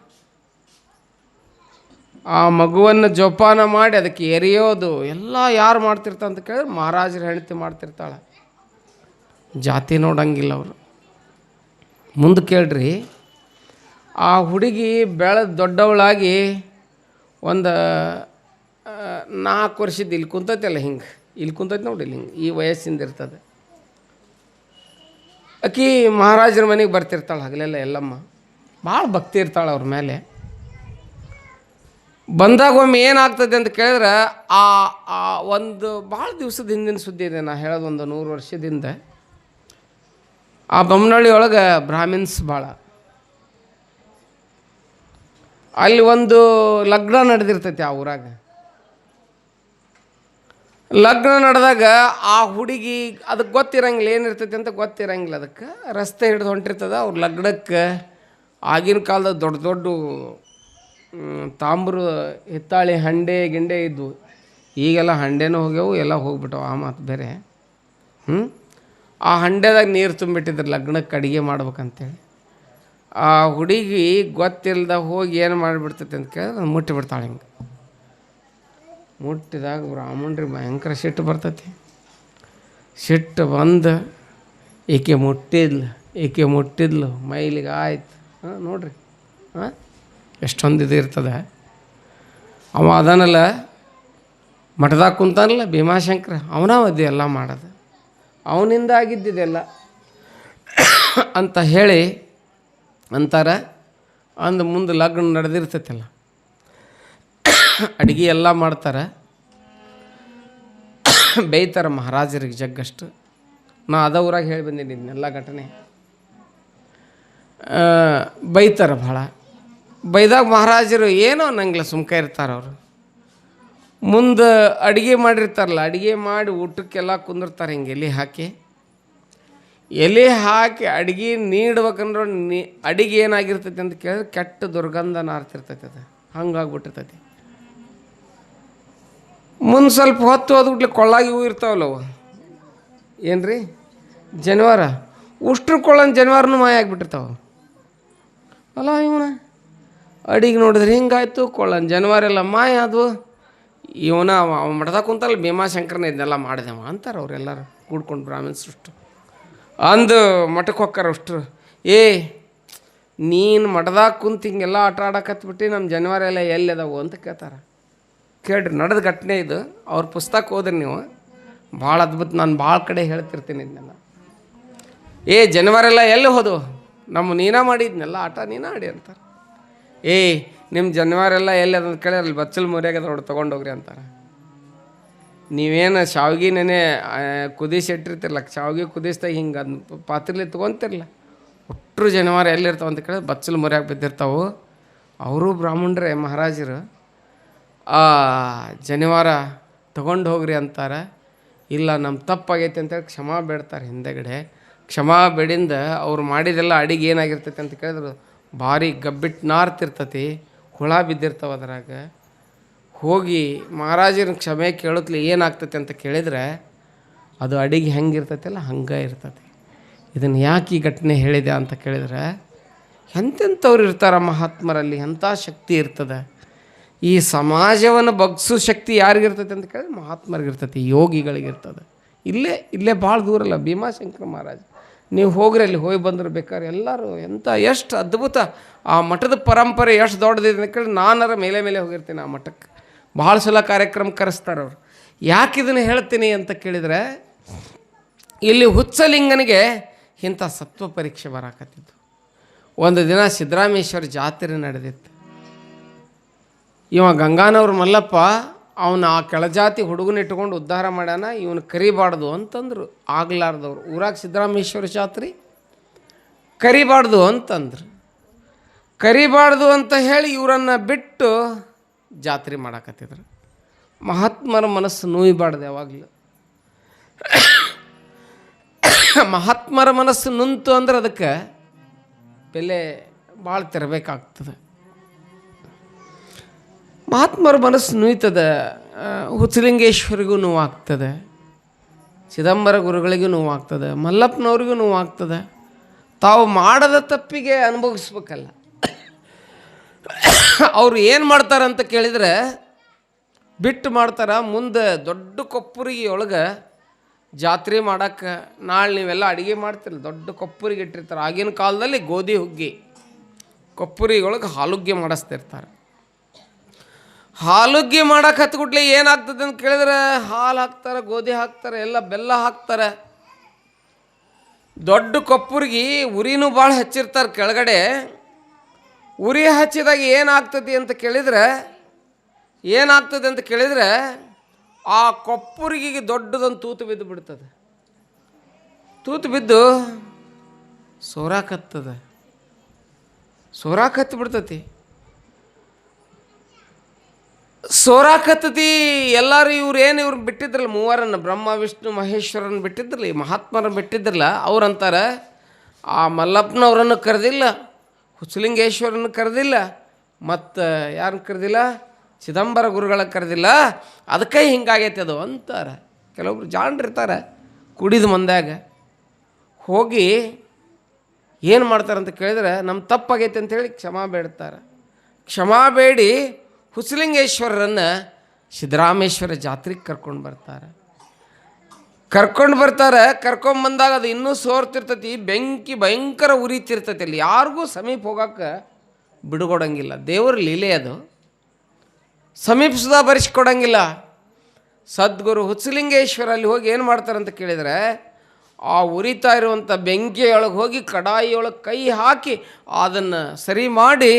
ಆ ಮಗುವನ್ನು ಜೋಪಾನ ಮಾಡಿ ಅದಕ್ಕೆ ಎರೆಯೋದು ಎಲ್ಲ ಯಾರು ಮಾಡ್ತಿರ್ತಾರೆ ಅಂತ ಕೇಳಿದ್ರೆ ಮಹಾರಾಜರ ಹೆಂಡತಿ ಮಾಡ್ತಿರ್ತಾಳೆ. ಜಾತಿ ನೋಡಂಗಿಲ್ಲ ಅವರು. ಮುಂದೆ ಕೇಳ್ರಿ, ಆ ಹುಡುಗಿ ಬೆಳೆದು ದೊಡ್ಡವಳಾಗಿ ಒಂದು 4 ವರ್ಷದ ಇಲ್ಲಿ ಕುಂತೈತಲ್ಲ, ಇಲ್ಲಿ ಕುಂತೈತೆ ನೋಡಿ, ಹಿಂಗೆ ಈ ವಯಸ್ಸಿಂದ ಇರ್ತದೆ. ಆಕಿ ಮಹಾರಾಜರ ಮನೆಗೆ ಬರ್ತಿರ್ತಾಳೆ ಹಗಲೆಲ್ಲ. ಎಲ್ಲಮ್ಮ ಭಾಳ ಭಕ್ತಿ ಇರ್ತಾಳೆ ಅವ್ರ ಮೇಲೆ. ಬಂದಾಗ ಒಮ್ಮೆ ಏನಾಗ್ತದೆ ಅಂತ ಕೇಳಿದ್ರೆ, ಆ ಒಂದು ಭಾಳ ದಿವಸದ ಹಿಂದಿನ ಸುದ್ದಿ ಇದೆ, ನಾ ಹೇಳೋದು ಒಂದು 100 ವರ್ಷದಿಂದ. ಆ ಬೊಮ್ಮನಹಳ್ಳಿ ಒಳಗೆ ಬ್ರಾಹ್ಮಿನ್ಸ್ ಭಾಳ. ಅಲ್ಲಿ ಒಂದು ಲಗ್ನ ನಡೆದಿರ್ತೈತಿ ಆ ಊರಾಗ. ಲಗ್ನ ನಡೆದಾಗ ಆ ಹುಡುಗಿ ಅದಕ್ಕೆ ಗೊತ್ತಿರಂಗಿಲ್ಲ, ಏನಿರ್ತೈತಿ ಅಂತ ಗೊತ್ತಿರಂಗಿಲ್ಲ. ಅದಕ್ಕೆ ರಸ್ತೆ ಹಿಡಿದು ಹೊಂಟಿರ್ತದೆ. ಅವ್ರ ಲಗ್ನಕ್ಕೆ ಆಗಿನ ಕಾಲದ ದೊಡ್ಡ ದೊಡ್ಡ ತಾಮ್ರ ಹಿತ್ತಾಳಿ ಹಂಡೆ ಗಿಂಡೆ ಇದ್ವು. ಈಗೆಲ್ಲ ಹಂಡೆನೂ ಹೋಗ್ಯವು, ಎಲ್ಲ ಹೋಗ್ಬಿಟ್ಟವು. ಆ ಮಾತು ಬೇರೆ. ಆ ಹಂಡೆದಾಗ ನೀರು ತುಂಬಿಟ್ಟಿದ್ರು ಲಗ್ನಕ್ಕೆ ಅಡುಗೆ ಮಾಡ್ಬೇಕಂತೇಳಿ. ಆ ಹುಡುಗಿ ಗೊತ್ತಿಲ್ಲದ ಹೋಗಿ ಏನು ಮಾಡಿಬಿಡ್ತೈತೆ ಅಂತ ಕೇಳಿದ್ರೆ ಮುಟ್ಟಿಬಿಡ್ತಾಳೆ. ಹಿಂಗೆ ಮುಟ್ಟಿದಾಗ ಬ್ರಾಹ್ಮಣರಿಗೆ ಭಯಂಕರ ಸಿಟ್ಟು ಬರ್ತೈತಿ. ಸಿಟ್ಟು ಬಂದು ಈಕೆ ಮುಟ್ಟಿದ್ಲು ಮೈಲಿಗೆ ಆಯ್ತು. ನೋಡ್ರಿ ಎಷ್ಟೊಂದು ಇದು ಇರ್ತದೆ. ಅವ ಅದನ್ನಲ್ಲ ಮಠದಾಗ ಕುಂತಾನಲ್ಲ ಭೀಮಾಶಂಕರ, ಅವನ ಮಧ್ಯೆ ಎಲ್ಲ ಮಾಡೋದು ಅವನಿಂದ ಆಗಿದ್ದಿದೆಲ್ಲ. ಅಂತ ಹೇಳಿ ಅಂತಾರೆ. ಅಂದು ಮುಂದೆ ಲಗ್ನ ನಡೆದಿರ್ತೈತಲ್ಲ, ಅಡುಗೆ ಎಲ್ಲ ಮಾಡ್ತಾರೆ, ಬೇಯ್ತಾರೆ ಮಹಾರಾಜರಿಗೆ ಜಗ್ಗಷ್ಟು. ನಾ ಅದ ಊರಾಗ ಹೇಳಿ ಬಂದೀನಿ ಇದನ್ನೆಲ್ಲ ಘಟನೆ. ಬೈತಾರೆ ಭಾಳ. ಬೈದಾಗ ಮಹಾರಾಜರು ಏನೋ ನಂಗಿಲ್ಲ ಸುಮ್ಕ ಇರ್ತಾರೆ ಅವರು. ಮುಂದೆ ಅಡುಗೆ ಮಾಡಿರ್ತಾರಲ್ಲ, ಅಡುಗೆ ಮಾಡಿ ಊಟಕ್ಕೆಲ್ಲ ಕುಂದಿರ್ತಾರೆ ಹಿಂಗೆ ಎಲೆ ಹಾಕಿ ಅಡುಗೆ ನೀಡ್ಬೇಕಂದ್ರೆ ಅಡುಗೆ ಏನಾಗಿರ್ತೈತಿ ಅಂತ ಕೇಳಿದ್ರೆ ಕೆಟ್ಟ ದುರ್ಗಂಧ ನಾರ್ತಿರ್ತೈತಿ. ಅದು ಹಂಗಾಗ್ಬಿಟ್ಟಿರ್ತೈತಿ. ಮುಂದೆ ಸ್ವಲ್ಪ ಹೊತ್ತು ಹೋದ್ಬಿಟ್ಲಿ ಕೊಳ್ಳಾಗಿ ಹೂ ಇರ್ತಾವಲ್ಲ ಅವು ಏನು ರೀ ಜನಿವಾರ, ಉಷ್ಟ್ರ ಕೊಳ್ಳನ್ ಜನಿವಾರನೂ ಮಾಯ ಆಗಿಬಿಟ್ಟಿರ್ತಾವೆ ಅಲ್ಲ. ಇವನ ಅಡಿಗೆ ನೋಡಿದ್ರೆ ಹಿಂಗಾಯ್ತು, ಕೊಳ್ಳನ್ ಜನಿವಾರೆಲ್ಲ ಮಾಯ ಅದು. ಇವನ ಮಠದಾಗ ಕುಂತಲ್ಲ ಭೀಮಾಶಂಕರನ ಇದನ್ನೆಲ್ಲ ಮಾಡಿದೆವ ಅಂತಾರೆ ಅವರೆಲ್ಲರೂ ಕೂಡ್ಕೊಂಡು ಬ್ರಾಹ್ಮಣಸೃಷ್ಟು. ಅಂದು ಮಠಕ್ಕೆ ಹೋಗ್ತಾರೆ ಅಷ್ಟರು. ನೀನು ಮಠದಾಗ ಕುಂತು ಹಿಂಗೆಲ್ಲ ಆಟ ಆಡಕತ್ಬಿಟ್ಟು ನಮ್ಮ ಜನಿವಾರ ಎಲ್ಲ ಎಲ್ಲಿ ಅದಾವು ಅಂತ ಕೇಳ್ತಾರೆ. ಕೇಳ್ರಿ, ನಡೆದ ಘಟನೆ ಇದು. ಅವ್ರ ಪುಸ್ತಕ ಹೋದ್ರಿ ನೀವು, ಭಾಳ ಅದ್ಭುತ. ನಾನು ಭಾಳ ಕಡೆ ಹೇಳ್ತಿರ್ತೀನಿ ಇದನ್ನೆಲ್ಲ. ಜನಿವಾರೆಲ್ಲ ಎಲ್ಲಿ ಹೋದವು? ನೀನೇ ಮಾಡಿದ್ನೆಲ್ಲ ಆಟ ನೀನೇ ಆಡಿ ಅಂತಾರೆ. ನಿಮ್ಮ ಜನಿವಾರೆಲ್ಲ ಎಲ್ಲಿ ಅದಂತ ಕೇಳಿ ಅಲ್ಲಿ ಬಚ್ಚಲ್ ಮುರಿಯಾಗದ ನೋಡಿ ತೊಗೊಂಡೋಗ್ರಿ ಅಂತಾರೆ. ನೀವೇನು ಶಾವ್ಗೆ ನೆನೆ ಕುದಿಸಿ ಇಟ್ಟಿರ್ತಿರಲ್ಲ, ಶಾವ್ಗೆ ಕುದಿಸ್ದಾಗ ಹಿಂಗೆ ಅದನ್ನ ಪಾತ್ರೆಲಿ ತೊಗೊತಿರಲ್ಲ, ಒಟ್ಟರು ಜನಿವಾರ ಎಲ್ಲಿರ್ತಾವೆ ಅಂತ ಕೇಳಿದ್ರೆ ಬಚ್ಚಲು ಮುರಿಯಾಗ ಬಿದ್ದಿರ್ತಾವೆ. ಅವರು ಬ್ರಾಹ್ಮಣರೇ ಮಹಾರಾಜರು. ಆ ಜನಿವಾರ ತೊಗೊಂಡು ಹೋಗ್ರಿ ಅಂತಾರೆ. ಇಲ್ಲ ನಮ್ಮ ತಪ್ಪಾಗೈತೆ ಅಂತೇಳಿ ಕ್ಷಮಾ ಬೇಡ್ತಾರೆ. ಹಿಂದೆಗಡೆ ಕ್ಷಮಾ ಬೇಡಿಂದ ಅವ್ರು ಮಾಡಿದೆಲ್ಲ ಅಡಿಗೆ ಏನಾಗಿರ್ತೈತೆ ಅಂತ ಕೇಳಿದ್ರು ಭಾರಿ ಗಬ್ಬಿಟ್ಟು ನಾರ್ತಿರ್ತತಿ, ಹುಳ ಬಿದ್ದಿರ್ತಾವೆ ಅದರಾಗ. ಹೋಗಿ ಮಹಾರಾಜನ ಕ್ಷಮೆ ಕೇಳತ್ಲಿ ಏನಾಗ್ತೈತೆ ಅಂತ ಕೇಳಿದರೆ ಅದು ಅಡಿಗೆ ಹೆಂಗಿರ್ತೈತಲ್ಲ ಹಂಗೆ ಇರ್ತೈತಿ. ಇದನ್ನು ಯಾಕೆ ಈ ಘಟನೆ ಹೇಳಿದೆ ಅಂತ ಕೇಳಿದರೆ, ಎಂತೆಂಥವ್ರು ಇರ್ತಾರೆ ಮಹಾತ್ಮರಲ್ಲಿ, ಎಂಥ ಶಕ್ತಿ ಇರ್ತದೆ. ಈ ಸಮಾಜವನ್ನು ಬಗ್ಸೋ ಶಕ್ತಿ ಯಾರಿಗಿರ್ತೈತೆ ಅಂತ ಕೇಳಿದ್ರೆ ಮಹಾತ್ಮರಿಗಿರ್ತೈತಿ, ಯೋಗಿಗಳಿಗಿರ್ತದೆ. ಇಲ್ಲೇ ಭಾಳ ದೂರಲ್ಲ ಭೀಮಾಶಂಕರ ಮಹಾರಾಜ. ನೀವು ಹೋಗ್ರಿ, ಅಲ್ಲಿ ಹೋಗಿ ಬಂದ್ರೆ ಬೇಕಾದ್ರೆ ಎಲ್ಲರೂ ಎಷ್ಟು ಅದ್ಭುತ. ಆ ಮಠದ ಪರಂಪರೆ ಎಷ್ಟು ದೊಡ್ಡದಿದೆ ಅಂತ ಕೇಳಿ ನಾನರ ಮೇಲೆ ಹೋಗಿರ್ತೀನಿ ಆ ಮಠಕ್ಕೆ. ಭಾಳ ಸಲ ಕಾರ್ಯಕ್ರಮ ಕರೆಸ್ತಾರೆ ಅವರು. ಯಾಕೆ ಇದನ್ನು ಹೇಳ್ತೀನಿ ಅಂತ ಕೇಳಿದರೆ, ಇಲ್ಲಿ ಹುಚ್ಚಲಿಂಗನಿಗೆ ಇಂಥ ಸತ್ವ ಪರೀಕ್ಷೆ ಬರಾಕತ್ತಿತ್ತು. ಒಂದು ದಿನ ಸಿದ್ದರಾಮೇಶ್ವರ ಜಾತ್ರೆ ನಡೆದಿತ್ತು. ಇವ ಗಂಗಾನವ್ರ ಮಲ್ಲಪ್ಪ ಅವನು ಆ ಕೆಳಜಾತಿ ಹುಡುಗನ ಇಟ್ಕೊಂಡು ಉದ್ಧಾರ ಮಾಡ್ಯಾನ, ಇವನು ಕರಿಬಾರ್ದು ಅಂತಂದರು. ಆಗ್ಲಾರ್ದವ್ರು ಊರಾಗ ಸಿದ್ದರಾಮೇಶ್ವರ ಜಾತ್ರೆ ಕರಿಬಾರ್ದು ಅಂತಂದ್ರು. ಕರಿಬಾರ್ದು ಅಂತ ಹೇಳಿ ಇವರನ್ನು ಬಿಟ್ಟು ಜಾತ್ರೆ ಮಾಡಾಕತ್ತಿದ್ರು. ಮಹಾತ್ಮರ ಮನಸ್ಸು ನೋಯ್ಬಾರ್ದು ಯಾವಾಗಲೂ. ಮಹಾತ್ಮರ ಮನಸ್ಸು ನುಂತು ಅಂದ್ರೆ ಅದಕ್ಕೆ ಬೆಲೆ ಭಾಳ ತೆರಬೇಕಾಗ್ತದೆ. ಮಹಾತ್ಮರ ಮನಸ್ಸು ನೋಯ್ತದೆ. ಹುಚ್ಚಲಿಂಗೇಶ್ವರಿಗೂ ನೋವಾಗ್ತದೆ, ಚಿದಂಬರ ಗುರುಗಳಿಗೂ ನೋವಾಗ್ತದೆ, ಮಲ್ಲಪ್ಪನವ್ರಿಗೂ ನೋವಾಗ್ತದೆ. ತಾವು ಮಾಡದ ತಪ್ಪಿಗೆ ಅನುಭವಿಸ್ಬೇಕಲ್ಲ. ಅವರು ಏನು ಮಾಡ್ತಾರೆ ಅಂತ ಕೇಳಿದರೆ ಬಿಟ್ಟು ಮಾಡ್ತಾರೆ. ಮುಂದೆ ದೊಡ್ಡ ಕೊಪ್ಪರಿಗೆ ಒಳಗೆ ಜಾತ್ರೆ ಮಾಡೋಕ್ಕೆ ನಾಳೆ ನೀವೆಲ್ಲ ಅಡುಗೆ ಮಾಡ್ತಿರಲ್ಲ, ದೊಡ್ಡ ಕೊಪ್ಪರಿಗೆ ಇಟ್ಟಿರ್ತಾರೆ. ಆಗಿನ ಕಾಲದಲ್ಲಿ ಗೋಧಿ ಹುಗ್ಗಿ ಕೊಪ್ಪರಿಗೆ ಒಳಗೆ ಹಾಲುಗ್ಗೆ ಮಾಡಿಸ್ತಿರ್ತಾರೆ. ಹಾಲುಗ್ಗಿ ಮಾಡೋಕೆ ಹತ್ಬಿಟ್ಲೆ ಏನಾಗ್ತದೆ ಅಂತ ಕೇಳಿದ್ರೆ ಹಾಲು ಹಾಕ್ತಾರೆ, ಗೋಧಿ ಹಾಕ್ತಾರೆ, ಎಲ್ಲ ಬೆಲ್ಲ ಹಾಕ್ತಾರೆ. ದೊಡ್ಡ ಕೊಪ್ಪರಿಗೆ ಉರಿನೂ ಭಾಳ ಹಚ್ಚಿರ್ತಾರೆ ಕೆಳಗಡೆ. ಉರಿ ಹಚ್ಚಿದಾಗ ಏನಾಗ್ತದೆ ಅಂತ ಕೇಳಿದರೆ ಆ ಕೊಪ್ಪರಿಗೆ ದೊಡ್ಡದೊಂದು ತೂತು ಬಿದ್ದು ಬಿಡ್ತದೆ. ತೂತು ಬಿದ್ದು ಸೋರಾಕತ್ತಿ ಬಿಡ್ತತಿ. ಸೋರಾಕತ್ತತಿ. ಎಲ್ಲರೂ ಇವ್ರು ಬಿಟ್ಟಿದ್ರಲ್ಲ, ಮೂವರನ್ನು ಬ್ರಹ್ಮ ವಿಷ್ಣು ಮಹೇಶ್ವರನ್ನು ಬಿಟ್ಟಿದ್ರಲ್ಲ, ಈ ಮಹಾತ್ಮರನ್ನು ಬಿಟ್ಟಿದ್ರಲ್ಲ, ಅವ್ರಂತಾರೆ ಆ ಮಲ್ಲಪ್ಪನವ್ರನ್ನು ಕರೆದಿಲ್ಲ, ಹುಚ್ಚಲಿಂಗೇಶ್ವರನ್ನು ಕರೆದಿಲ್ಲ, ಮತ್ತು ಯಾರನ್ನು ಕರೆದಿಲ್ಲ, ಚಿದಂಬರ ಗುರುಗಳ ಕರೆದಿಲ್ಲ, ಅದಕ್ಕೆ ಹಿಂಗಾಗೈತೆ ಅದು ಅಂತಾರೆ. ಕೆಲವೊಬ್ರು ಜಾಣರಿರ್ತಾರೆ ಕುಡಿದ ಮಂದಾಗ. ಹೋಗಿ ಏನು ಮಾಡ್ತಾರಂತ ಕೇಳಿದ್ರೆ ನಮ್ಮ ತಪ್ಪಾಗೈತೆ ಅಂತೇಳಿ ಕ್ಷಮಾ ಬೇಡ್ತಾರೆ. ಕ್ಷಮಾ ಬೇಡಿ ಹುಚ್ಚಲಿಂಗೇಶ್ವರರನ್ನು ಸಿದ್ದರಾಮೇಶ್ವರ ಜಾತ್ರೆಗೆ ಕರ್ಕೊಂಡು ಬರ್ತಾರೆ. ಕರ್ಕೊಂಬಂದಾಗ ಅದು ಇನ್ನೂ ಸೋರ್ತಿರ್ತೈತಿ, ಬೆಂಕಿ ಭಯಂಕರ ಉರಿತಿರ್ತೈತಿ. ಅಲ್ಲಿ ಯಾರಿಗೂ ಸಮೀಪ ಹೋಗೋಕ್ಕೆ ಬಿಡುಗೊಡಂಗಿಲ್ಲ. ದೇವರ ಲೀಲೆ ಅದು, ಸಮೀಪಿಸದ ಬರೆಸ್ಕೊಡಂಗಿಲ್ಲ. ಸದ್ಗುರು ಹುಚ್ಚಲಿಂಗೇಶ್ವರ ಅಲ್ಲಿ ಹೋಗಿ ಏನು ಮಾಡ್ತಾರಂತ ಕೇಳಿದರೆ ಆ ಉರಿತಾ ಇರುವಂಥ ಬೆಂಕಿಯೊಳಗೆ ಹೋಗಿ ಕಡಾಯಿಯೊಳಗೆ ಕೈ ಹಾಕಿ ಅದನ್ನು ಸರಿ ಮಾಡಿ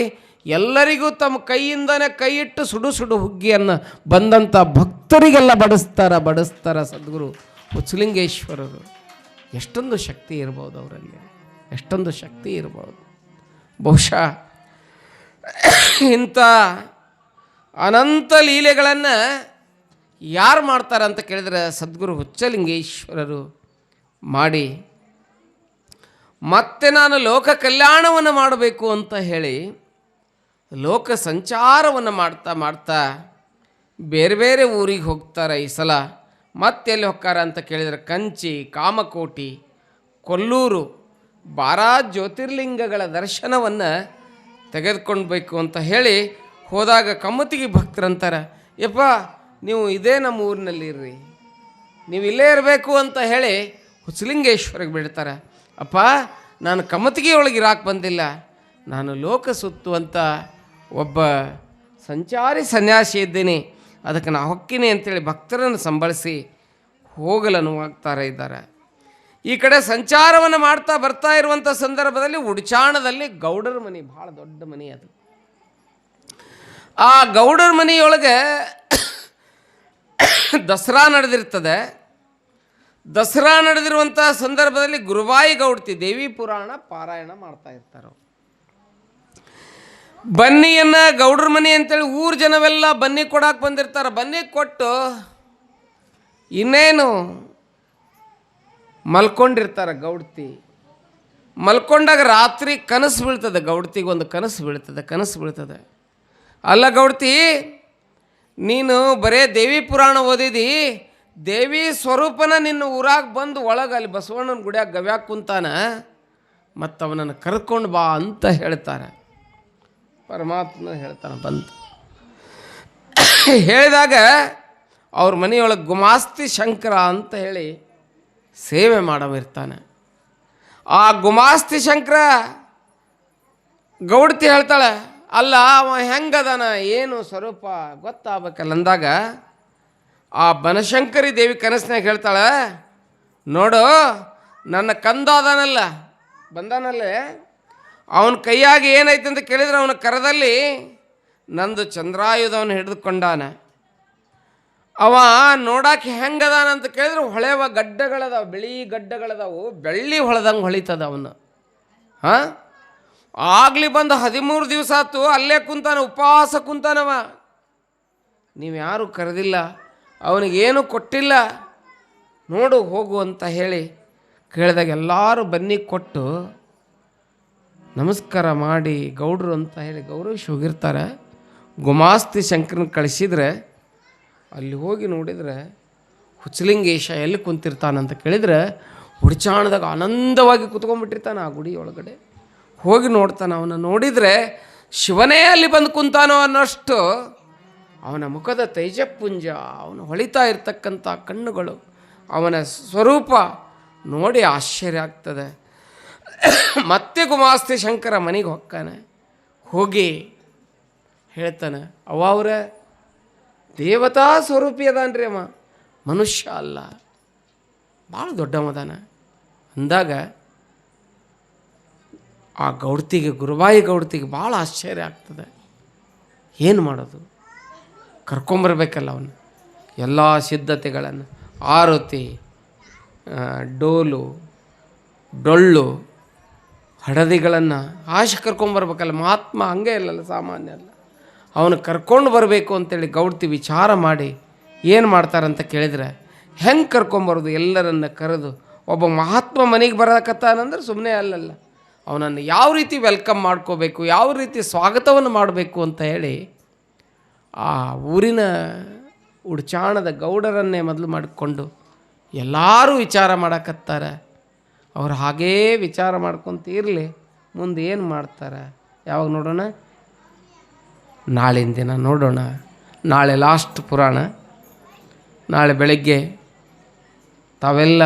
ಎಲ್ಲರಿಗೂ ತಮ್ಮ ಕೈಯಿಂದನೇ ಕೈ ಇಟ್ಟು ಸುಡು ಸುಡು ಹುಗ್ಗಿಯನ್ನು ಬಂದಂಥ ಭಕ್ತರಿಗೆಲ್ಲ ಬಡಿಸ್ತಾರ ಸದ್ಗುರು ಹುಚ್ಚಲಿಂಗೇಶ್ವರರು. ಎಷ್ಟೊಂದು ಶಕ್ತಿ ಇರ್ಬೋದು ಅವರಲ್ಲಿ, ಎಷ್ಟೊಂದು ಶಕ್ತಿ ಇರ್ಬೋದು. ಬಹುಶಃ ಇಂಥ ಅನಂತ ಲೀಲೆಗಳನ್ನು ಯಾರು ಮಾಡ್ತಾರೆ ಅಂತ ಕೇಳಿದರೆ ಸದ್ಗುರು ಹುಚ್ಚಲಿಂಗೇಶ್ವರರು ಮಾಡಿ, ಮತ್ತೆ ನಾನು ಲೋಕ ಕಲ್ಯಾಣವನ್ನು ಮಾಡಬೇಕು ಅಂತ ಹೇಳಿ ಲೋಕ ಸಂಚಾರವನ್ನು ಮಾಡ್ತಾ ಬೇರೆ ಬೇರೆ ಊರಿಗೆ ಹೋಗ್ತಾರೆ. ಈ ಸಲ ಮತ್ತೆಲ್ಲಿ ಹೋಗ್ತಾರ ಅಂತ ಕೇಳಿದರೆ ಕಂಚಿ, ಕಾಮಕೋಟಿ, ಕೊಲ್ಲೂರು 12 ಜ್ಯೋತಿರ್ಲಿಂಗಗಳ ದರ್ಶನವನ್ನು ತೆಗೆದುಕೊಳ್ಬೇಕು ಅಂತ ಹೇಳಿ ಹೋದಾಗ ಕಮ್ಮತಿಗೆ ಭಕ್ತರಂತಾರೆ, ಯಪ್ಪ ನೀವು ಇದೇ ನಮ್ಮ ಊರಿನಲ್ಲಿ ಇರ್ರಿ, ನೀವು ಇಲ್ಲೇ ಇರಬೇಕು ಅಂತ ಹೇಳಿ ಹುಚ್ಚಲಿಂಗೇಶ್ವರಿಗೆ ಬಿಡ್ತಾರೆ. ಅಪ್ಪ ನಾನು ಕಮ್ಮತಿಗೆ ಒಳಗೆ ಇರಾಕೆ ಬಂದಿಲ್ಲ, ನಾನು ಲೋಕ ಸುತ್ತುವಂಥ ಒಬ್ಬ ಸಂಚಾರಿ ಸನ್ಯಾಸಿ ಇದ್ದೀನಿ, ಅದಕ್ಕೆ ನಾ ಹೊಕ್ಕಿನಿ ಅಂತೇಳಿ ಭಕ್ತರನ್ನು ಸಂಬಳಿಸಿ ಹೋಗಲು ಇದ್ದಾರೆ. ಈ ಕಡೆ ಸಂಚಾರವನ್ನು ಮಾಡ್ತಾ ಬರ್ತಾ ಇರುವಂಥ ಸಂದರ್ಭದಲ್ಲಿ ಉಡ್ಚಾಣದಲ್ಲಿ ಗೌಡರ ಮನೆ, ಭಾಳ ದೊಡ್ಡ ಮನೆ ಅದು. ಆ ಗೌಡರ ಮನೆಯೊಳಗೆ ದಸರಾ ನಡೆದಿರ್ತದೆ. ದಸರಾ ನಡೆದಿರುವಂಥ ಸಂದರ್ಭದಲ್ಲಿ ಗುರುಬಾಯಿ ಗೌಡ್ತಿ ದೇವಿ ಪುರಾಣ ಪಾರಾಯಣ ಮಾಡ್ತಾ ಇರ್ತಾರೆ. ಬನ್ನಿಯನ್ನು ಗೌಡ್ರ ಮನೆ ಅಂತೇಳಿ ಊರ ಜನವೆಲ್ಲ ಬನ್ನಿ ಕೊಡಕ್ಕೆ ಬಂದಿರ್ತಾರೆ. ಬನ್ನಿ ಕೊಟ್ಟು ಇನ್ನೇನು ಮಲ್ಕೊಂಡಿರ್ತಾರೆ ಗೌಡ್ತಿ. ಮಲ್ಕೊಂಡಾಗ ರಾತ್ರಿ ಕನಸು ಬೀಳ್ತದೆ, ಗೌಡ್ತಿಗೆ ಒಂದು ಕನಸು ಬೀಳ್ತದೆ. ಅಲ್ಲ ಗೌಡ್ತಿ, ನೀನು ಬರೇ ದೇವಿ ಪುರಾಣ ಓದಿದಿ, ದೇವಿ ಸ್ವರೂಪನ ನಿನ್ನ ಊರಾಗ ಬಂದು ಒಳಗೆ ಅಲ್ಲಿ ಬಸವಣ್ಣನ ಗುಡಿಯಾಗ ಗವ್ಯಾಗ ಕುಂತಾನ, ಮತ್ತು ಅವನನ್ನು ಕರ್ಕೊಂಡು ಬಾ ಅಂತ ಹೇಳ್ತಾರೆ. ಪರಮಾತ್ಮ ಹೇಳ್ತಾನೆ ಬಂತು. ಹೇಳಿದಾಗ ಅವ್ರ ಮನೆಯೊಳಗೆ ಗುಮಾಸ್ತಿ ಶಂಕರ ಅಂತ ಹೇಳಿ ಸೇವೆ ಮಾಡವಿರ್ತಾನೆ. ಆ ಗುಮಾಸ್ತಿ ಶಂಕರ ಗೌಡ್ತಿ ಹೇಳ್ತಾಳೆ, ಅಲ್ಲ ಅವ ಹೆಂಗದಾನ ಏನು ಸ್ವರೂಪ ಗೊತ್ತಾಗಬೇಕಲ್ಲ ಅಂದಾಗ ಆ ಬನಶಂಕರಿ ದೇವಿ ಕನಸಿನಾಗ ಹೇಳ್ತಾಳೆ, ನೋಡು ನನ್ನ ಕಂದ ಅದಾನಲ್ಲ ಬಂದಾನಲ್ಲೇ, ಅವನ ಕೈಯಾಗಿ ಏನೈತೆ ಅಂತ ಕೇಳಿದ್ರೆ ಅವನ ಕರದಲ್ಲಿ ನಂದು ಚಂದ್ರಾಯುಧವನ್ನು ಹಿಡಿದುಕೊಂಡಾನ. ಅವ ನೋಡಕ್ಕೆ ಹೆಂಗದಾನ ಅಂತ ಕೇಳಿದ್ರೆ ಹೊಳೆವ ಗಡ್ಡಗಳದಾವ, ಬಿಳಿ ಗಡ್ಡಗಳದಾವು, ಬೆಳ್ಳಿ ಹೊಳೆದಂಗೆ ಹೊಳಿತದ ಅವನು. ಆಗಲಿ ಬಂದು 13 ದಿವಸ ಆಯ್ತು ಅಲ್ಲೇ ಕುಂತಾನ, ಉಪವಾಸ ಕುಂತಾನವ. ನೀವು ಯಾರೂ ಕರೆದಿಲ್ಲ, ಅವನಿಗೇನು ಕೊಟ್ಟಿಲ್ಲ, ನೋಡು ಹೋಗು ಅಂತ ಹೇಳಿ ಕೇಳಿದಾಗ ಎಲ್ಲರೂ ಬನ್ನಿ ಕೊಟ್ಟು ನಮಸ್ಕಾರ ಮಾಡಿ ಗೌಡ್ರು ಅಂತ ಹೇಳಿ ಗೌರವಿಸಿ ಹೋಗಿರ್ತಾರೆ. ಗುಮಾಸ್ತಿ ಶಂಕರನ ಕಳಿಸಿದ್ರೆ ಅಲ್ಲಿ ಹೋಗಿ ನೋಡಿದರೆ ಹುಚ್ಚಲಿಂಗೇಶ ಎಲ್ಲಿ ಕುಂತಿರ್ತಾನಂತ ಕೇಳಿದರೆ ಹುಡ್ಚಾಣದಾಗ ಆನಂದವಾಗಿ ಕುತ್ಕೊಂಡ್ಬಿಟ್ಟಿರ್ತಾನೆ ಆ ಗುಡಿ ಒಳಗಡೆ. ಹೋಗಿ ನೋಡ್ತಾನೆ, ಅವನ ನೋಡಿದರೆ ಶಿವನೇ ಅಲ್ಲಿ ಬಂದು ಕುಂತಾನೋ ಅನ್ನೋಷ್ಟು ಅವನ ಮುಖದ ತೈಜಪುಂಜ, ಅವನು ಹೊಳಿತಾ ಇರ್ತಕ್ಕಂಥ ಕಣ್ಣುಗಳು, ಅವನ ಸ್ವರೂಪ ನೋಡಿ ಆಶ್ಚರ್ಯ ಆಗ್ತದೆ. ಮತ್ತೆ ಗುಮಾಸ್ತಿ ಶಂಕರ ಮನೆಗೆ ಹೋಗ್ತಾನೆ. ಹೋಗಿ ಹೇಳ್ತಾನೆ, ಅವರ ದೇವತಾ ಸ್ವರೂಪಿ ಅದಾನ್ರಿ ಅವ, ಮನುಷ್ಯ ಅಲ್ಲ, ಭಾಳ ದೊಡ್ಡವದಾನ ಅಂದಾಗ ಆ ಗೌಡ್ತಿಗೆ, ಗುರುಬಾಯಿ ಗೌಡ್ತಿಗೆ ಭಾಳ ಆಶ್ಚರ್ಯ ಆಗ್ತದೆ. ಏನು ಮಾಡೋದು, ಕರ್ಕೊಂಬರ್ಬೇಕಲ್ಲ ಅವನು. ಎಲ್ಲ ಸಿದ್ಧತೆಗಳನ್ನು, ಆರತಿ, ಡೋಲು, ಡೊಳ್ಳು, ಹಡದಿಗಳನ್ನು ಆಶೆ ಕರ್ಕೊಂಬರ್ಬೇಕಲ್ಲ. ಮಹಾತ್ಮ ಹಂಗೆ ಇಲ್ಲಲ್ಲ, ಸಾಮಾನ್ಯ ಅಲ್ಲ. ಅವನು ಕರ್ಕೊಂಡು ಬರಬೇಕು ಅಂತೇಳಿ ಗೌಡ್ತಿ ವಿಚಾರ ಮಾಡಿ ಏನು ಮಾಡ್ತಾರಂತ ಕೇಳಿದರೆ, ಹೆಂಗೆ ಕರ್ಕೊಂಬರೋದು, ಎಲ್ಲರನ್ನ ಕರೆದು ಒಬ್ಬ ಮಹಾತ್ಮ ಮನೆಗೆ ಬರಕತ್ತಾನಂದ್ರೆ ಸುಮ್ಮನೆ ಅಲ್ಲಲ್ಲ, ಅವನನ್ನು ಯಾವ ರೀತಿ ವೆಲ್ಕಮ್ ಮಾಡ್ಕೋಬೇಕು, ಯಾವ ರೀತಿ ಸ್ವಾಗತವನ್ನು ಮಾಡಬೇಕು ಅಂತ ಹೇಳಿ ಆ ಊರಿನ ಉಡ್ಚಾಣದ ಗೌಡರನ್ನೇ ಮೊದಲು ಮಾಡಿಕೊಂಡು ಎಲ್ಲರೂ ವಿಚಾರ ಮಾಡಕತ್ತಾರೆ. ಅವ್ರು ಹಾಗೇ ವಿಚಾರ ಮಾಡ್ಕೊತ ಇರಲಿ, ಮುಂದೆ ಏನು ಮಾಡ್ತಾರೆ ಯಾವಾಗ ನೋಡೋಣ, ನಾಳಿನ ದಿನ ನೋಡೋಣ. ನಾಳೆ ಲಾಸ್ಟ್ ಪುರಾಣ. ನಾಳೆ ಬೆಳಗ್ಗೆ ತಾವೆಲ್ಲ